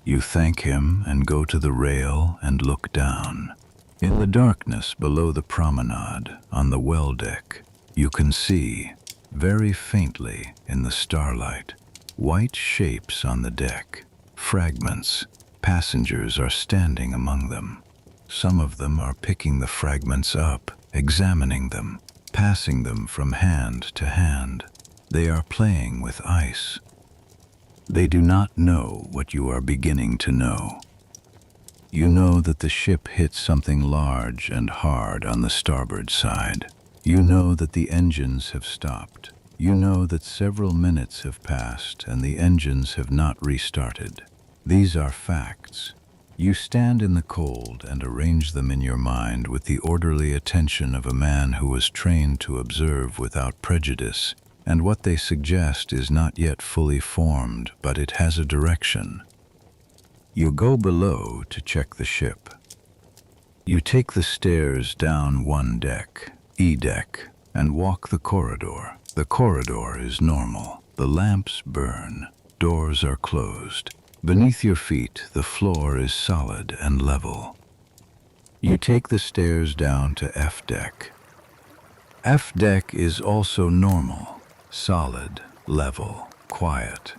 You thank him and go to the rail and look down. In the darkness below the promenade, on the well deck, you can see, very faintly in the starlight, white shapes on the deck, fragments. Passengers are standing among them. Some of them are picking the fragments up, examining them, passing them from hand to hand. They are playing with ice. They do not know what you are beginning to know. You know that the ship hit something large and hard on the starboard side. You know that the engines have stopped. You know that several minutes have passed and the engines have not restarted. These are facts. You stand in the cold and arrange them in your mind with the orderly attention of a man who was trained to observe without prejudice, and what they suggest is not yet fully formed, but it has a direction. You go below to check the ship. You take the stairs down one deck, E deck, and walk the corridor. The corridor is normal. The lamps burn. Doors are closed. Beneath your feet, the floor is solid and level. You take the stairs down to F deck. F deck is also normal, solid, level, quiet.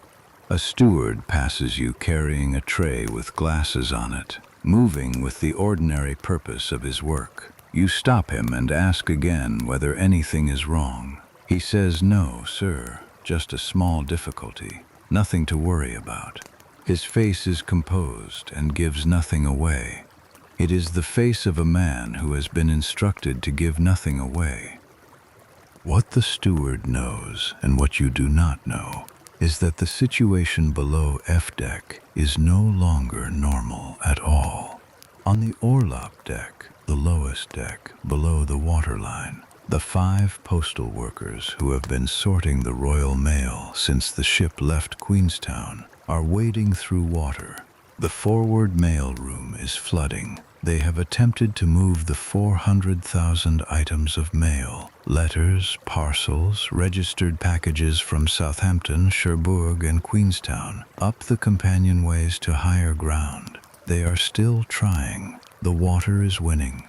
A steward passes you carrying a tray with glasses on it, moving with the ordinary purpose of his work. You stop him and ask again whether anything is wrong. He says, "No, sir, just a small difficulty, nothing to worry about." His face is composed and gives nothing away. It is the face of a man who has been instructed to give nothing away. What the steward knows, and what you do not know, is that the situation below F deck is no longer normal at all. On the orlop deck, the lowest deck below the waterline, the 5 postal workers who have been sorting the Royal Mail since the ship left Queenstown are wading through water. The forward mail room is flooding. They have attempted to move the 400,000 items of mail, letters, parcels, registered packages from Southampton, Cherbourg and Queenstown, up the companionways to higher ground. They are still trying. The water is winning.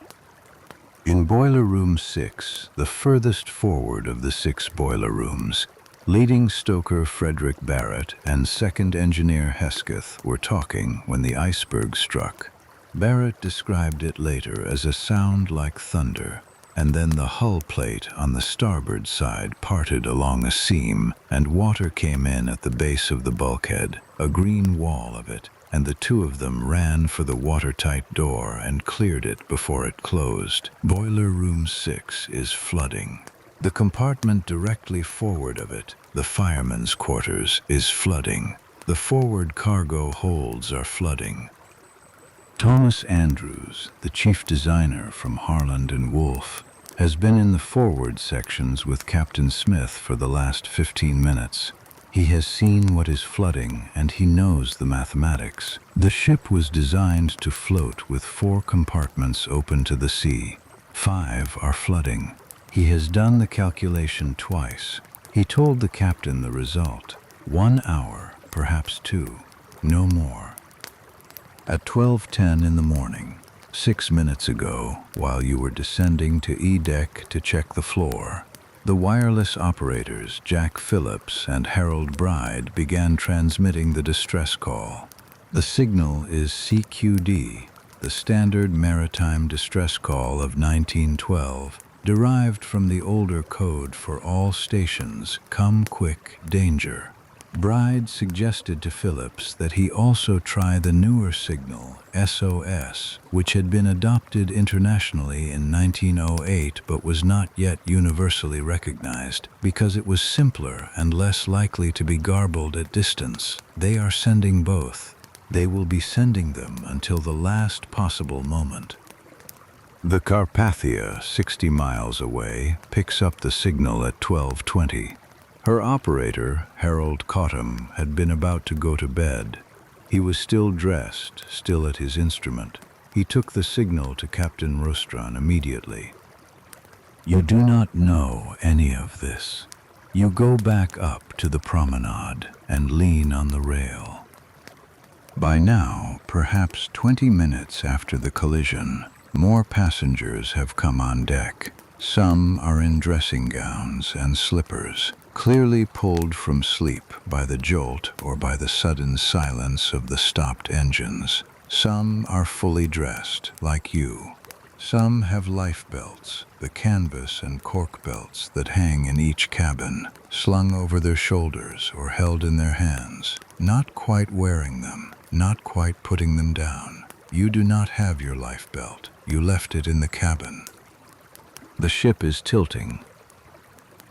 In Boiler Room 6, the furthest forward of the 6 boiler rooms, leading stoker Frederick Barrett and second engineer Hesketh were talking when the iceberg struck. Barrett described it later as a sound like thunder, and then the hull plate on the starboard side parted along a seam, and water came in at the base of the bulkhead, a green wall of it, and the 2 of them ran for the watertight door and cleared it before it closed. Boiler Room 6 is flooding. The compartment directly forward of it, the firemen's quarters, is flooding. The forward cargo holds are flooding. Thomas Andrews, the chief designer from Harland and Wolff, has been in the forward sections with Captain Smith for the last 15 minutes. He has seen what is flooding and he knows the mathematics. The ship was designed to float with 4 compartments open to the sea. 5 are flooding. He has done the calculation twice. He told the captain the result. 1 hour, perhaps 2, no more. At 12:10 in the morning, 6 minutes ago, while you were descending to E deck to check the floor, the wireless operators Jack Phillips and Harold Bride began transmitting the distress call. The signal is CQD, the standard maritime distress call of 1912, derived from the older code for all stations, "Come quick, danger." Bride suggested to Phillips that he also try the newer signal, SOS, which had been adopted internationally in 1908 but was not yet universally recognized because it was simpler and less likely to be garbled at distance. They are sending both. They will be sending them until the last possible moment. The Carpathia, 60 miles away, picks up the signal at 12:20. Her operator, Harold Cottam, had been about to go to bed. He was still dressed, still at his instrument. He took the signal to Captain Rostron immediately. "You do not know any of this. You go back up to the promenade and lean on the rail." By now, perhaps 20 minutes after the collision, more passengers have come on deck. Some are in dressing gowns and slippers, clearly pulled from sleep by the jolt or by the sudden silence of the stopped engines. Some are fully dressed, like you. Some have life belts, the canvas and cork belts that hang in each cabin, slung over their shoulders or held in their hands, not quite wearing them, not quite putting them down. You do not have your life belt. You left it in the cabin. The ship is tilting.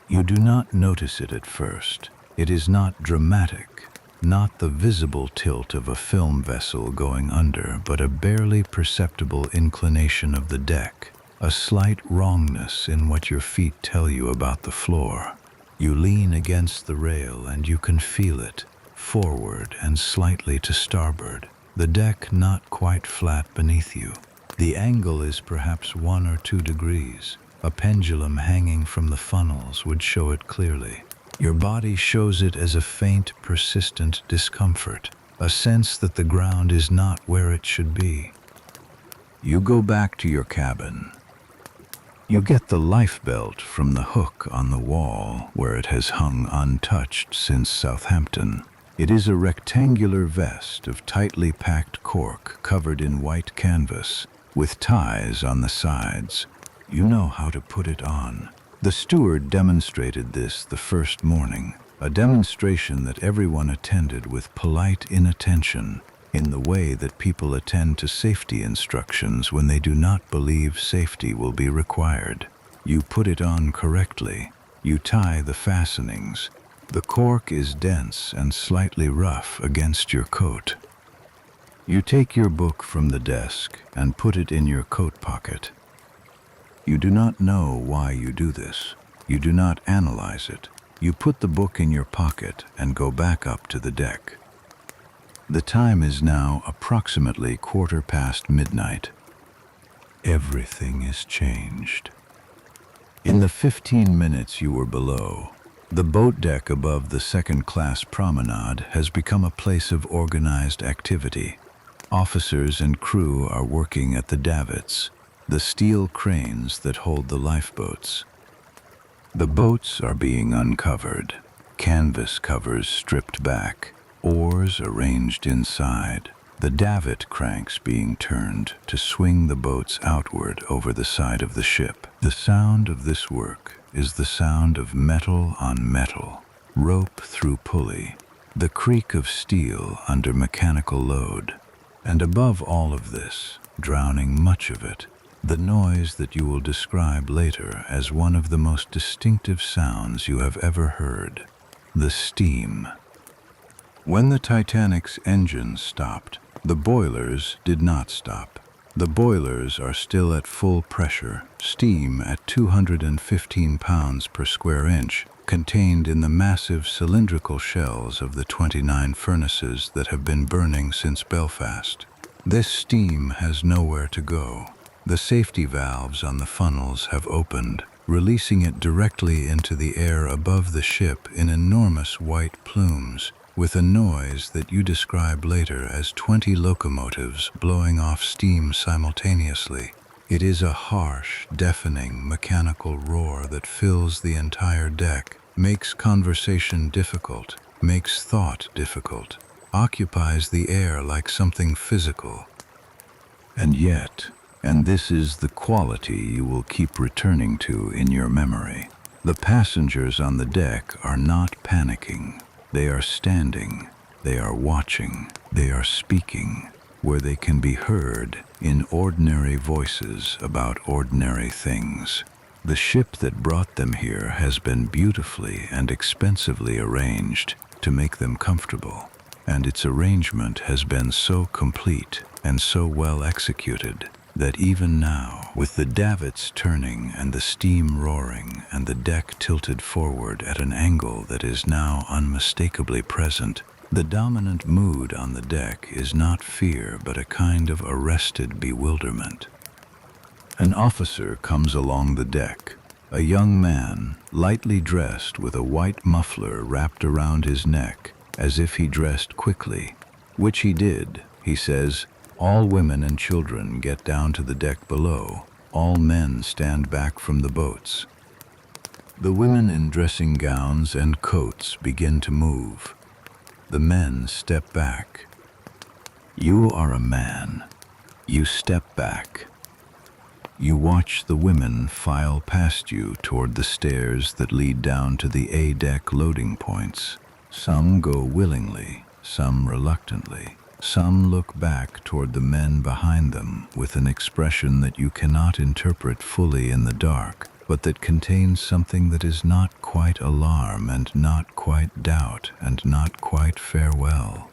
You do not notice it at first. It is not dramatic, not the visible tilt of a film vessel going under, but a barely perceptible inclination of the deck, a slight wrongness in what your feet tell you about the floor. You lean against the rail and you can feel it, forward and slightly to starboard, the deck not quite flat beneath you. The angle is perhaps 1 or 2 degrees. A pendulum hanging from the funnels would show it clearly. Your body shows it as a faint, persistent discomfort, a sense that the ground is not where it should be. You go back to your cabin. You get the lifebelt from the hook on the wall where it has hung untouched since Southampton. It is a rectangular vest of tightly packed cork covered in white canvas, with ties on the sides. You know how to put it on. The steward demonstrated this the first morning, a demonstration that everyone attended with polite inattention, in the way that people attend to safety instructions when they do not believe safety will be required. You put it on correctly. You tie the fastenings. The cork is dense and slightly rough against your coat. You take your book from the desk and put it in your coat pocket. You do not know why you do this. You do not analyze it. You put the book in your pocket and go back up to the deck. The time is now approximately midnight. Everything is changed. In the 15 minutes you were below, the boat deck above the second-class promenade has become a place of organized activity. Officers and crew are working at the davits, the steel cranes that hold the lifeboats. The boats are being uncovered, canvas covers stripped back, oars arranged inside, the davit cranks being turned to swing the boats outward over the side of the ship. The sound of this work is the sound of metal on metal, rope through pulley, the creak of steel under mechanical load. And above all of this, drowning much of it, the noise that you will describe later as one of the most distinctive sounds you have ever heard, the steam. When the Titanic's engines stopped, the boilers did not stop. The boilers are still at full pressure, steam at 215 pounds per square inch, contained in the massive cylindrical shells of the 29 furnaces that have been burning since Belfast. This steam has nowhere to go. The safety valves on the funnels have opened, releasing it directly into the air above the ship in enormous white plumes, with a noise that you describe later as 20 locomotives blowing off steam simultaneously. It is a harsh, deafening, mechanical roar that fills the entire deck, makes conversation difficult, makes thought difficult, occupies the air like something physical. And yet, and this is the quality you will keep returning to in your memory, the passengers on the deck are not panicking. They are standing, they are watching, they are speaking, where they can be heard in ordinary voices about ordinary things. The ship that brought them here has been beautifully and expensively arranged to make them comfortable, and its arrangement has been so complete and so well executed that even now, with the davits turning and the steam roaring and the deck tilted forward at an angle that is now unmistakably present, the dominant mood on the deck is not fear but a kind of arrested bewilderment. An officer comes along the deck, a young man, lightly dressed with a white muffler wrapped around his neck, as if he dressed quickly, which he did. He says, "All women and children get down to the deck below. All men stand back from the boats." The women in dressing gowns and coats begin to move. The men step back. You are a man. You step back. You watch the women file past you toward the stairs that lead down to the A-deck loading points. Some go willingly, some reluctantly. Some look back toward the men behind them with an expression that you cannot interpret fully in the dark, but that contains something that is not quite alarm and not quite doubt and not quite farewell.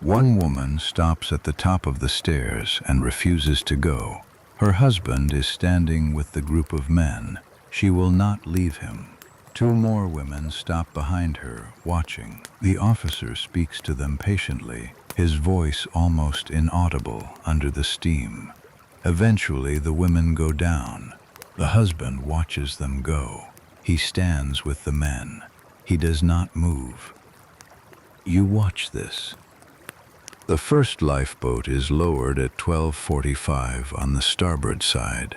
One woman stops at the top of the stairs and refuses to go. Her husband is standing with the group of men. She will not leave him. Two more women stop behind her, watching. The officer speaks to them patiently, his voice almost inaudible under the steam. Eventually, the women go down. The husband watches them go. He stands with the men. He does not move. You watch this. The first lifeboat is lowered at 12:45 on the starboard side.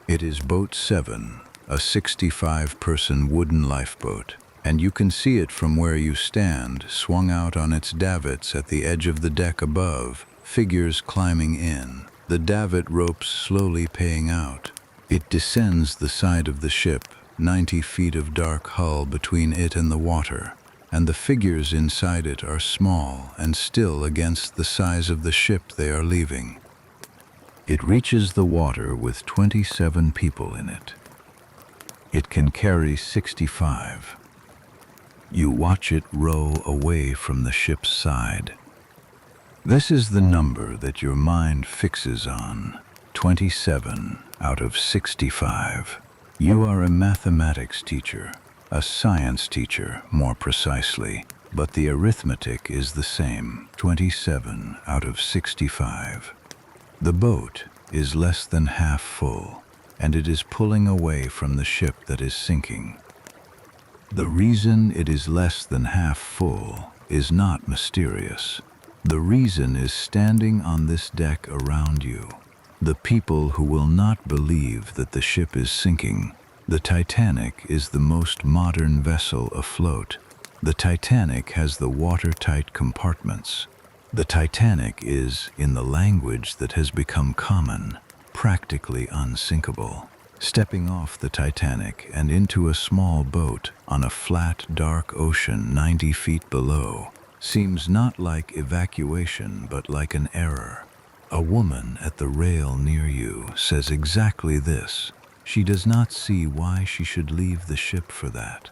It is Boat 7, a 65-person wooden lifeboat, and you can see it from where you stand, swung out on its davits at the edge of the deck above, figures climbing in, the davit ropes slowly paying out. It descends the side of the ship, 90 feet of dark hull between it and the water, and the figures inside it are small and still against the size of the ship they are leaving. It reaches the water with 27 people in it. It can carry 65. You watch it row away from the ship's side. This is the number that your mind fixes on, 27 out of 65. You are a mathematics teacher, a science teacher more precisely, but the arithmetic is the same, 27 out of 65. The boat is less than half full, and it is pulling away from the ship that is sinking. The reason it is less than half full is not mysterious. The reason is standing on this deck around you. The people who will not believe that the ship is sinking. The Titanic is the most modern vessel afloat. The Titanic has the watertight compartments. The Titanic is, in the language that has become common, practically unsinkable. Stepping off the Titanic and into a small boat on a flat, dark ocean 90 feet below seems not like evacuation but like an error. A woman at the rail near you says exactly this. She does not see why she should leave the ship for that.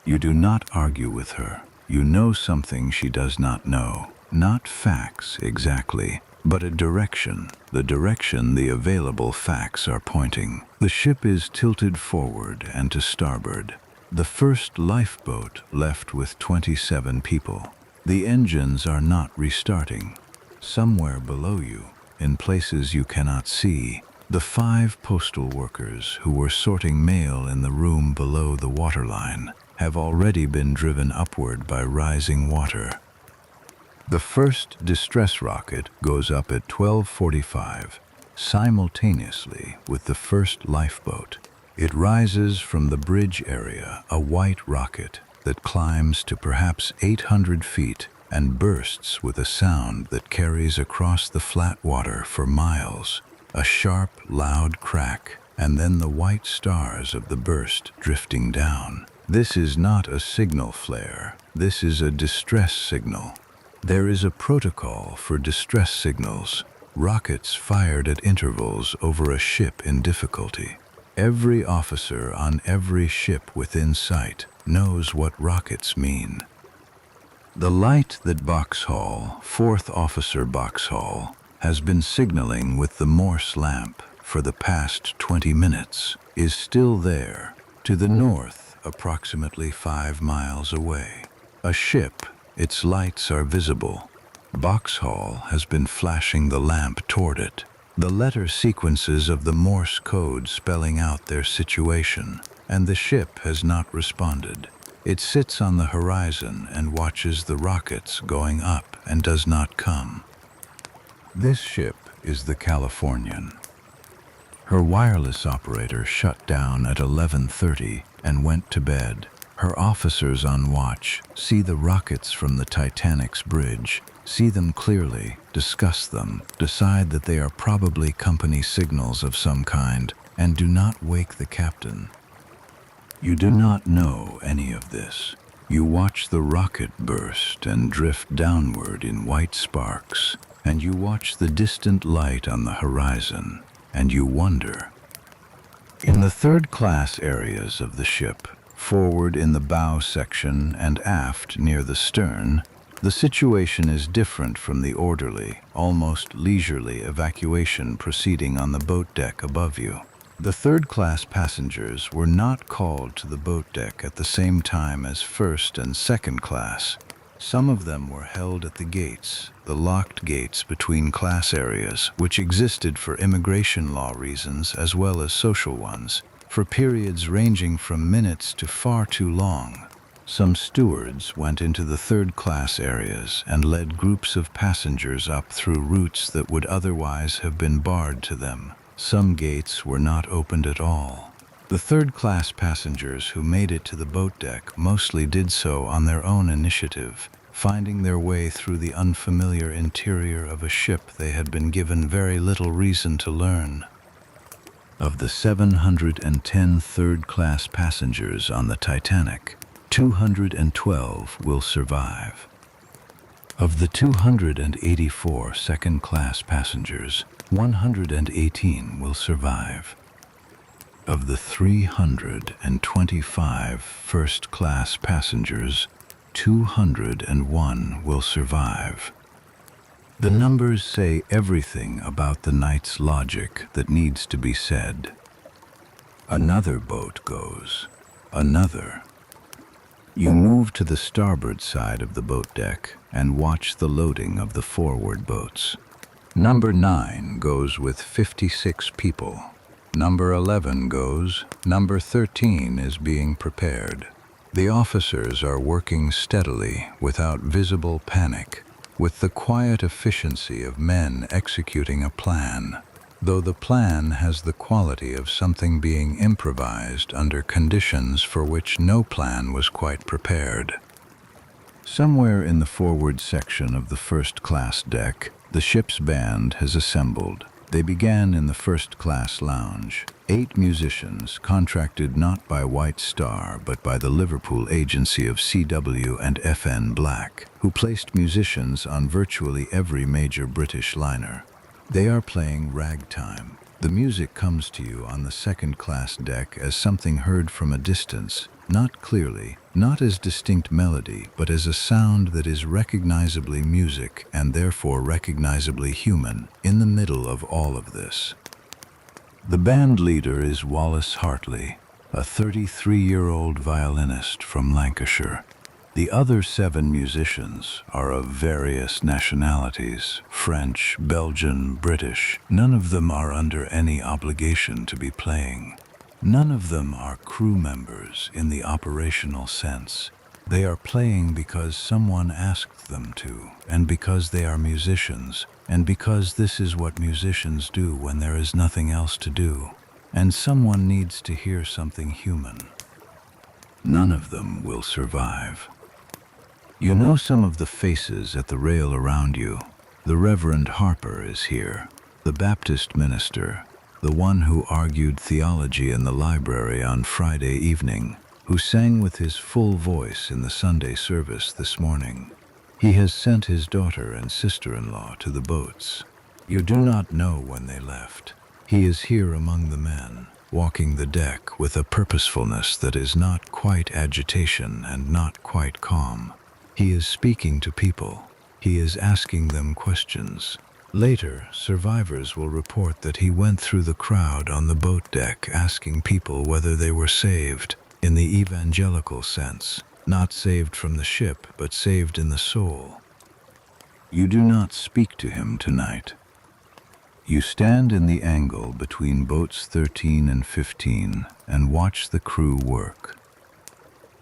You do not argue with her. You know something she does not know. Not facts exactly, but a direction. The direction the available facts are pointing. The ship is tilted forward and to starboard. The first lifeboat left with 27 people. The engines are not restarting. Somewhere below you, in places you cannot see, the 5 postal workers who were sorting mail in the room below the waterline have already been driven upward by rising water. The first distress rocket goes up at 12:45, simultaneously with the first lifeboat. It rises from the bridge area, a white rocket that climbs to perhaps 800 feet and bursts with a sound that carries across the flat water for miles. A sharp, loud crack, and then the white stars of the burst drifting down. This is not a signal flare. This is a distress signal. There is a protocol for distress signals, rockets fired at intervals over a ship in difficulty. Every officer on every ship within sight knows what rockets mean. The light that Boxhall, 4th Officer Boxhall, has been signaling with the Morse lamp for the past 20 minutes is still there, to the north, approximately 5 miles away. A ship, its lights are visible. Boxhall has been flashing the lamp toward it, the letter sequences of the Morse code spelling out their situation, and the ship has not responded. It sits on the horizon and watches the rockets going up and does not come. This ship is the Californian. Her wireless operator shut down at 11:30 and went to bed. Her officers on watch see the rockets from the Titanic's bridge, see them clearly, discuss them, decide that they are probably company signals of some kind, and do not wake the captain. You do not know any of this. You watch the rocket burst and drift downward in white sparks, and you watch the distant light on the horizon, and you wonder. In the third-class areas of the ship, forward in the bow section and aft near the stern, the situation is different from the orderly, almost leisurely evacuation proceeding on the boat deck above you. The third-class passengers were not called to the boat deck at the same time as first and second class. Some of them were held at the gates, the locked gates between class areas, which existed for immigration law reasons as well as social ones, for periods ranging from minutes to far too long. Some stewards went into the third-class areas and led groups of passengers up through routes that would otherwise have been barred to them. Some gates were not opened at all. The third-class passengers who made it to the boat deck mostly did so on their own initiative, finding their way through the unfamiliar interior of a ship they had been given very little reason to learn. Of the 710 third-class passengers on the Titanic, 212 will survive. Of the 284 second-class passengers, 118 will survive. Of the 325 first-class passengers, 201 will survive. The numbers say everything about the night's logic that needs to be said. Another boat goes. Another. You move to the starboard side of the boat deck and watch the loading of the forward boats. Number 9 goes with 56 people. Number 11 goes. Number 13 is being prepared. The officers are working steadily, without visible panic, with the quiet efficiency of men executing a plan, though the plan has the quality of something being improvised under conditions for which no plan was quite prepared. Somewhere in the forward section of the first-class deck, the ship's band has assembled. They began in the first-class lounge. 8 musicians, contracted not by White Star but by the Liverpool agency of CW and FN Black, who placed musicians on virtually every major British liner. They are playing ragtime. The music comes to you on the second-class deck as something heard from a distance, not clearly, not as distinct melody, but as a sound that is recognizably music and therefore recognizably human, in the middle of all of this. The band leader is Wallace Hartley, a 33-year-old violinist from Lancashire. The other 7 musicians are of various nationalities, French, Belgian, British. None of them are under any obligation to be playing. None of them are crew members in the operational sense. They are playing because someone asked them to, and because they are musicians, and because this is what musicians do when there is nothing else to do, and someone needs to hear something human. None of them will survive. You know some of the faces at the rail around you. The Reverend Harper is here, the Baptist minister, the one who argued theology in the library on Friday evening, who sang with his full voice in the Sunday service this morning. He has sent his daughter and sister-in-law to the boats. You do not know when they left. He is here among the men, walking the deck with a purposefulness that is not quite agitation and not quite calm. He is speaking to people. He is asking them questions. Later, survivors will report that he went through the crowd on the boat deck asking people whether they were saved, in the evangelical sense, not saved from the ship, but saved in the soul. You do not speak to him tonight. You stand in the angle between boats 13 and 15 and watch the crew work.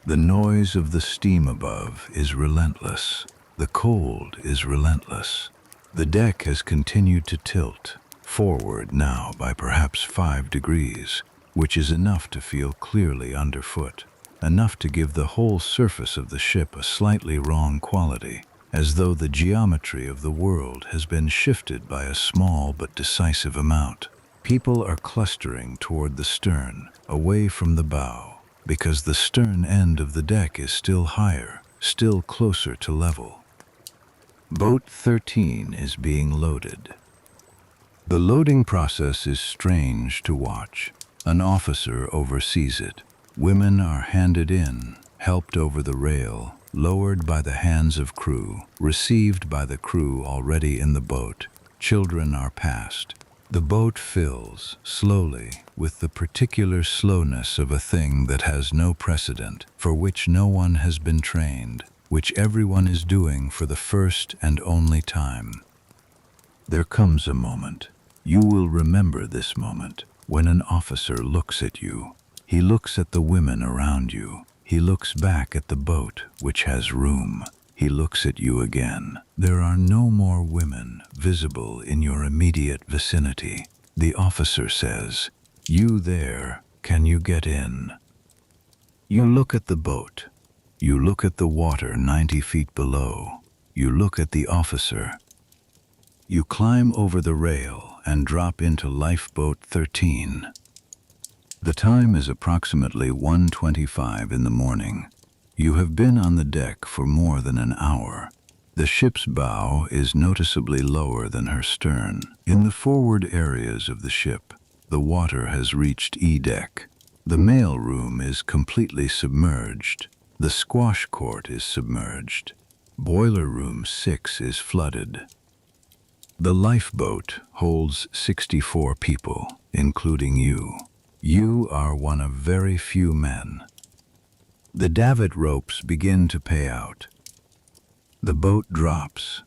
The noise of the steam above is relentless. The cold is relentless. The deck has continued to tilt, forward now by perhaps 5 degrees, which is enough to feel clearly underfoot, enough to give the whole surface of the ship a slightly wrong quality, as though the geometry of the world has been shifted by a small but decisive amount. People are clustering toward the stern, away from the bow, because the stern end of the deck is still higher, still closer to level. Boat 13 is being loaded. The loading process is strange to watch. An officer oversees it. Women are handed in, helped over the rail, lowered by the hands of crew, received by the crew already in the boat. Children are passed. The boat fills, slowly, with the particular slowness of a thing that has no precedent, for which no one has been trained. which everyone is doing for the first and only time. There comes a moment. You will remember this moment when an officer looks at you. He looks at the women around you. He looks back at the boat, which has room. He looks at you again. There are no more women visible in your immediate vicinity. The officer says, "You there, can you get in?" You look at the boat. You look at the water 90 feet below. You look at the officer. You climb over the rail and drop into Lifeboat 13. The time is approximately 1:25 in the morning. You have been on the deck for more than an hour. The ship's bow is noticeably lower than her stern. In the forward areas of the ship, the water has reached E-deck. The mail room is completely submerged. The squash court is submerged. Boiler room 6 is flooded. The lifeboat holds 64 people, including you. You are one of very few men. The davit ropes begin to pay out. The boat drops.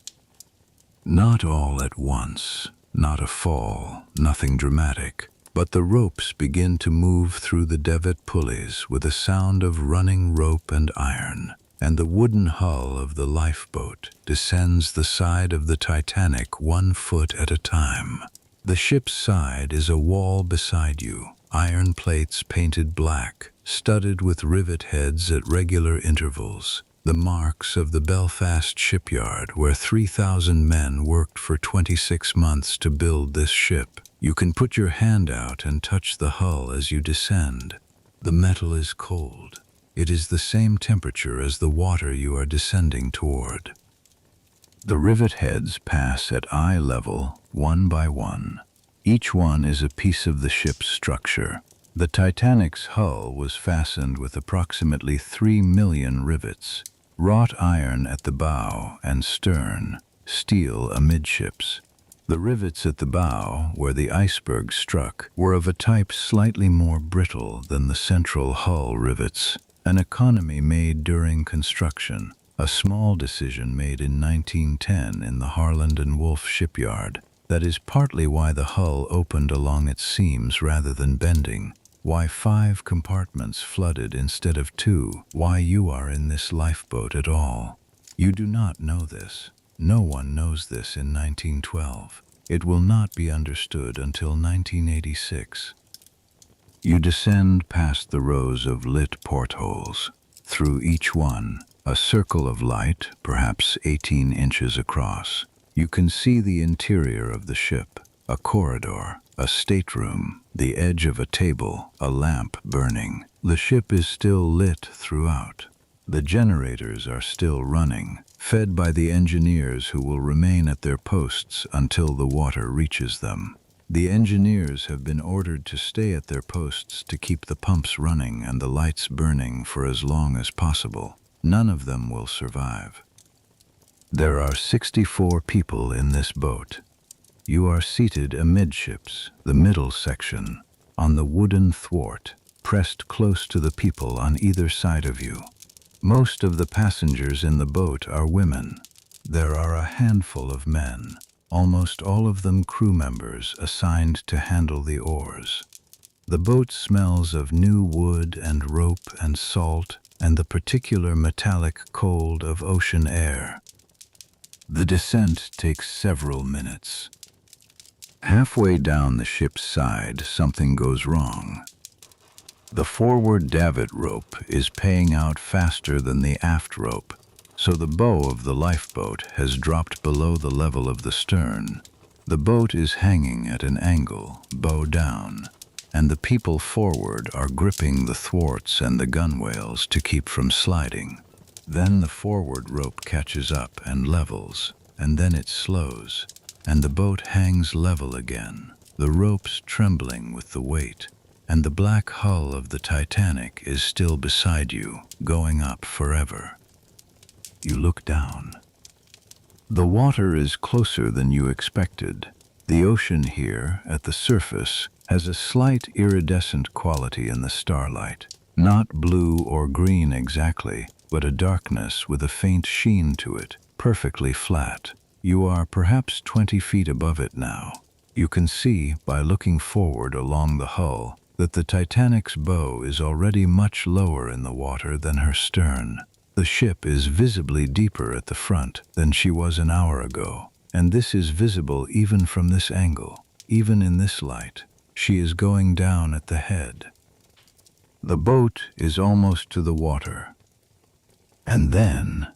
Not all at once, not a fall, nothing dramatic, but the ropes begin to move through the davit pulleys with a sound of running rope and iron, and the wooden hull of the lifeboat descends the side of the Titanic 1 foot at a time. The ship's side is a wall beside you, iron plates painted black, studded with rivet heads at regular intervals, the marks of the Belfast shipyard where 3,000 men worked for 26 months to build this ship. You can put your hand out and touch the hull as you descend. The metal is cold. It is the same temperature as the water you are descending toward. The rivet heads pass at eye level, one by one. Each one is a piece of the ship's structure. The Titanic's hull was fastened with approximately 3 million rivets, wrought iron at the bow and stern, steel amidships. The rivets at the bow, where the iceberg struck, were of a type slightly more brittle than the central hull rivets, an economy made during construction, a small decision made in 1910 in the Harland and Wolff shipyard. That is partly why the hull opened along its seams rather than bending, why 5 compartments flooded instead of 2, why you are in this lifeboat at all. You do not know this. No one knows this in 1912. It will not be understood until 1986. You descend past the rows of lit portholes. Through each one, a circle of light, perhaps 18 inches across. You can see the interior of the ship, a corridor, a stateroom, the edge of a table, a lamp burning. The ship is still lit throughout. The generators are still running, fed by the engineers who will remain at their posts until the water reaches them. The engineers have been ordered to stay at their posts to keep the pumps running and the lights burning for as long as possible. None of them will survive. There are 64 people in this boat. You are seated amidships, the middle section, on the wooden thwart, pressed close to the people on either side of you. Most of the passengers in the boat are women. There are a handful of men, almost all of them crew members assigned to handle the oars. The boat smells of new wood and rope and salt and the particular metallic cold of ocean air. The descent takes several minutes. Halfway down the ship's side, something goes wrong. The forward davit rope is paying out faster than the aft rope, so the bow of the lifeboat has dropped below the level of the stern. The boat is hanging at an angle, bow down, and the people forward are gripping the thwarts and the gunwales to keep from sliding. Then the forward rope catches up and levels, and then it slows, and the boat hangs level again, the ropes trembling with the weight, and the black hull of the Titanic is still beside you, going up forever. You look down. The water is closer than you expected. The ocean here, at the surface, has a slight iridescent quality in the starlight. Not blue or green exactly, but a darkness with a faint sheen to it, perfectly flat. You are perhaps 20 feet above it now. You can see, by looking forward along the hull, that the Titanic's bow is already much lower in the water than her stern. The ship is visibly deeper at the front than she was an hour ago, and this is visible even from this angle, even in this light. She is going down at the head. The boat is almost to the water. And then,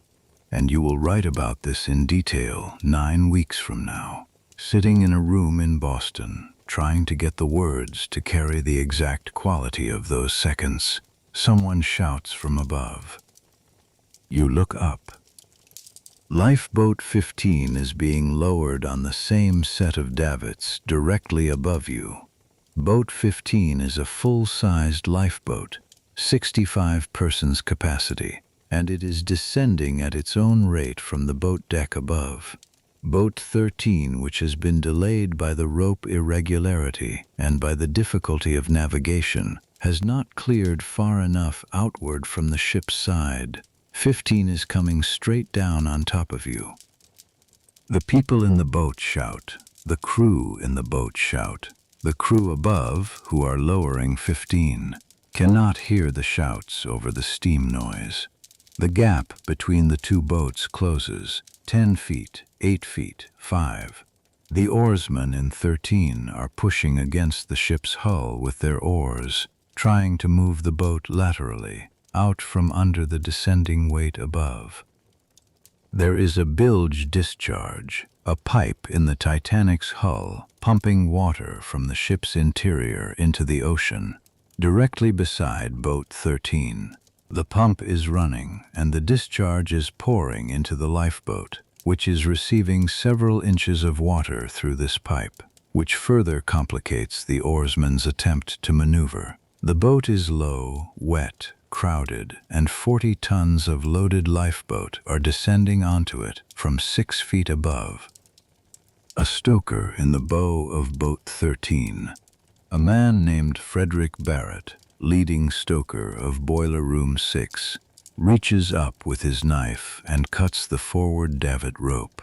and you will write about this in detail 9 weeks from now, sitting in a room in Boston, trying to get the words to carry the exact quality of those seconds, someone shouts from above. You look up. Lifeboat 15 is being lowered on the same set of davits directly above you. Boat 15 is a full-sized lifeboat, 65 persons capacity, and it is descending at its own rate from the boat deck above. Boat 13, which has been delayed by the rope irregularity and by the difficulty of navigation, has not cleared far enough outward from the ship's side. 15 is coming straight down on top of you. The people in the boat shout. The crew in the boat shout. The crew above, who are lowering 15, cannot hear the shouts over the steam noise. The gap between the two boats closes, 10 feet, 8 feet, 5. The oarsmen in 13 are pushing against the ship's hull with their oars, trying to move the boat laterally, out from under the descending weight above. There is a bilge discharge, a pipe in the Titanic's hull, pumping water from the ship's interior into the ocean, directly beside Boat 13. The pump is running, and the discharge is pouring into the lifeboat, which is receiving several inches of water through this pipe, which further complicates the oarsman's attempt to maneuver. The boat is low, wet, crowded, and 40 tons of loaded lifeboat are descending onto it from 6 feet above. A stoker in the bow of Boat 13, a man named Frederick Barrett, leading stoker of Boiler Room 6, reaches up with his knife and cuts the forward davit rope.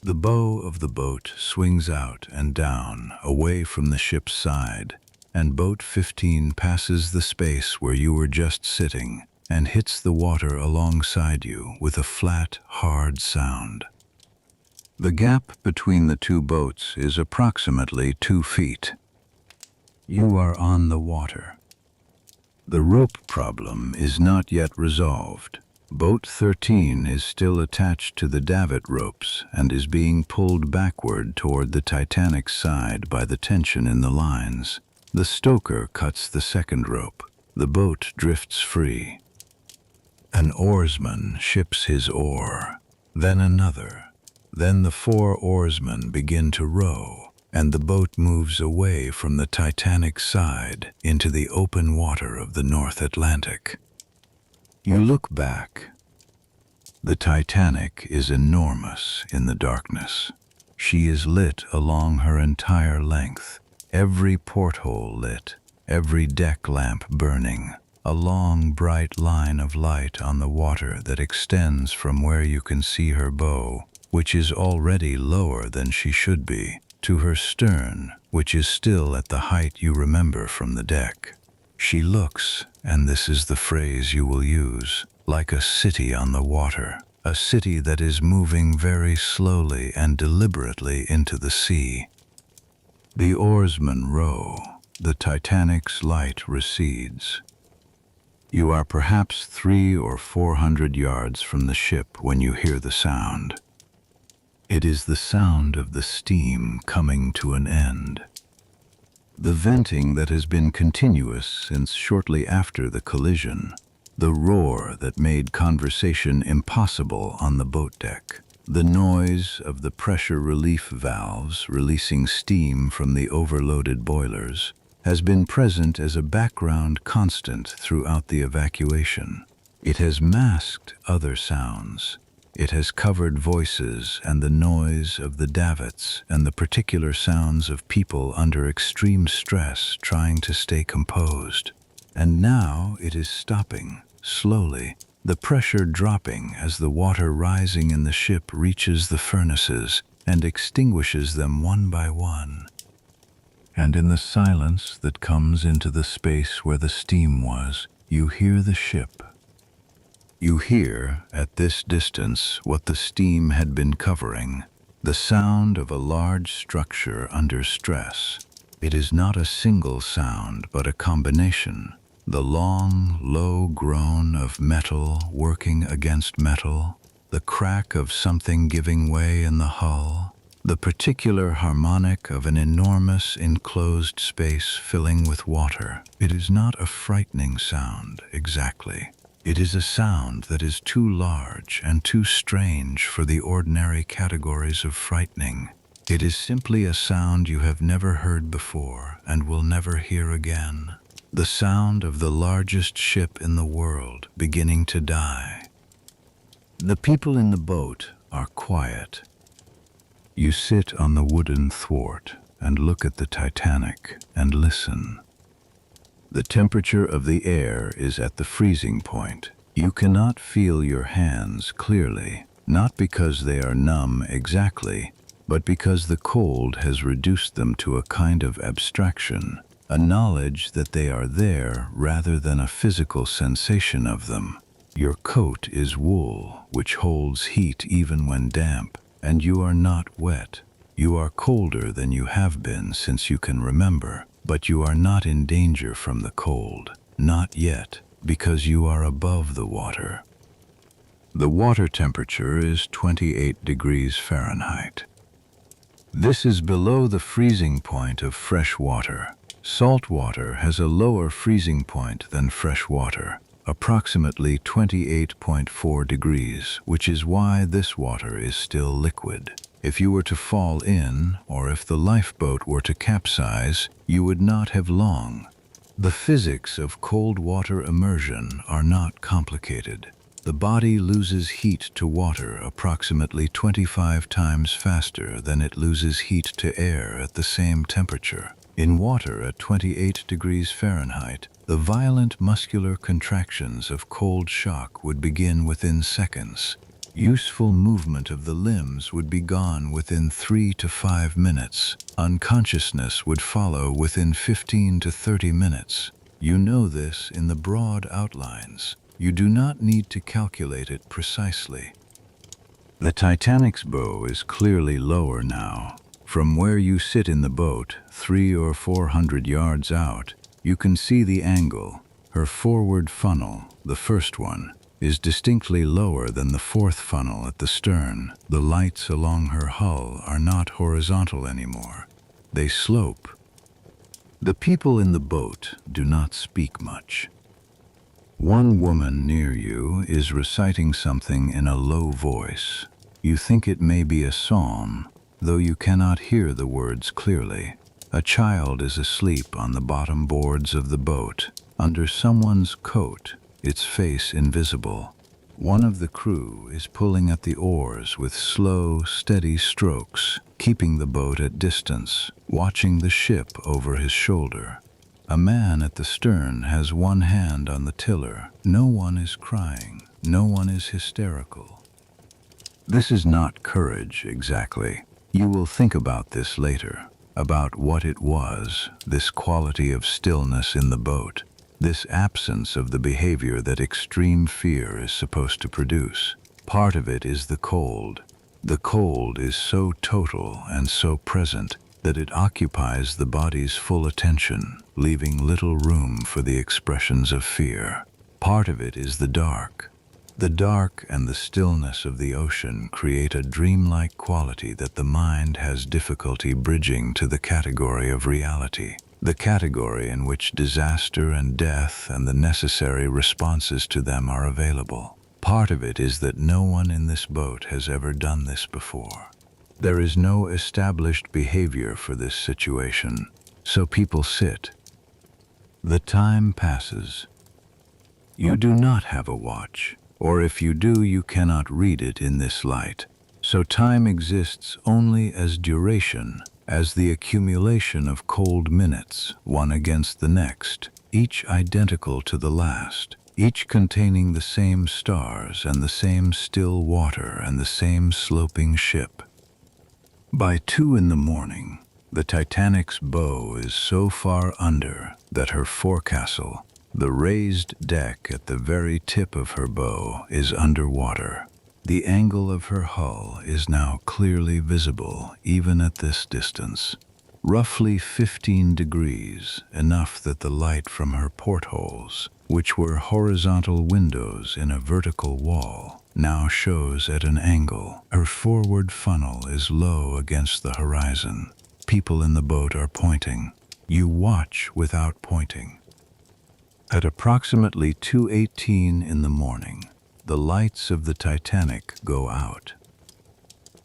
The bow of the boat swings out and down, away from the ship's side, and Boat 15 passes the space where you were just sitting and hits the water alongside you with a flat, hard sound. The gap between the two boats is approximately 2 feet. You are on the water. The rope problem is not yet resolved. Boat 13 is still attached to the davit ropes and is being pulled backward toward the Titanic's side by the tension in the lines. The stoker cuts the second rope. The boat drifts free. An oarsman ships his oar, then another. Then the 4 oarsmen begin to row, and the boat moves away from the Titanic's side into the open water of the North Atlantic. You look back. The Titanic is enormous in the darkness. She is lit along her entire length, every porthole lit, every deck lamp burning, a long bright line of light on the water that extends from where you can see her bow, which is already lower than she should be, to her stern, which is still at the height you remember from the deck. She looks, and this is the phrase you will use, like a city on the water, a city that is moving very slowly and deliberately into the sea. The oarsmen row. The Titanic's light recedes. You are perhaps 300 or 400 yards from the ship when you hear the sound. It is the sound of the steam coming to an end. The venting that has been continuous since shortly after the collision, the roar that made conversation impossible on the boat deck, the noise of the pressure relief valves releasing steam from the overloaded boilers, has been present as a background constant throughout the evacuation. It has masked other sounds. It has covered voices and the noise of the davits and the particular sounds of people under extreme stress trying to stay composed. And now it is stopping, slowly, the pressure dropping as the water rising in the ship reaches the furnaces and extinguishes them one by one. And in the silence that comes into the space where the steam was, you hear the ship. You hear, at this distance, what the steam had been covering, the sound of a large structure under stress. It is not a single sound, but a combination. The long, low groan of metal working against metal, the crack of something giving way in the hull, the particular harmonic of an enormous enclosed space filling with water. It is not a frightening sound, exactly. It is a sound that is too large and too strange for the ordinary categories of frightening. It is simply a sound you have never heard before and will never hear again. The sound of the largest ship in the world beginning to die. The people in the boat are quiet. You sit on the wooden thwart and look at the Titanic and listen. The temperature of the air is at the freezing point. You cannot feel your hands clearly, not because they are numb exactly, but because the cold has reduced them to a kind of abstraction, a knowledge that they are there rather than a physical sensation of them. Your coat is wool, which holds heat even when damp, and you are not wet. You are colder than you have been since you can remember, but you are not in danger from the cold, not yet, because you are above the water. The water temperature is 28 degrees Fahrenheit. This is below the freezing point of fresh water. Salt water has a lower freezing point than fresh water, approximately 28.4 degrees, which is why this water is still liquid. If you were to fall in, or if the lifeboat were to capsize, you would not have long. The physics of cold water immersion are not complicated. The body loses heat to water approximately 25 times faster than it loses heat to air at the same temperature. In water at 28 degrees Fahrenheit, the violent muscular contractions of cold shock would begin within seconds. Useful movement of the limbs would be gone within 3 to 5 minutes. Unconsciousness would follow within 15 to 30 minutes. You know this in the broad outlines. You do not need to calculate it precisely. The Titanic's bow is clearly lower now. From where you sit in the boat, 300 or 400 yards out, you can see the angle. Her forward funnel, the first one, is distinctly lower than the fourth funnel at the stern. The lights along her hull are not horizontal anymore. They slope. The people in the boat do not speak much. One woman near you is reciting something in a low voice. You think it may be a psalm, though you cannot hear the words clearly. A child is asleep on the bottom boards of the boat, under someone's coat, its face invisible. One of the crew is pulling at the oars with slow, steady strokes, keeping the boat at distance, watching the ship over his shoulder. A man at the stern has one hand on the tiller. No one is crying. No one is hysterical. This is not courage, exactly. You will think about this later, about what it was, this quality of stillness in the boat, this absence of the behavior that extreme fear is supposed to produce. Part of it is the cold. The cold is so total and so present that it occupies the body's full attention, leaving little room for the expressions of fear. Part of it is the dark. The dark and the stillness of the ocean create a dreamlike quality that the mind has difficulty bridging to the category of reality, the category in which disaster and death and the necessary responses to them are available. Part of it is that no one in this boat has ever done this before. There is no established behavior for this situation, so people sit. The time passes. You do not have a watch, or if you do, you cannot read it in this light. So time exists only as duration, as the accumulation of cold minutes, one against the next, each identical to the last. each containing the same stars and the same still water and the same sloping ship. By 2 in the morning, the Titanic's bow is so far under that her forecastle, the raised deck at the very tip of her bow, is underwater. The angle of her hull is now clearly visible even at this distance. Roughly 15 degrees, enough that the light from her portholes, which were horizontal windows in a vertical wall, now shows at an angle. Her forward funnel is low against the horizon. People in the boat are pointing. You watch without pointing. At approximately 2:18 in the morning, the lights of the Titanic go out.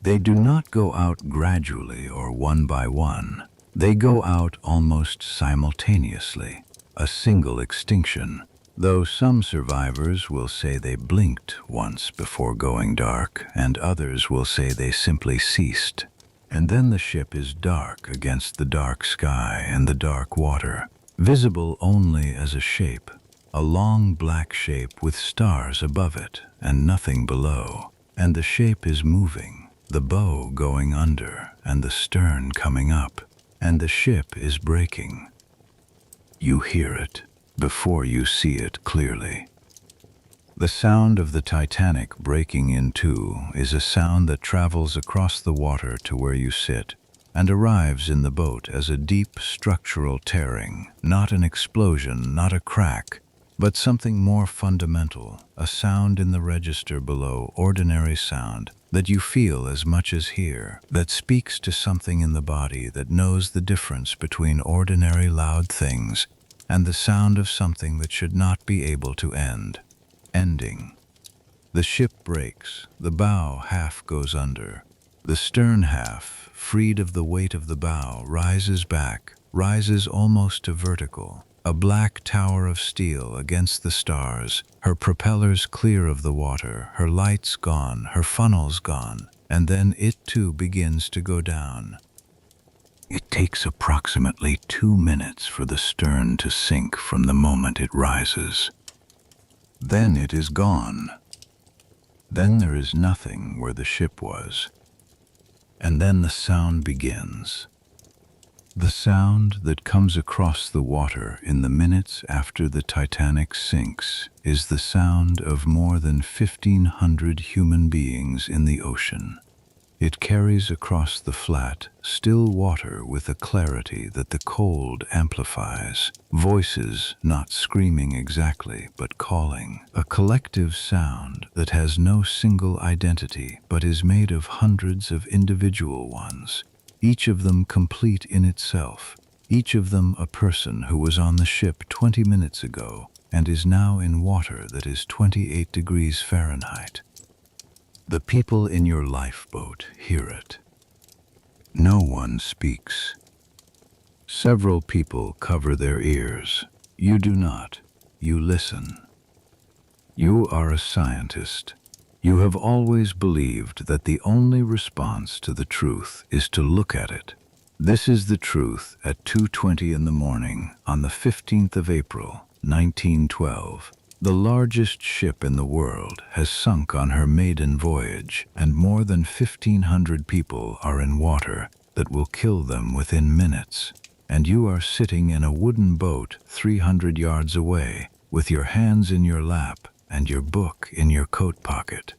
They do not go out gradually or one by one. They go out almost simultaneously, a single extinction, though some survivors will say they blinked once before going dark, and others will say they simply ceased. And then the ship is dark against the dark sky and the dark water, visible only as a shape, a long black shape with stars above it and nothing below. And the shape is moving, the bow going under and the stern coming up, and the ship is breaking. You hear it before you see it clearly. The sound of the Titanic breaking in two is a sound that travels across the water to where you sit and arrives in the boat as a deep structural tearing, not an explosion, not a crack, but something more fundamental, a sound in the register below ordinary sound that you feel as much as hear, that speaks to something in the body that knows the difference between ordinary loud things and the sound of something that should not be able to end. Ending. The ship breaks, the bow half goes under. The stern half, freed of the weight of the bow, rises back, rises almost to vertical, a black tower of steel against the stars, her propellers clear of the water, her lights gone, her funnels gone, and then it too begins to go down. It takes approximately 2 minutes for the stern to sink from the moment it rises. Then it is gone. Then there is nothing where the ship was. And then the sound begins. The sound that comes across the water in the minutes after the Titanic sinks is the sound of more than 1,500 human beings in the ocean. It carries across the flat, still water with a clarity that the cold amplifies. Voices not screaming exactly, but calling. A collective sound that has no single identity, but is made of hundreds of individual ones, each of them complete in itself, each of them a person who was on the ship 20 minutes ago and is now in water that is 28 degrees Fahrenheit. The people in your lifeboat hear it. No one speaks. Several people cover their ears. You do not. You listen. You are a scientist. You have always believed that the only response to the truth is to look at it. This is the truth at 2:20 in the morning on the 15th of April, 1912. The largest ship in the world has sunk on her maiden voyage, and more than 1,500 people are in water that will kill them within minutes. And you are sitting in a wooden boat 300 yards away, with your hands in your lap and your book in your coat pocket.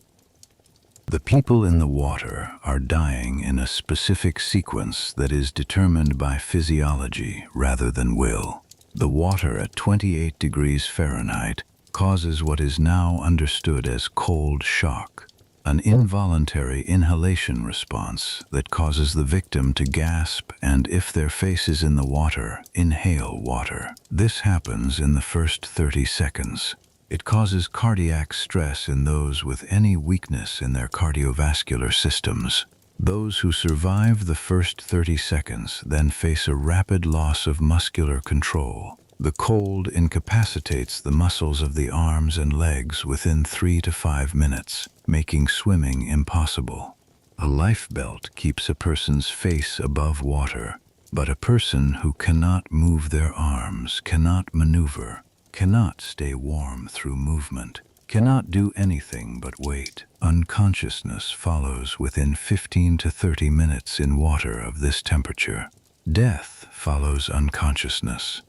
The people in the water are dying in a specific sequence that is determined by physiology rather than will. The water at 28 degrees Fahrenheit causes what is now understood as cold shock, an involuntary inhalation response that causes the victim to gasp and, if their face is in the water, inhale water. This happens in the first 30 seconds. It causes cardiac stress in those with any weakness in their cardiovascular systems. Those who survive the first 30 seconds then face a rapid loss of muscular control. The cold incapacitates the muscles of the arms and legs within 3 to 5 minutes, making swimming impossible. A life belt keeps a person's face above water, but a person who cannot move their arms, cannot maneuver, cannot stay warm through movement, cannot do anything but wait. Unconsciousness follows within 15 to 30 minutes in water of this temperature. Death follows unconsciousness.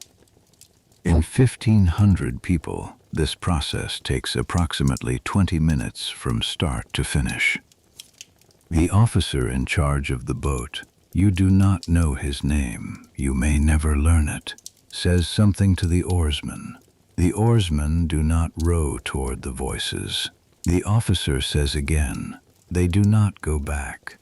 In 1,500 people, this process takes approximately 20 minutes from start to finish. The officer in charge of the boat, you do not know his name, you may never learn it, says something to the oarsmen. The oarsmen do not row toward the voices. The officer says again, they do not go back.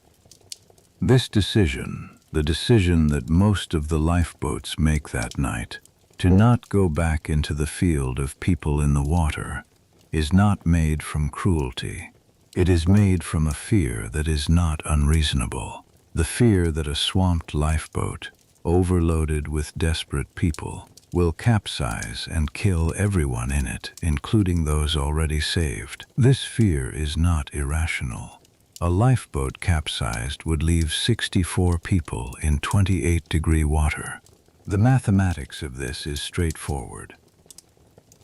This decision, the decision that most of the lifeboats make that night, to not go back into the field of people in the water, is not made from cruelty. It is made from a fear that is not unreasonable. The fear that a swamped lifeboat, overloaded with desperate people, will capsize and kill everyone in it, including those already saved. This fear is not irrational. A lifeboat capsized would leave 64 people in 28-degree water. The mathematics of this is straightforward.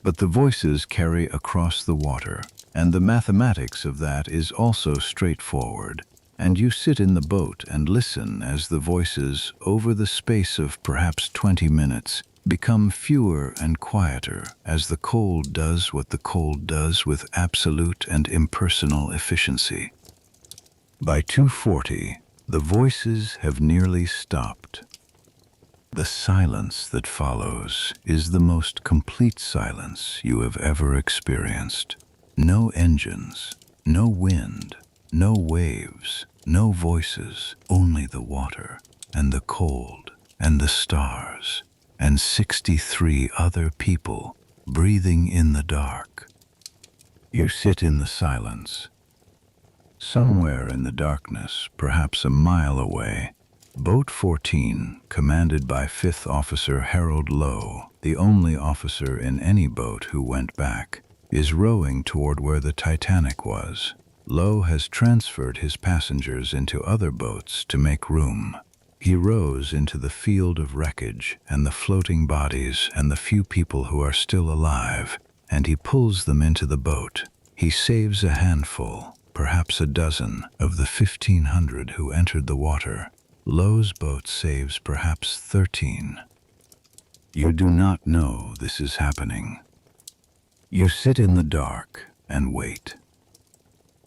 But the voices carry across the water, and the mathematics of that is also straightforward. And you sit in the boat and listen as the voices, over the space of perhaps 20 minutes, become fewer and quieter as the cold does what the cold does with absolute and impersonal efficiency. By 2:40, the voices have nearly stopped. The silence that follows is the most complete silence you have ever experienced. No engines, no wind, no waves, no voices, only the water, and the cold, and the stars, and 63 other people breathing in the dark. You sit in the silence. Somewhere in the darkness, perhaps a mile away, Boat 14, commanded by 5th Officer Harold Lowe, the only officer in any boat who went back, is rowing toward where the Titanic was. Lowe has transferred his passengers into other boats to make room. He rows into the field of wreckage and the floating bodies and the few people who are still alive, and he pulls them into the boat. He saves a handful, perhaps a dozen, of the 1,500 who entered the water. Lowe's boat saves perhaps 13. You do not know this is happening. You sit in the dark and wait.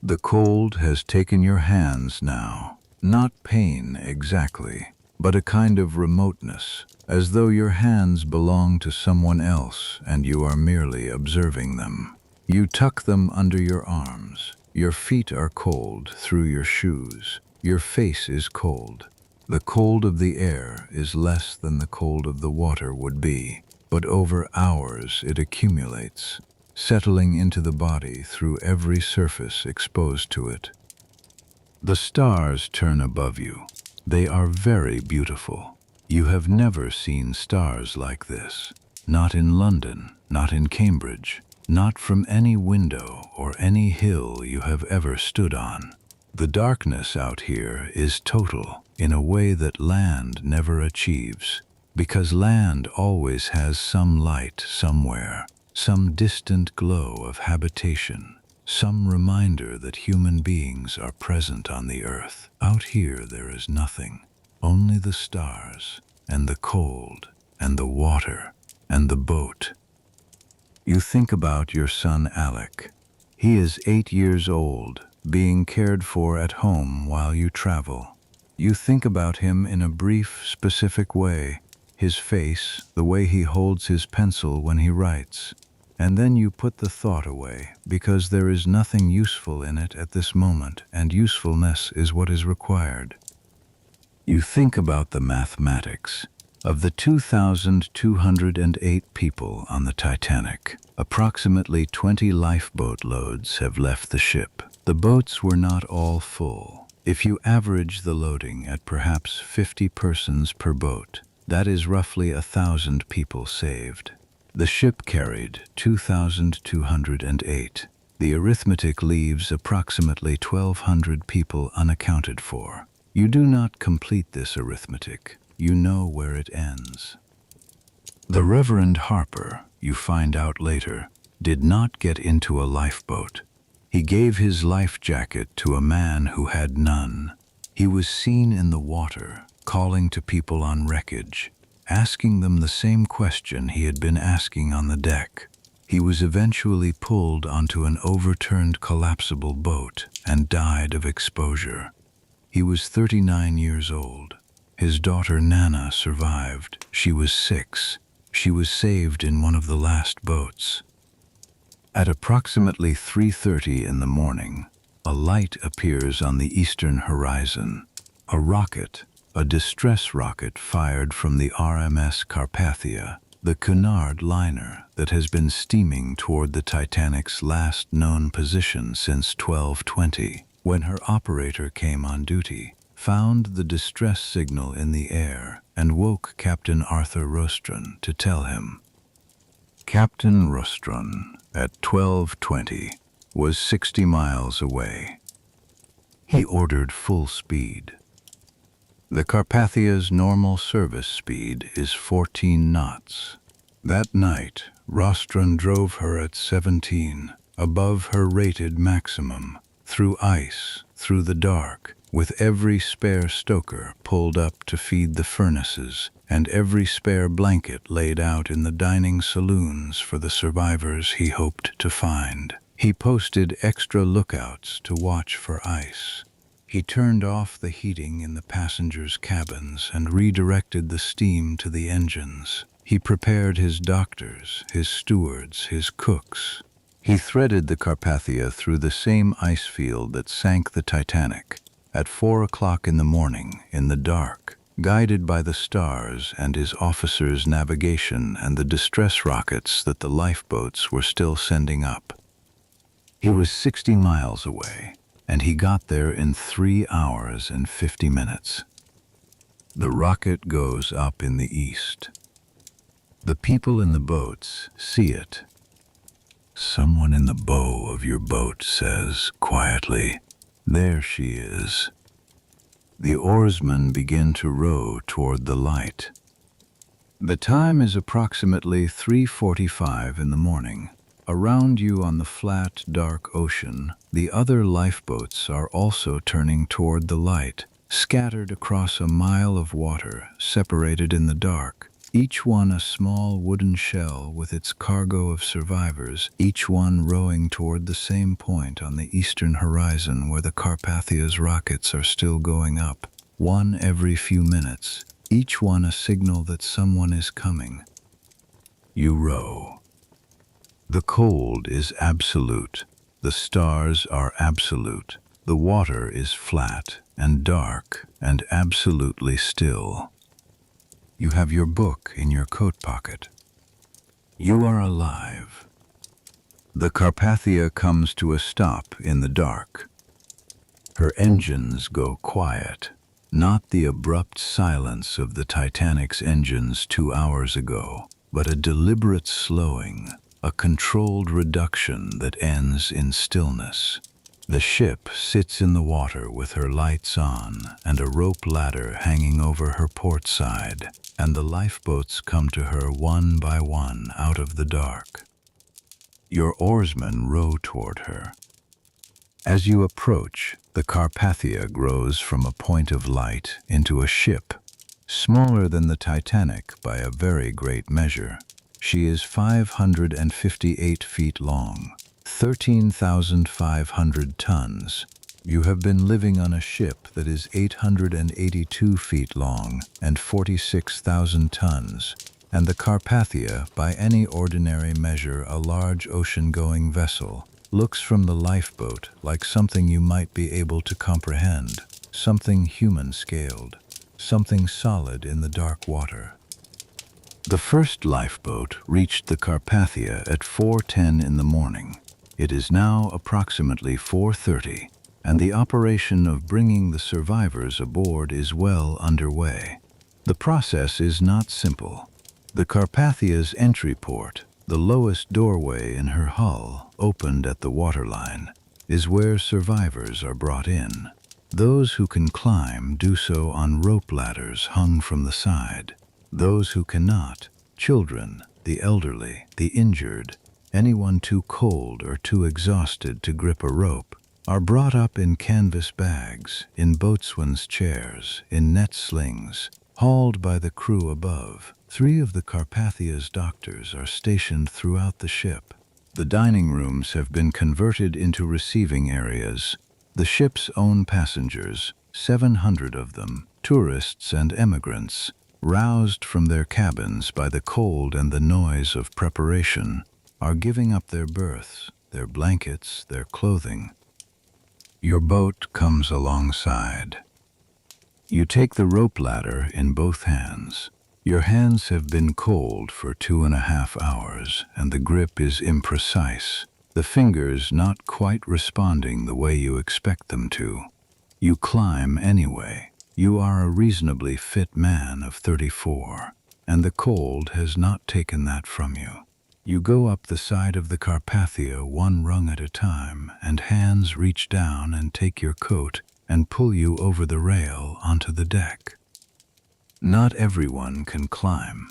The cold has taken your hands now, not pain exactly, but a kind of remoteness, as though your hands belong to someone else and you are merely observing them. You tuck them under your arms. Your feet are cold through your shoes. Your face is cold. The cold of the air is less than the cold of the water would be, but over hours it accumulates, settling into the body through every surface exposed to it. The stars turn above you. They are very beautiful. You have never seen stars like this. Not in London, not in Cambridge, not from any window or any hill you have ever stood on. The darkness out here is total in a way that land never achieves, because land always has some light somewhere, some distant glow of habitation, some reminder that human beings are present on the earth. Out here there is nothing, only the stars, and the cold, and the water, and the boat. You think about your son Alec. He is 8 years old, being cared for at home while you travel. You think about him in a brief, specific way, his face, the way he holds his pencil when he writes, and then you put the thought away because there is nothing useful in it at this moment, and usefulness is what is required. You think about the mathematics. Of the 2,208 people on the Titanic, approximately 20 lifeboat loads have left the ship. The boats were not all full. If you average the loading at perhaps 50 persons per boat, that is roughly 1,000 people saved. The ship carried 2,208. The arithmetic leaves approximately 1,200 people unaccounted for. You do not complete this arithmetic. You know where it ends. The Reverend Harper, you find out later, did not get into a lifeboat. He gave his life jacket to a man who had none. He was seen in the water, calling to people on wreckage, asking them the same question he had been asking on the deck. He was eventually pulled onto an overturned collapsible boat and died of exposure. He was 39 years old. His daughter Nana survived. She was 6. She was saved in one of the last boats. At approximately 3:30 in the morning, a light appears on the eastern horizon. A rocket, a distress rocket fired from the RMS Carpathia, the Cunard liner that has been steaming toward the Titanic's last known position since 1220, when her operator came on duty, found the distress signal in the air and woke Captain Arthur Rostron to tell him. Captain Rostron, at 12:20, was 60 miles away. He ordered full speed. The Carpathia's normal service speed is 14 knots. That night, Rostron drove her at 17, above her rated maximum, through ice, through the dark, with every spare stoker pulled up to feed the furnaces and every spare blanket laid out in the dining saloons for the survivors he hoped to find. He posted extra lookouts to watch for ice. He turned off the heating in the passengers' cabins and redirected the steam to the engines. He prepared his doctors, his stewards, his cooks. He threaded the Carpathia through the same ice field that sank the Titanic at 4 o'clock in the morning, in the dark, guided by the stars and his officers' navigation and the distress rockets that the lifeboats were still sending up. He was 60 miles away, and he got there in 3 hours and 50 minutes. The rocket goes up in the east. The people in the boats see it. Someone in the bow of your boat says quietly, "There she is." The oarsmen begin to row toward the light. The time is approximately 3:45 in the morning. Around you on the flat, dark ocean, the other lifeboats are also turning toward the light, scattered across a mile of water, separated in the dark, each one a small wooden shell with its cargo of survivors, each one rowing toward the same point on the eastern horizon where the Carpathia's rockets are still going up, one every few minutes, each one a signal that someone is coming. You row. The cold is absolute. The stars are absolute. The water is flat and dark and absolutely still. You have your book in your coat pocket. You are alive. The Carpathia comes to a stop in the dark. Her engines go quiet, not the abrupt silence of the Titanic's engines 2 hours ago, but a deliberate slowing, a controlled reduction that ends in stillness. The ship sits in the water with her lights on and a rope ladder hanging over her port side, and the lifeboats come to her one by one out of the dark. Your oarsmen row toward her. As you approach, the Carpathia grows from a point of light into a ship, smaller than the Titanic by a very great measure. She is 558 feet long, 13,500 tons. You have been living on a ship that is 882 feet long and 46,000 tons, and the Carpathia, by any ordinary measure a large ocean-going vessel, looks from the lifeboat like something you might be able to comprehend, something human-scaled, something solid in the dark water. The first lifeboat reached the Carpathia at 4:10 in the morning. It is now approximately 4:30, and the operation of bringing the survivors aboard is well underway. The process is not simple. The Carpathia's entry port, the lowest doorway in her hull, opened at the waterline, is where survivors are brought in. Those who can climb do so on rope ladders hung from the side. Those who cannot, children, the elderly, the injured, anyone too cold or too exhausted to grip a rope, are brought up in canvas bags, in boatswain's chairs, in net slings, hauled by the crew above. 3 of the Carpathia's doctors are stationed throughout the ship. The dining rooms have been converted into receiving areas. The ship's own passengers, 700 of them, tourists and emigrants, roused from their cabins by the cold and the noise of preparation, are giving up their berths, their blankets, their clothing. Your boat comes alongside. You take the rope ladder in both hands. Your hands have been cold for 2.5 hours, and the grip is imprecise, the fingers not quite responding the way you expect them to. You climb anyway. You are a reasonably fit man of 34, and the cold has not taken that from you. You go up the side of the Carpathia 1 rung at a time, and hands reach down and take your coat and pull you over the rail onto the deck. Not everyone can climb.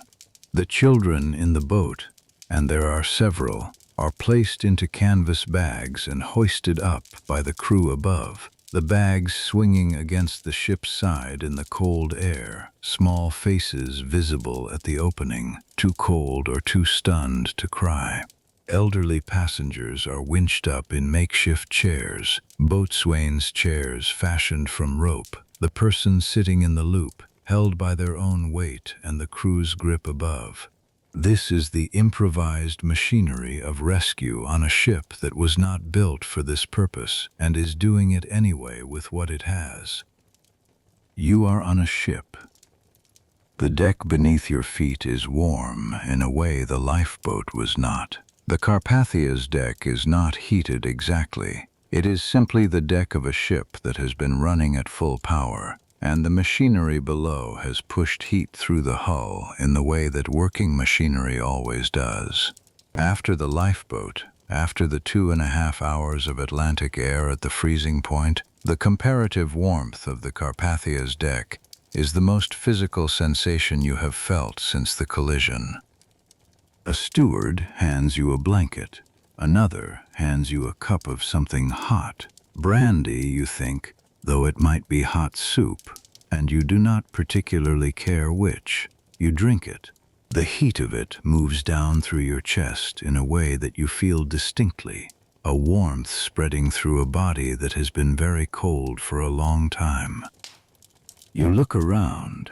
The children in the boat, and there are several, are placed into canvas bags and hoisted up by the crew above, the bags swinging against the ship's side in the cold air, small faces visible at the opening, too cold or too stunned to cry. Elderly passengers are winched up in makeshift chairs, boatswain's chairs fashioned from rope, the person sitting in the loop, held by their own weight and the crew's grip above. This is the improvised machinery of rescue on a ship that was not built for this purpose and is doing it anyway with what it has. You are on a ship. The deck beneath your feet is warm in a way the lifeboat was not. The Carpathia's deck is not heated exactly. It is simply the deck of a ship that has been running at full power, and the machinery below has pushed heat through the hull in the way that working machinery always does. After the lifeboat, after the 2.5 hours of Atlantic air at the freezing point, the comparative warmth of the Carpathia's deck is the most physical sensation you have felt since the collision. A steward hands you a blanket. Another hands you a cup of something hot. Brandy, you think, though it might be hot soup, and you do not particularly care which. You drink it. The heat of it moves down through your chest in a way that you feel distinctly, a warmth spreading through a body that has been very cold for a long time. You look around.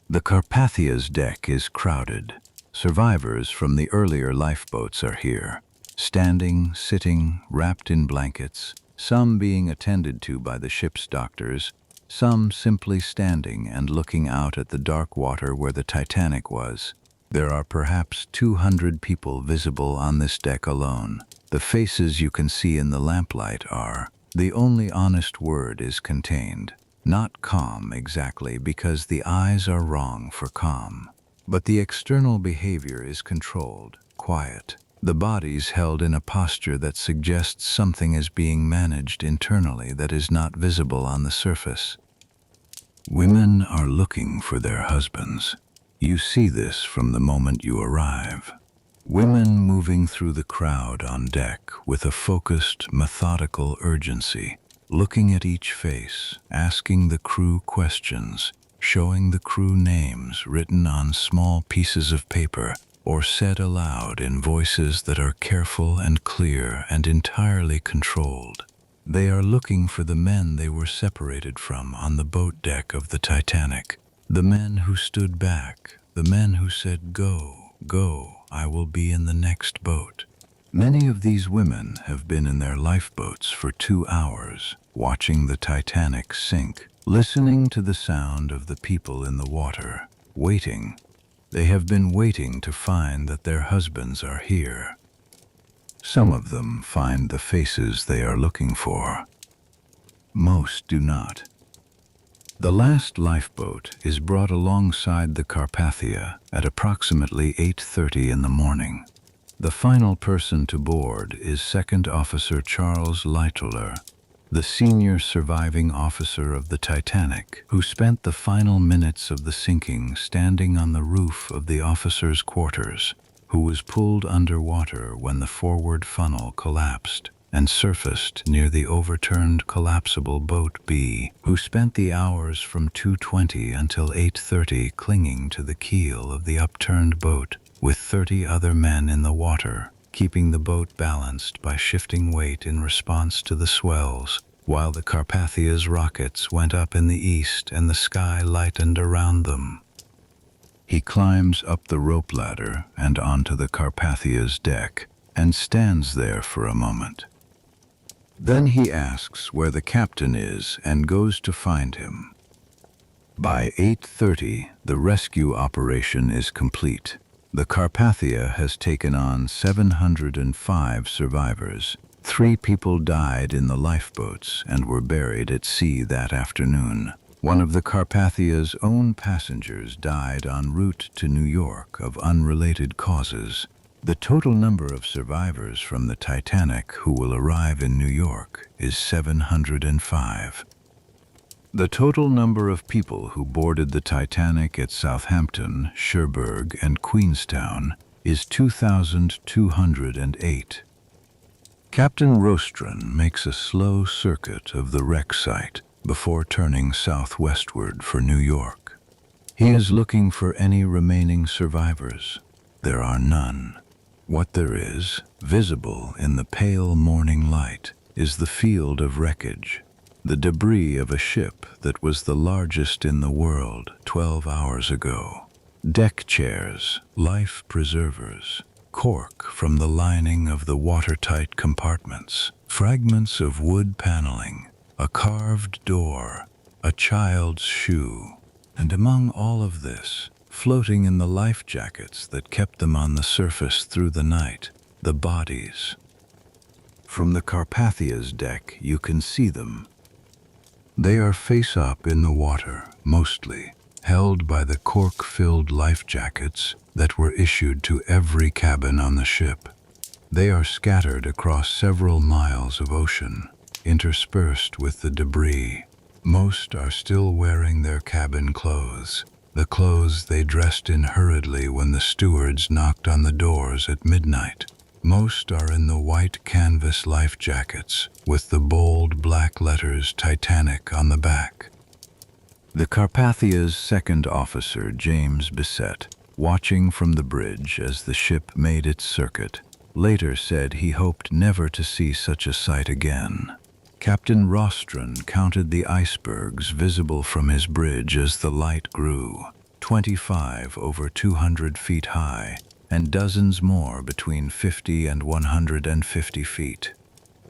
The Carpathia's deck is crowded. Survivors from the earlier lifeboats are here, standing, sitting, wrapped in blankets, some being attended to by the ship's doctors, some simply standing and looking out at the dark water where the Titanic was. There are perhaps 200 people visible on this deck alone. The faces you can see in the lamplight are, the only honest word is contained. Not calm exactly, because the eyes are wrong for calm. But the external behavior is controlled, quiet. The bodies held in a posture that suggests something is being managed internally that is not visible on the surface. Women are looking for their husbands. You see this from the moment you arrive. Women moving through the crowd on deck with a focused, methodical urgency, looking at each face, asking the crew questions, showing the crew names written on small pieces of paper or said aloud in voices that are careful and clear and entirely controlled. They are looking for the men they were separated from on the boat deck of the Titanic, the men who stood back, the men who said, "Go, go, I will be in the next boat." Many of these women have been in their lifeboats for 2 hours, watching the Titanic sink, listening to the sound of the people in the water, waiting. They have been waiting to find that their husbands are here. Some of them find the faces they are looking for. Most do not. The last lifeboat is brought alongside the Carpathia at approximately 8:30 in the morning. The final person to board is Second Officer Charles Littler. the senior surviving officer of the Titanic, who spent the final minutes of the sinking standing on the roof of the officers' quarters, who was pulled underwater when the forward funnel collapsed and surfaced near the overturned collapsible boat B, who spent the hours from 2:20 until 8:30 clinging to the keel of the upturned boat with 30 other men in the water, keeping the boat balanced by shifting weight in response to the swells, while the Carpathia's rockets went up in the east and the sky lightened around them. He climbs up the rope ladder and onto the Carpathia's deck and stands there for a moment. Then he asks where the captain is and goes to find him. By 8:30, the rescue operation is complete. The Carpathia has taken on 705 survivors. 3 people died in the lifeboats and were buried at sea that afternoon. One of the Carpathia's own passengers died en route to New York of unrelated causes. The total number of survivors from the Titanic who will arrive in New York is 705. The total number of people who boarded the Titanic at Southampton, Cherbourg and Queenstown is 2,208. Captain Rostron makes a slow circuit of the wreck site before turning southwestward for New York. He is looking for any remaining survivors. There are none. What there is, visible in the pale morning light, is the field of wreckage, the debris of a ship that was the largest in the world 12 hours ago. Deck chairs, life preservers, cork from the lining of the watertight compartments, fragments of wood paneling, a carved door, a child's shoe, and among all of this, floating in the life jackets that kept them on the surface through the night, the bodies. From the Carpathia's deck, you can see them. They are face up in the water, mostly, held by the cork-filled life jackets that were issued to every cabin on the ship. They are scattered across several miles of ocean, interspersed with the debris. Most are still wearing their cabin clothes, the clothes they dressed in hurriedly when the stewards knocked on the doors at midnight. Most are in the white canvas life jackets with the bold black letters Titanic on the back. The Carpathia's second officer, James Bissett, watching from the bridge as the ship made its circuit, later said he hoped never to see such a sight again. Captain Rostron counted the icebergs visible from his bridge as the light grew, 25 over 200 feet high, and dozens more between 50 and 150 feet.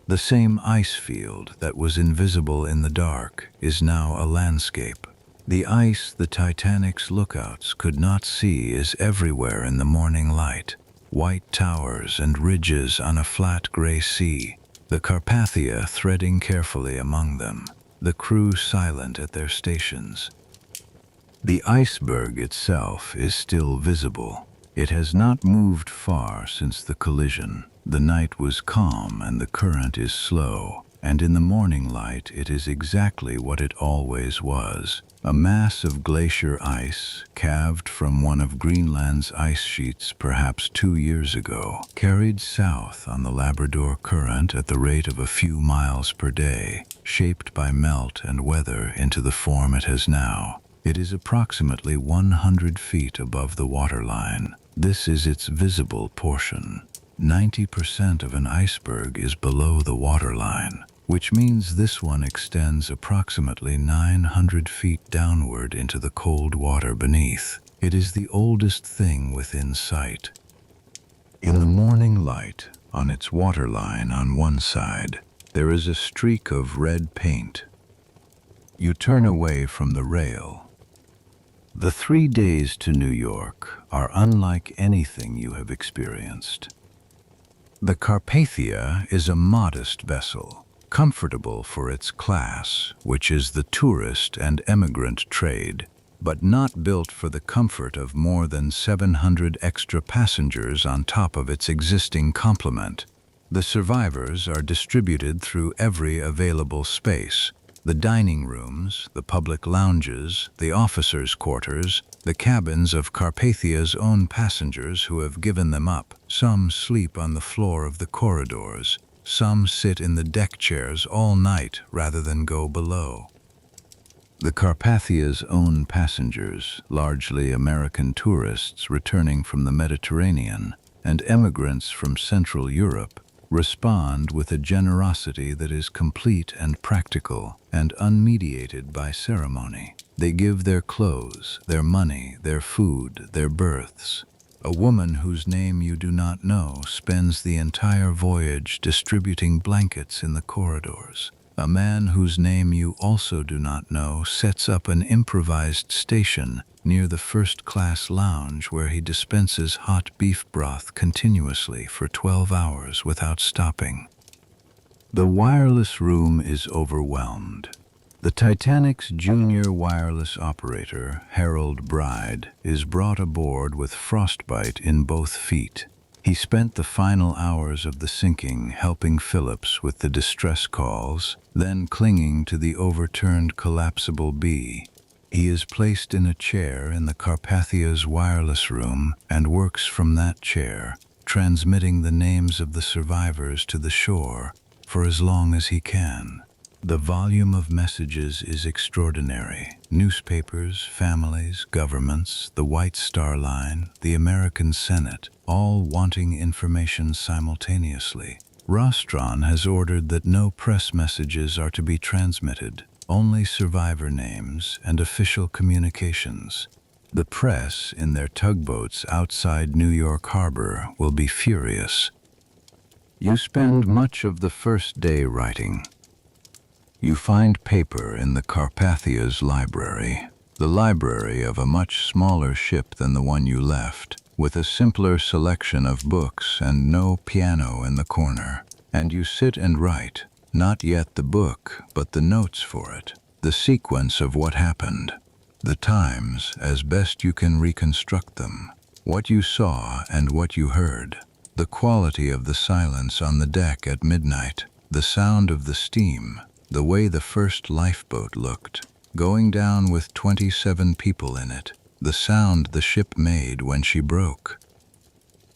The same ice field that was invisible in the dark is now a landscape. The ice the Titanic's lookouts could not see is everywhere in the morning light, white towers and ridges on a flat gray sea, the Carpathia threading carefully among them, the crew silent at their stations. The iceberg itself is still visible. It has not moved far since the collision. The night was calm and the current is slow, and in the morning light it is exactly what it always was, a mass of glacier ice, calved from one of Greenland's ice sheets perhaps 2 years ago, carried south on the Labrador Current at the rate of a few miles per day, shaped by melt and weather into the form it has now. It is approximately 100 feet above the waterline. This is its visible portion. 90% of an iceberg is below the waterline, which means this one extends approximately 900 feet downward into the cold water beneath. It is the oldest thing within sight. In the morning light, on its waterline on one side, there is a streak of red paint. You turn away from the rail. The 3 days to New York are unlike anything you have experienced. The Carpathia is a modest vessel, comfortable for its class, which is the tourist and emigrant trade, but not built for the comfort of more than 700 extra passengers on top of its existing complement. The survivors are distributed through every available space: the dining rooms, the public lounges, the officers' quarters, the cabins of Carpathia's own passengers who have given them up. Some sleep on the floor of the corridors. Some sit in the deck chairs all night rather than go below. The Carpathia's own passengers, largely American tourists returning from the Mediterranean and emigrants from Central Europe, respond with a generosity that is complete and practical and unmediated by ceremony. They give their clothes, their money, their food, their berths. A woman whose name you do not know spends the entire voyage distributing blankets in the corridors. A man whose name you also do not know sets up an improvised station near the first-class lounge where he dispenses hot beef broth continuously for 12 hours without stopping. The wireless room is overwhelmed. The Titanic's junior wireless operator, Harold Bride, is brought aboard with frostbite in both feet. He spent the final hours of the sinking helping Phillips with the distress calls, then clinging to the overturned collapsible B. He is placed in a chair in the Carpathia's wireless room and works from that chair, transmitting the names of the survivors to the shore for as long as he can. The volume of messages is extraordinary. Newspapers, families, governments, the White Star Line, the American Senate, all wanting information simultaneously. Rostron has ordered that no press messages are to be transmitted, only survivor names and official communications. The press, in their tugboats outside New York Harbor, will be furious. You spend much of the first day writing. You find paper in the Carpathia's library, the library of a much smaller ship than the one you left, with a simpler selection of books and no piano in the corner. And you sit and write, not yet the book, but the notes for it, the sequence of what happened, the times as best you can reconstruct them, what you saw and what you heard, the quality of the silence on the deck at midnight, the sound of the steam, the way the first lifeboat looked, going down with 27 people in it, the sound the ship made when she broke.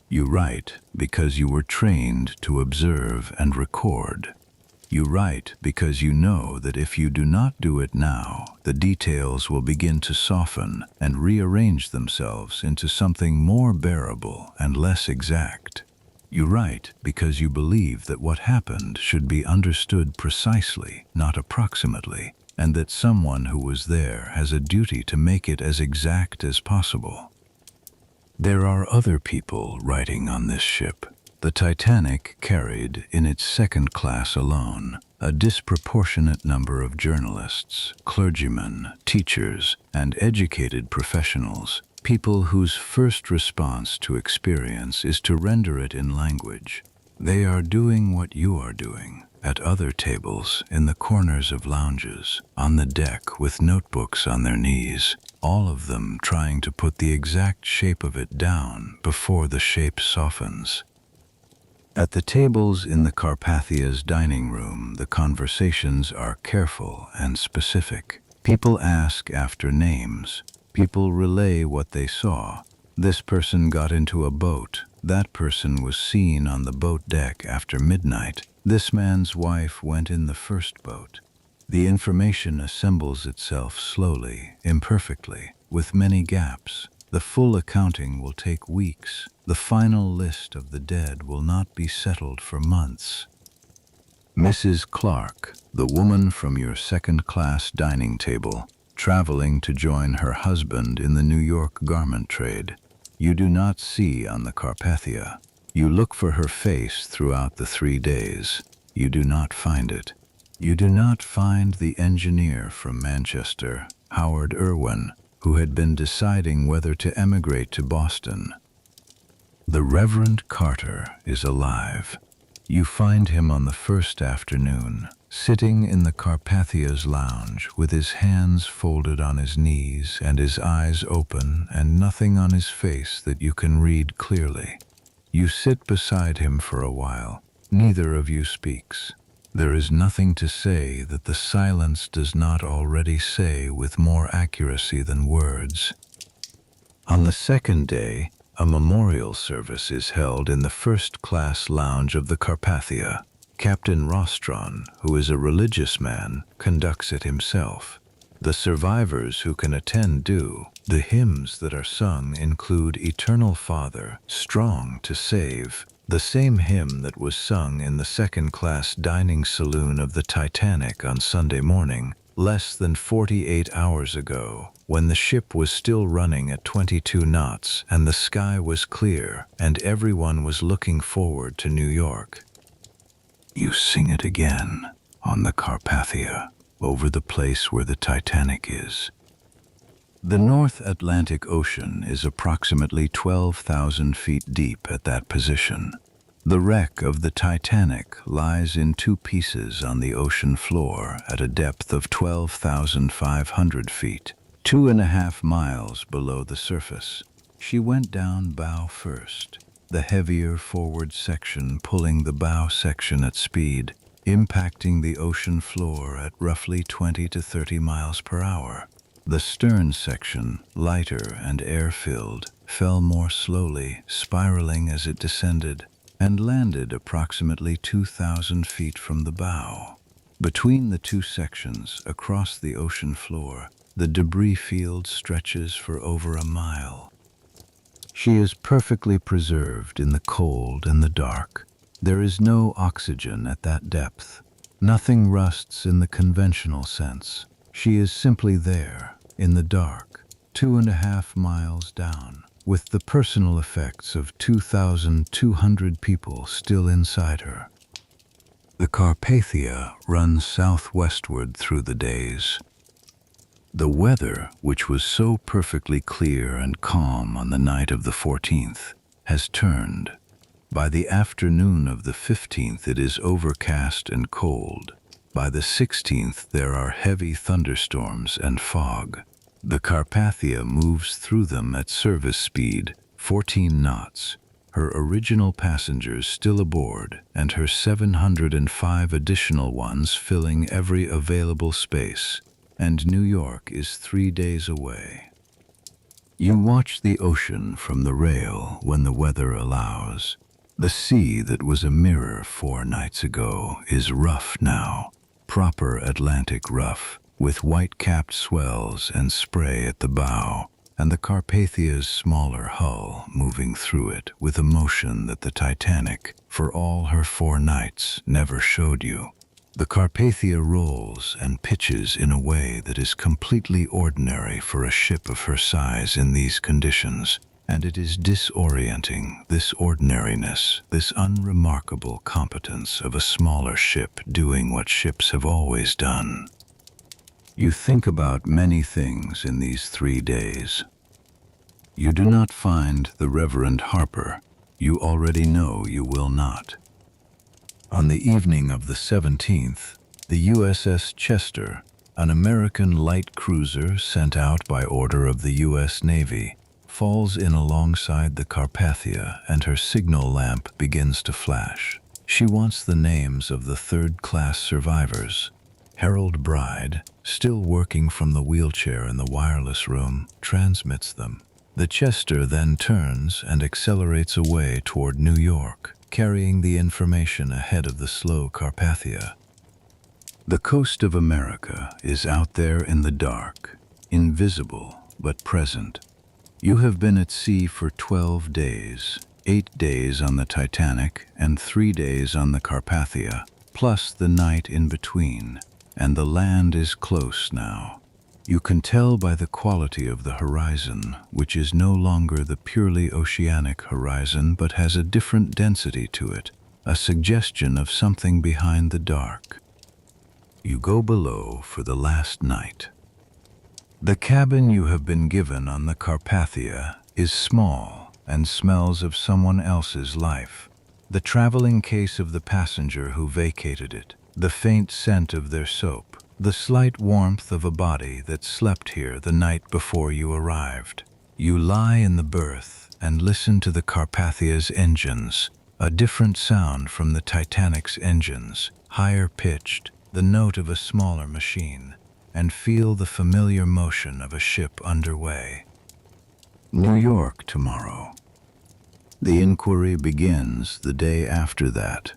You write because you were trained to observe and record. You write because you know that if you do not do it now, the details will begin to soften and rearrange themselves into something more bearable and less exact. You write because you believe that what happened should be understood precisely, not approximately, and that someone who was there has a duty to make it as exact as possible. There are other people writing on this ship. The Titanic carried, in its second class alone, a disproportionate number of journalists, clergymen, teachers, and educated professionals, people whose first response to experience is to render it in language. They are doing what you are doing, at other tables, in the corners of lounges, on the deck with notebooks on their knees, all of them trying to put the exact shape of it down before the shape softens. At the tables in the Carpathia's dining room, the conversations are careful and specific. People ask after names. People relay what they saw. This person got into a boat. That person was seen on the boat deck after midnight. This man's wife went in the first boat. The information assembles itself slowly, imperfectly, with many gaps. The full accounting will take weeks. The final list of the dead will not be settled for months. Mrs. Clark, the woman from your second-class dining table, traveling to join her husband in the New York garment trade, you do not see on the Carpathia. You look for her face throughout the 3 days. You do not find it. You do not find the engineer from Manchester, Howard Irwin, who had been deciding whether to emigrate to Boston. The Reverend Carter is alive. You find him on the first afternoon, sitting in the Carpathia's lounge with his hands folded on his knees and his eyes open and nothing on his face that you can read clearly. You sit beside him for a while, Neither of you speaks. There is nothing to say that the silence does not already say with more accuracy than words. On the second day, a memorial service is held in the first-class lounge of the Carpathia. Captain Rostron, who is a religious man, conducts it himself. The survivors who can attend do. The hymns that are sung include Eternal Father, Strong to Save, the same hymn that was sung in the second-class dining saloon of the Titanic on Sunday morning, less than 48 hours ago, when the ship was still running at 22 knots and the sky was clear and everyone was looking forward to New York. You sing it again on the Carpathia, over the place where the Titanic is. The North Atlantic Ocean is approximately 12,000 feet deep at that position. The wreck of the Titanic lies in two pieces on the ocean floor at a depth of 12,500 feet, 2.5 miles below the surface. She went down bow first, the heavier forward section pulling the bow section at speed, impacting the ocean floor at roughly 20 to 30 miles per hour. The stern section, lighter and air-filled, fell more slowly, spiraling as it descended, and landed approximately 2,000 feet from the bow. Between the two sections, across the ocean floor, the debris field stretches for over a mile. She is perfectly preserved in the cold and the dark. There is no oxygen at that depth. Nothing rusts in the conventional sense. She is simply there, in the dark, 2.5 miles down, with the personal effects of 2,200 people still inside her. The Carpathia runs southwestward through the days. The weather, which was so perfectly clear and calm on the night of the 14th, has turned. By the afternoon of the 15th it is overcast and cold. By the 16th there are heavy thunderstorms and fog. The Carpathia moves through them at service speed, 14 knots, her original passengers still aboard and her 705 additional ones filling every available space, and New York is 3 days away. You watch the ocean from the rail when the weather allows. The sea that was a mirror 4 nights ago is rough now, proper Atlantic rough, with white-capped swells and spray at the bow, and the Carpathia's smaller hull moving through it with a motion that the Titanic, for all her 4 nights, never showed you. The Carpathia rolls and pitches in a way that is completely ordinary for a ship of her size in these conditions, and it is disorienting, this ordinariness, this unremarkable competence of a smaller ship doing what ships have always done. You think about many things in these 3 days. You do not find the Reverend Harper. You already know you will not. On the evening of the 17th, the USS Chester, an American light cruiser sent out by order of the U.S. Navy, falls in alongside the Carpathia and her signal lamp begins to flash. She wants the names of the third-class survivors. Harold Bride, still working from the wheelchair in the wireless room, transmits them. The Chester then turns and accelerates away toward New York, carrying the information ahead of the slow Carpathia. The coast of America is out there in the dark, invisible but present. You have been at sea for 12 days, 8 days on the Titanic and 3 days on the Carpathia, plus the night in between, and the land is close now. You can tell by the quality of the horizon, which is no longer the purely oceanic horizon but has a different density to it, a suggestion of something behind the dark. You go below for the last night. The cabin you have been given on the Carpathia is small and smells of someone else's life. The traveling case of the passenger who vacated it, the faint scent of their soap, the slight warmth of a body that slept here the night before you arrived. You lie in the berth and listen to the Carpathia's engines, A different sound from the Titanic's engines, higher pitched, the note of a smaller machine, and feel the familiar motion of a ship underway. New York tomorrow. The inquiry begins the day after that.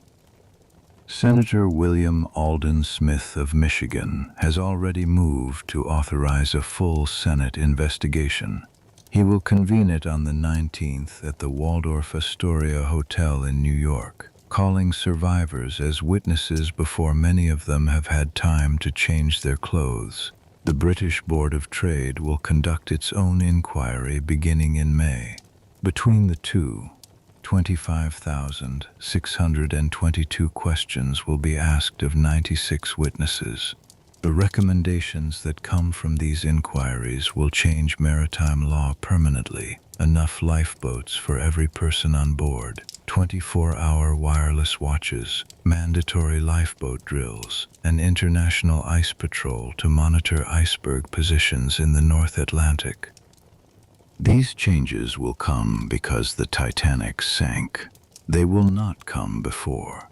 Senator William Alden Smith of Michigan has already moved to authorize a full Senate investigation. He will convene it on the 19th at the Waldorf Astoria Hotel in New York, calling survivors as witnesses before many of them have had time to change their clothes. The British Board of Trade will conduct its own inquiry beginning in May. Between the two, 25,622 questions will be asked of 96 witnesses. The recommendations that come from these inquiries will change maritime law permanently. Enough lifeboats for every person on board, 24-hour wireless watches, mandatory lifeboat drills, an international ice patrol to monitor iceberg positions in the North Atlantic. These changes will come because the Titanic sank. They will not come before.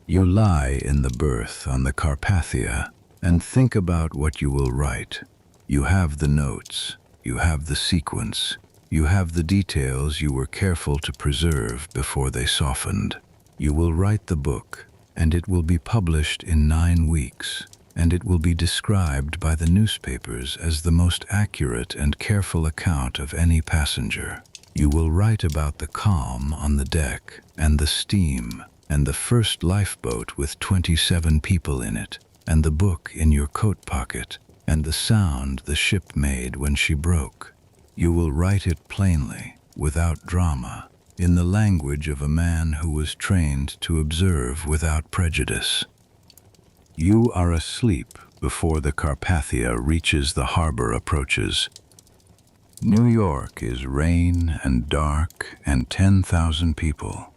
You lie in the berth on the Carpathia and think about what you will write. You have the notes, you have the sequence, you have the details you were careful to preserve before they softened. You will write the book, and it will be published in 9 weeks. And it will be described by the newspapers as the most accurate and careful account of any passenger. You will write about the calm on the deck, and the steam, and the first lifeboat with 27 people in it, and the book in your coat pocket, and the sound the ship made when she broke. You will write it plainly, without drama, in the language of a man who was trained to observe without prejudice. You are asleep before the Carpathia reaches the harbor approaches. New York is rain and dark and 10,000 people.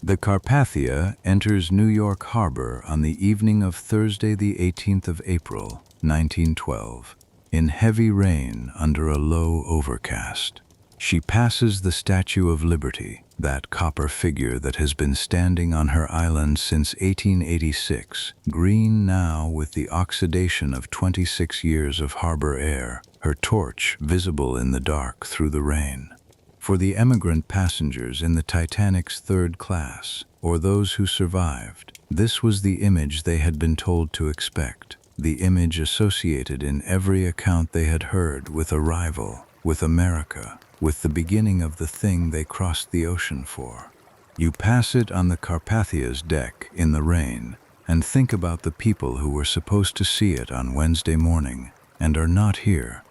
The Carpathia enters New York Harbor on the evening of Thursday the 18th of April, 1912, in heavy rain under a low overcast. She passes the Statue of Liberty, that copper figure that has been standing on her island since 1886, green now with the oxidation of 26 years of harbor air, her torch visible in the dark through the rain. For the emigrant passengers in the Titanic's third class, or those who survived, this was the image they had been told to expect, the image associated in every account they had heard with arrival, with America, with the beginning of the thing they crossed the ocean for. You pass it on the Carpathia's deck in the rain and think about the people who were supposed to see it on Wednesday morning and are not here.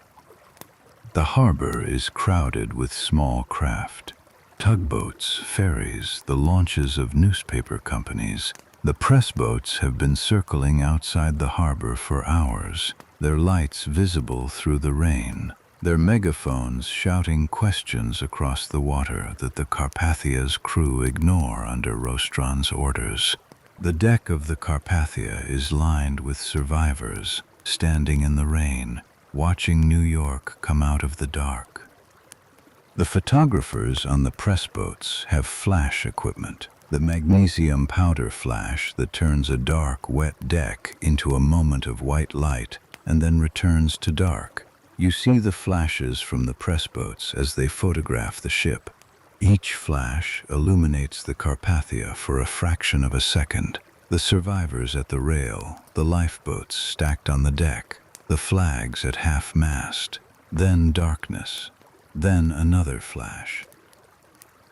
The harbor is crowded with small craft. Tugboats, ferries, the launches of newspaper companies. The press boats have been circling outside the harbor for hours, their lights visible through the rain. Their megaphones shouting questions across the water that the Carpathia's crew ignore under Rostron's orders. The deck of the Carpathia is lined with survivors, standing in the rain, watching New York come out of the dark. The photographers on the press boats have flash equipment, the magnesium powder flash that turns a dark, wet deck into a moment of white light and then returns to dark. You see the flashes from the press boats as they photograph the ship. Each flash illuminates the Carpathia for a fraction of a second. The survivors at the rail, the lifeboats stacked on the deck, the flags at half-mast, then darkness, then another flash.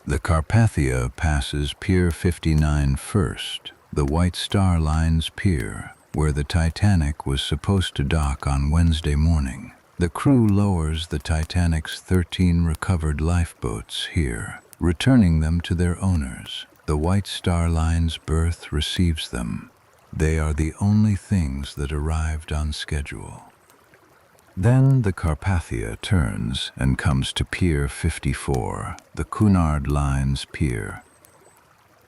The Carpathia passes Pier 59 first, the White Star Line's pier, where the Titanic was supposed to dock on Wednesday morning. The crew lowers the Titanic's 13 recovered lifeboats here, returning them to their owners. The White Star Line's berth receives them. They are the only things that arrived on schedule. Then the Carpathia turns and comes to Pier 54, the Cunard Line's pier.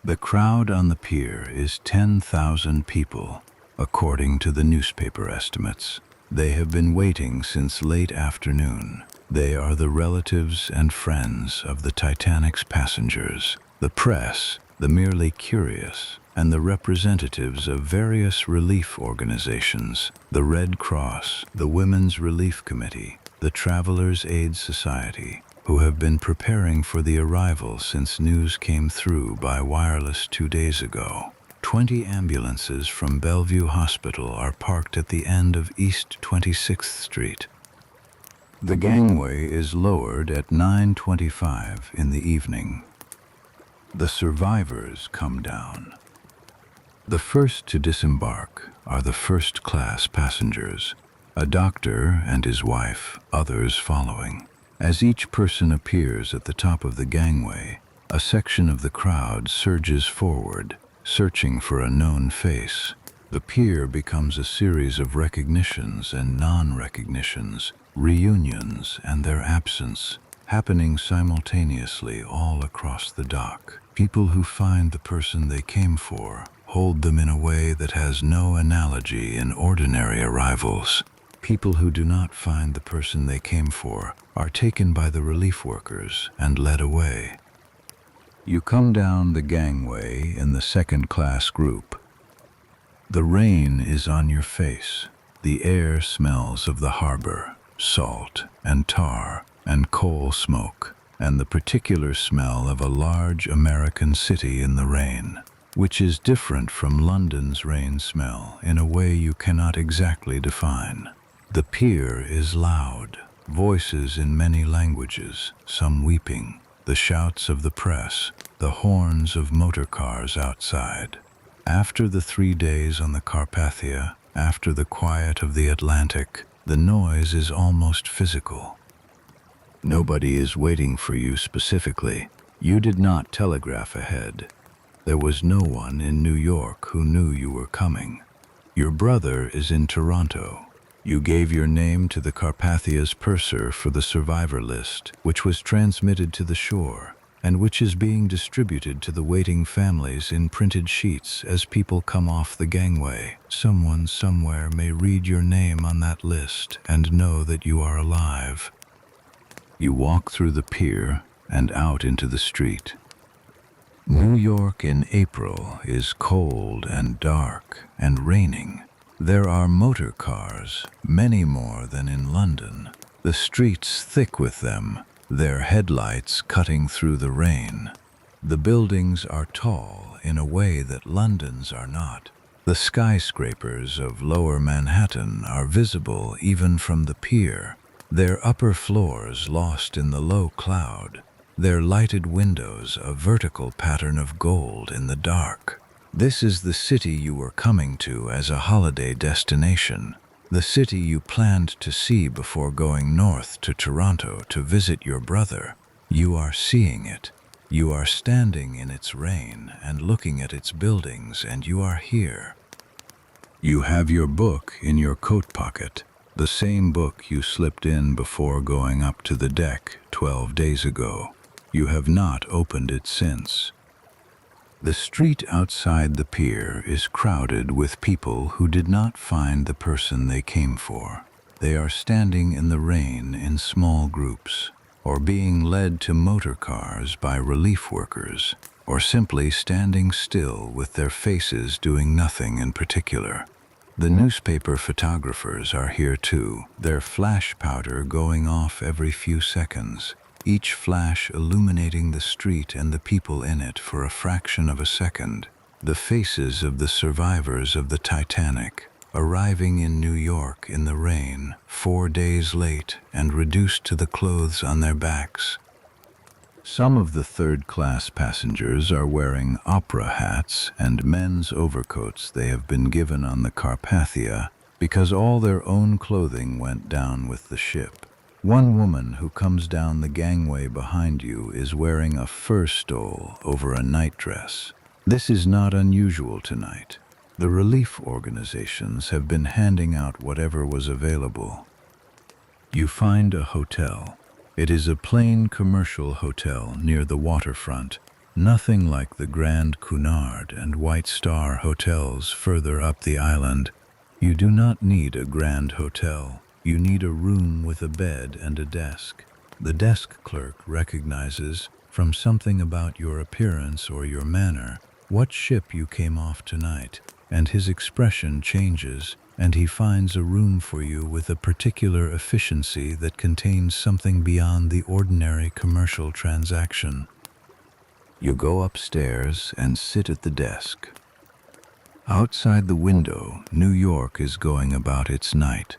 The crowd on the pier is 10,000 people, according to the newspaper estimates. They have been waiting since late afternoon. They are the relatives and friends of the Titanic's passengers. The press, the merely curious, and the representatives of various relief organizations, the Red Cross, the Women's Relief Committee, the Travelers' Aid Society, who have been preparing for the arrival since news came through by wireless 2 days ago. 20 ambulances from Bellevue Hospital are parked at the end of East 26th Street. The gangway is lowered at 9:25 in the evening. The survivors come down. The first to disembark are the first-class passengers, a doctor and his wife, others following. As each person appears at the top of the gangway, a section of the crowd surges forward, searching for a known face. The pier becomes a series of recognitions and non-recognitions, reunions and their absence, happening simultaneously all across the dock. People who find the person they came for hold them in a way that has no analogy in ordinary arrivals. People who do not find the person they came for are taken by the relief workers and led away. You come down the gangway in the second-class group. The rain is on your face. The air smells of the harbor, salt and tar and coal smoke, and the particular smell of a large American city in the rain, which is different from London's rain smell in a way you cannot exactly define. The pier is loud, voices in many languages, some weeping, the shouts of the press, the horns of motor cars outside. After the 3 days on the Carpathia, after the quiet of the Atlantic, the noise is almost physical. Nobody is waiting for you specifically. You did not telegraph ahead. There was no one in New York who knew you were coming. Your brother is in Toronto. You gave your name to the Carpathia's purser for the survivor list, which was transmitted to the shore, and which is being distributed to the waiting families in printed sheets as people come off the gangway. Someone somewhere may read your name on that list and know that you are alive. You walk through the pier and out into the street. New York in April is cold and dark and raining. There are motor cars, many more than in London, the streets thick with them, their headlights cutting through the rain. The buildings are tall in a way that London's are not. The skyscrapers of Lower Manhattan are visible even from the pier, their upper floors lost in the low cloud, their lighted windows a vertical pattern of gold in the dark. This is the city you were coming to as a holiday destination, the city you planned to see before going north to Toronto to visit your brother. You are seeing it. You are standing in its rain and looking at its buildings, and you are here. You have your book in your coat pocket, the same book you slipped in before going up to the deck 12 days ago. You have not opened it since. The street outside the pier is crowded with people who did not find the person they came for. They are standing in the rain in small groups, or being led to motor cars by relief workers, or simply standing still with their faces doing nothing in particular. The newspaper photographers are here too, their flash powder going off every few seconds, each flash illuminating the street and the people in it for a fraction of a second. The faces of the survivors of the Titanic, arriving in New York in the rain, 4 days late and reduced to the clothes on their backs. Some of the third-class passengers are wearing opera hats and men's overcoats they have been given on the Carpathia because all their own clothing went down with the ship. One woman who comes down the gangway behind you is wearing a fur stole over a nightdress. This is not unusual tonight. The relief organizations have been handing out whatever was available. You find a hotel. It is a plain commercial hotel near the waterfront, nothing like the Grand Cunard and White Star hotels further up the island. You do not need a grand hotel. You need a room with a bed and a desk. The desk clerk recognizes, from something about your appearance or your manner, what ship you came off tonight, and his expression changes, and he finds a room for you with a particular efficiency that contains something beyond the ordinary commercial transaction. You go upstairs and sit at the desk. Outside the window, New York is going about its night.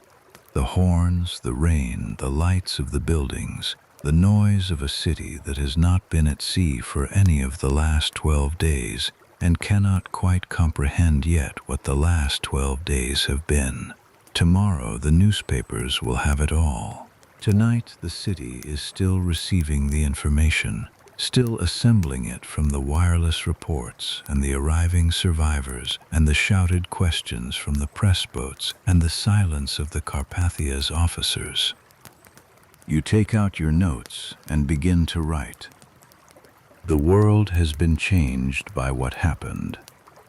The horns, the rain, the lights of the buildings, the noise of a city that has not been at sea for any of the last 12 days and cannot quite comprehend yet what the last 12 days have been. Tomorrow the newspapers will have it all. Tonight the city is still receiving the information, still assembling it from the wireless reports and the arriving survivors and the shouted questions from the press boats and the silence of the Carpathia's officers. You take out your notes and begin to write. The world has been changed by what happened,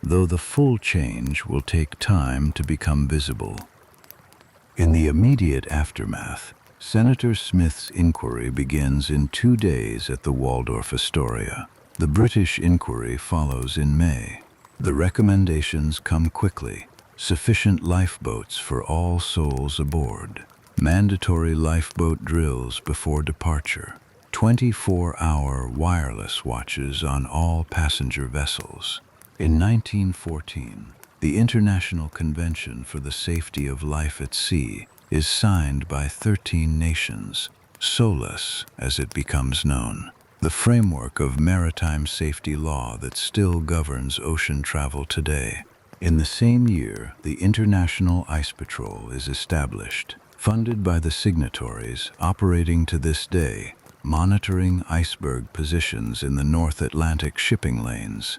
though the full change will take time to become visible. In the immediate aftermath, Senator Smith's inquiry begins in 2 days at the Waldorf Astoria. The British inquiry follows in May. The recommendations come quickly. Sufficient lifeboats for all souls aboard. Mandatory lifeboat drills before departure. 24-hour wireless watches on all passenger vessels. In 1914, the International Convention for the Safety of Life at Sea is signed by 13 nations, SOLAS as it becomes known, the framework of maritime safety law that still governs ocean travel today. In the same year, the International Ice Patrol is established, funded by the signatories, operating to this day, monitoring iceberg positions in the North Atlantic shipping lanes.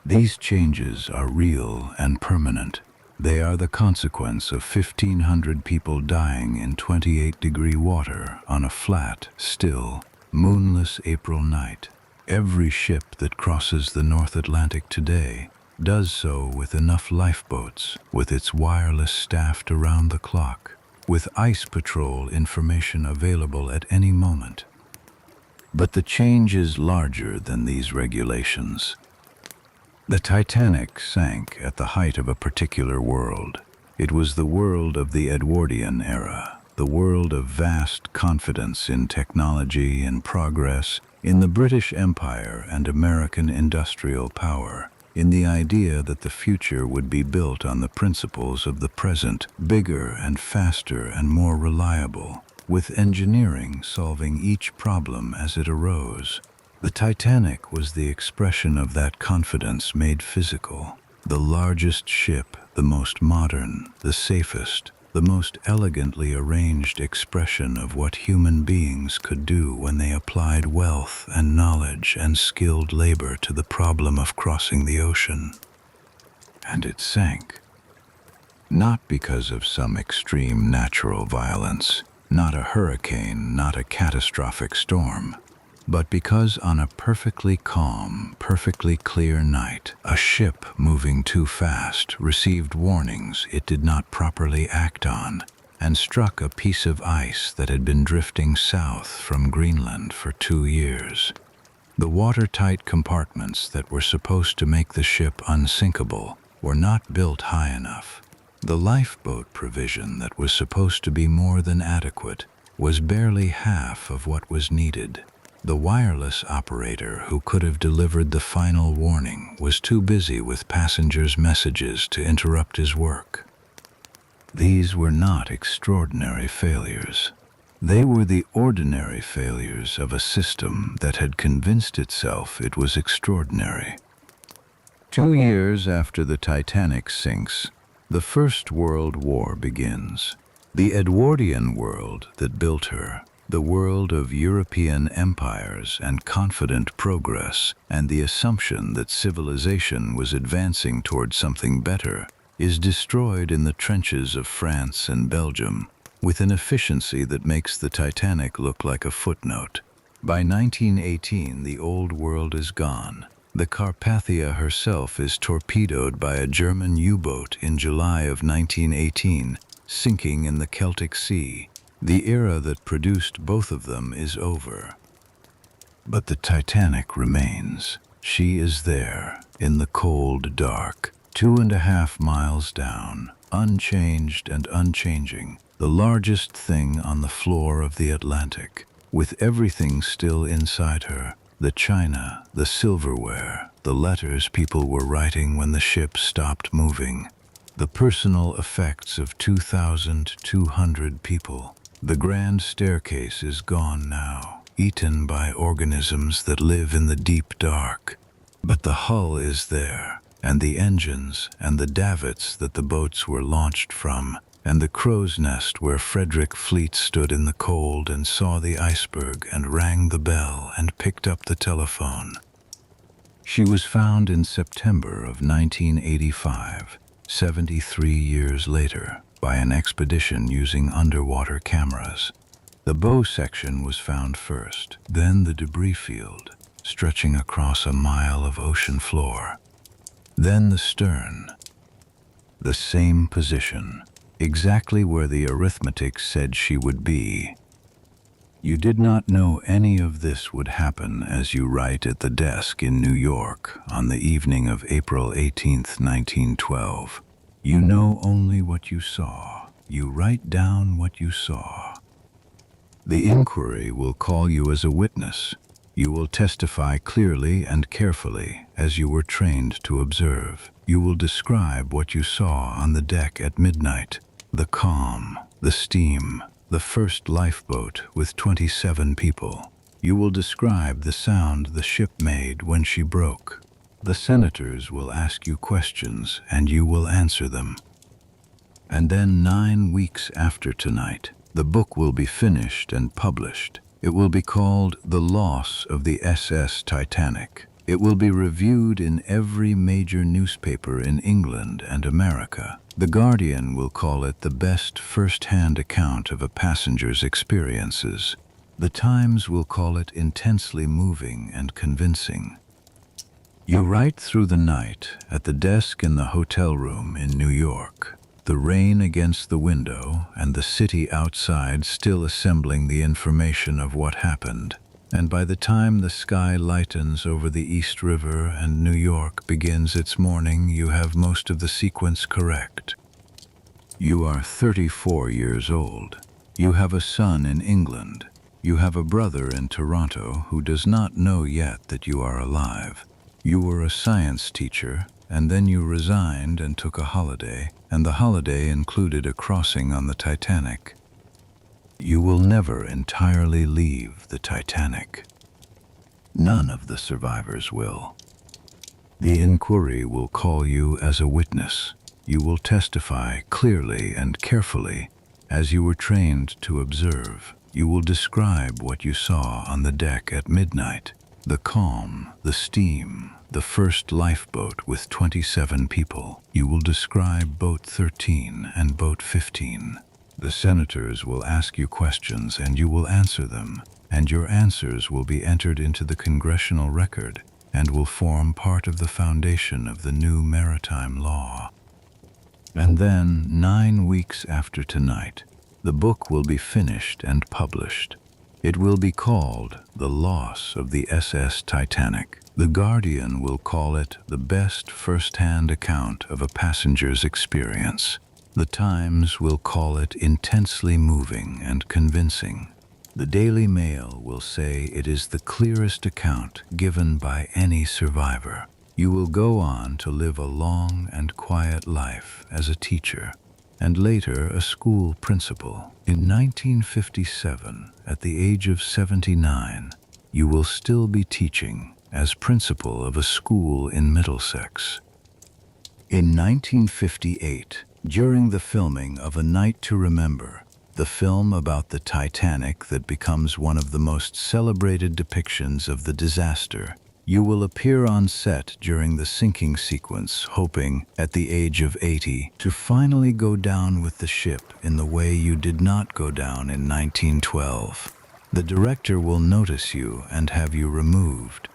These changes are real and permanent. They are the consequence of 1,500 people dying in 28-degree water on a flat, still, moonless April night. Every ship that crosses the North Atlantic today does so with enough lifeboats, with its wireless staffed around the clock, with ice patrol information available at any moment. But the change is larger than these regulations. The Titanic sank at the height of a particular world. It was the world of the Edwardian era, the world of vast confidence in technology and progress, in the British Empire and American industrial power, in the idea that the future would be built on the principles of the present, bigger and faster and more reliable, with engineering solving each problem as it arose. The Titanic was the expression of that confidence made physical. The largest ship, the most modern, the safest, the most elegantly arranged expression of what human beings could do when they applied wealth and knowledge and skilled labor to the problem of crossing the ocean. And it sank. Not because of some extreme natural violence, not a hurricane, not a catastrophic storm, but because on a perfectly calm, perfectly clear night, a ship moving too fast received warnings it did not properly act on and struck a piece of ice that had been drifting south from Greenland for 2 years. The watertight compartments that were supposed to make the ship unsinkable were not built high enough. The lifeboat provision that was supposed to be more than adequate was barely half of what was needed. The wireless operator who could have delivered the final warning was too busy with passengers' messages to interrupt his work. These were not extraordinary failures. They were the ordinary failures of a system that had convinced itself it was extraordinary. 2 years after the Titanic sinks, the First World War begins. The Edwardian world that built her, the world of European empires and confident progress and the assumption that civilization was advancing toward something better, is destroyed in the trenches of France and Belgium with an efficiency that makes the Titanic look like a footnote. By 1918, the old world is gone. The Carpathia herself is torpedoed by a German U-boat in July of 1918, sinking in the Celtic Sea. The era that produced both of them is over. But the Titanic remains. She is there, in the cold dark, 2.5 miles down, unchanged and unchanging, the largest thing on the floor of the Atlantic, with everything still inside her, the china, the silverware, the letters people were writing when the ship stopped moving, the personal effects of 2,200 people. The grand staircase is gone now, eaten by organisms that live in the deep dark. But the hull is there, and the engines, and the davits that the boats were launched from, and the crow's nest where Frederick Fleet stood in the cold and saw the iceberg and rang the bell and picked up the telephone. She was found in September of 1985, 73 years later, by an expedition using underwater cameras. The bow section was found first, then the debris field, stretching across a mile of ocean floor. Then the stern. The same position, exactly where the arithmetic said she would be. You did not know any of this would happen as you write at the desk in New York on the evening of April 18, 1912. You know only what you saw. You write down what you saw. The inquiry will call you as a witness. You will testify clearly and carefully as you were trained to observe. You will describe what you saw on the deck at midnight, the calm, the steam, the first lifeboat with 27 people. You will describe the sound the ship made when she broke. The senators will ask you questions and you will answer them. And then 9 weeks after tonight, the book will be finished and published. It will be called The Loss of the SS Titanic. It will be reviewed in every major newspaper in England and America. The Guardian will call it the best first-hand account of a passenger's experiences. The Times will call it intensely moving and convincing. You write through the night at the desk in the hotel room in New York. The rain against the window and the city outside still assembling the information of what happened. And by the time the sky lightens over the East River and New York begins its morning, you have most of the sequence correct. You are 34 years old. You have a son in England. You have a brother in Toronto who does not know yet that you are alive. You were a science teacher, and then you resigned and took a holiday, and the holiday included a crossing on the Titanic. You will never entirely leave the Titanic. None of the survivors will. The inquiry will call you as a witness. You will testify clearly and carefully as you were trained to observe. You will describe what you saw on the deck at midnight, the calm, the steam, the first lifeboat with 27 people. You will describe Boat 13 and Boat 15. The senators will ask you questions and you will answer them, and your answers will be entered into the congressional record and will form part of the foundation of the new maritime law. And then, 9 weeks after tonight, the book will be finished and published. It will be called The Loss of the SS Titanic. The Guardian will call it the best first-hand account of a passenger's experience. The Times will call it intensely moving and convincing. The Daily Mail will say it is the clearest account given by any survivor. You will go on to live a long and quiet life as a teacher, and later a school principal. In 1957, at the age of 79, you will still be teaching as principal of a school in Middlesex. In 1958, during the filming of A Night to Remember, the film about the Titanic that becomes one of the most celebrated depictions of the disaster, you will appear on set during the sinking sequence, hoping, at the age of 80, to finally go down with the ship in the way you did not go down in 1912. The director will notice you and have you removed.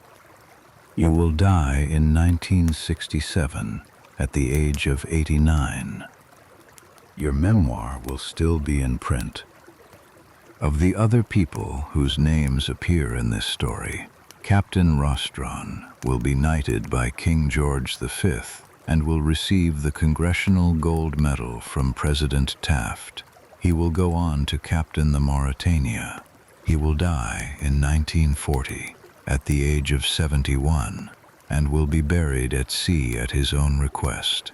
You will die in 1967 at the age of 89. Your memoir will still be in print. Of the other people whose names appear in this story, Captain Rostron will be knighted by King George V and will receive the Congressional Gold Medal from President Taft. He will go on to captain the Mauretania. He will die in 1940 at the age of 71 and will be buried at sea at his own request.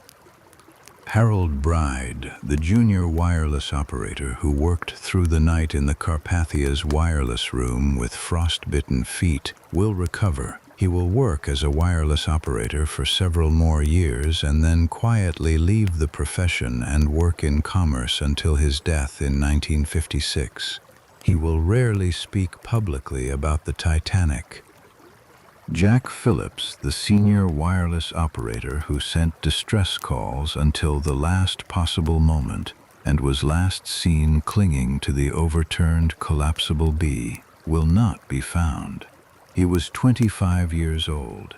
Harold Bride, the junior wireless operator who worked through the night in the Carpathia's wireless room with frostbitten feet, will recover. He will work as a wireless operator for several more years and then quietly leave the profession and work in commerce until his death in 1956. He will rarely speak publicly about the Titanic. Jack Phillips, the senior wireless operator who sent distress calls until the last possible moment and was last seen clinging to the overturned collapsible B, will not be found. He was 25 years old.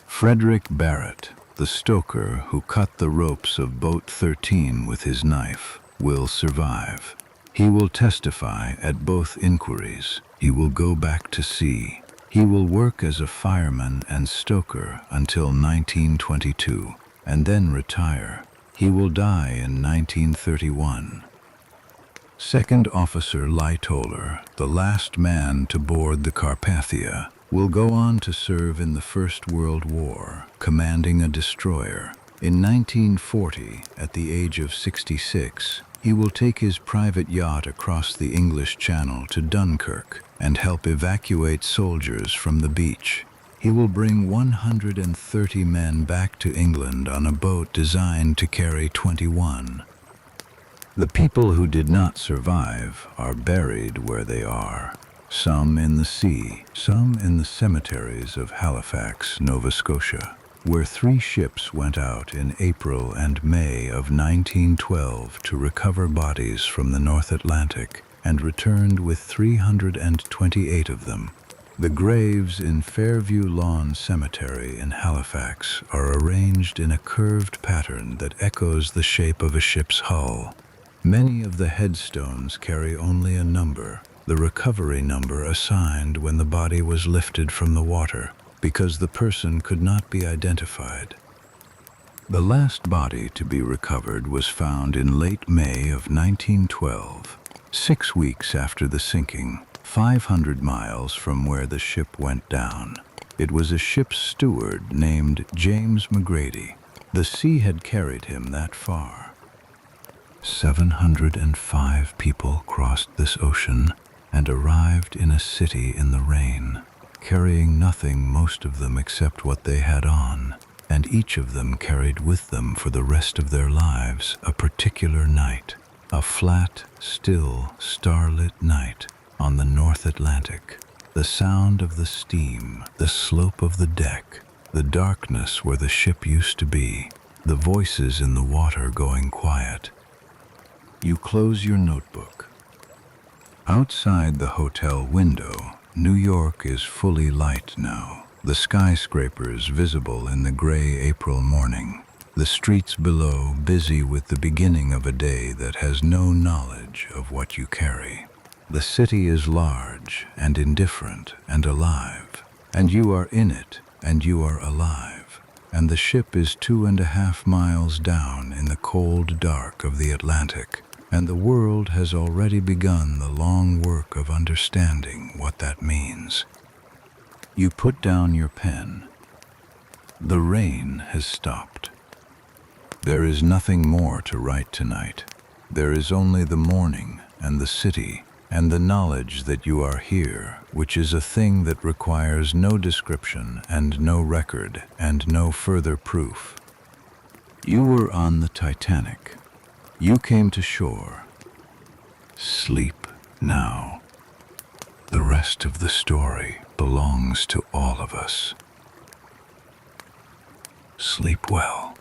Frederick Barrett, the stoker who cut the ropes of Boat 13 with his knife, will survive. He will testify at both inquiries. He will go back to sea. He will work as a fireman and stoker until 1922 and then retire. He will die in 1931. Second Officer Lightoller, the last man to board the Carpathia, will go on to serve in the First World War, commanding a destroyer. In 1940, at the age of 66, he will take his private yacht across the English Channel to Dunkirk and help evacuate soldiers from the beach. He will bring 130 men back to England on a boat designed to carry 21. The people who did not survive are buried where they are, some in the sea, some in the cemeteries of Halifax, Nova Scotia, where 3 ships went out in April and May of 1912 to recover bodies from the North Atlantic and returned with 328 of them. The graves in Fairview Lawn Cemetery in Halifax are arranged in a curved pattern that echoes the shape of a ship's hull. Many of the headstones carry only a number, the recovery number assigned when the body was lifted from the water, because the person could not be identified. The last body to be recovered was found in late May of 1912, 6 weeks after the sinking, 500 miles from where the ship went down. It was a ship's steward named James McGrady. The sea had carried him that far. 705 people crossed this ocean and arrived in a city in the rain, carrying nothing, most of them, except what they had on, and each of them carried with them for the rest of their lives a particular night, a flat, still, starlit night on the North Atlantic, the sound of the steam, the slope of the deck, the darkness where the ship used to be, the voices in the water going quiet. You close your notebook. Outside the hotel window, New York is fully light now, the skyscrapers visible in the gray April morning, the streets below busy with the beginning of a day that has no knowledge of what you carry. The city is large and indifferent and alive, and you are in it and you are alive, and the ship is 2.5 miles down in the cold dark of the Atlantic, and the world has already begun the long work of understanding what that means. You put down your pen. The rain has stopped. There is nothing more to write tonight. There is only the morning and the city and the knowledge that you are here, which is a thing that requires no description and no record and no further proof. You were on the Titanic. You came to shore. Sleep now. The rest of the story belongs to all of us. Sleep well.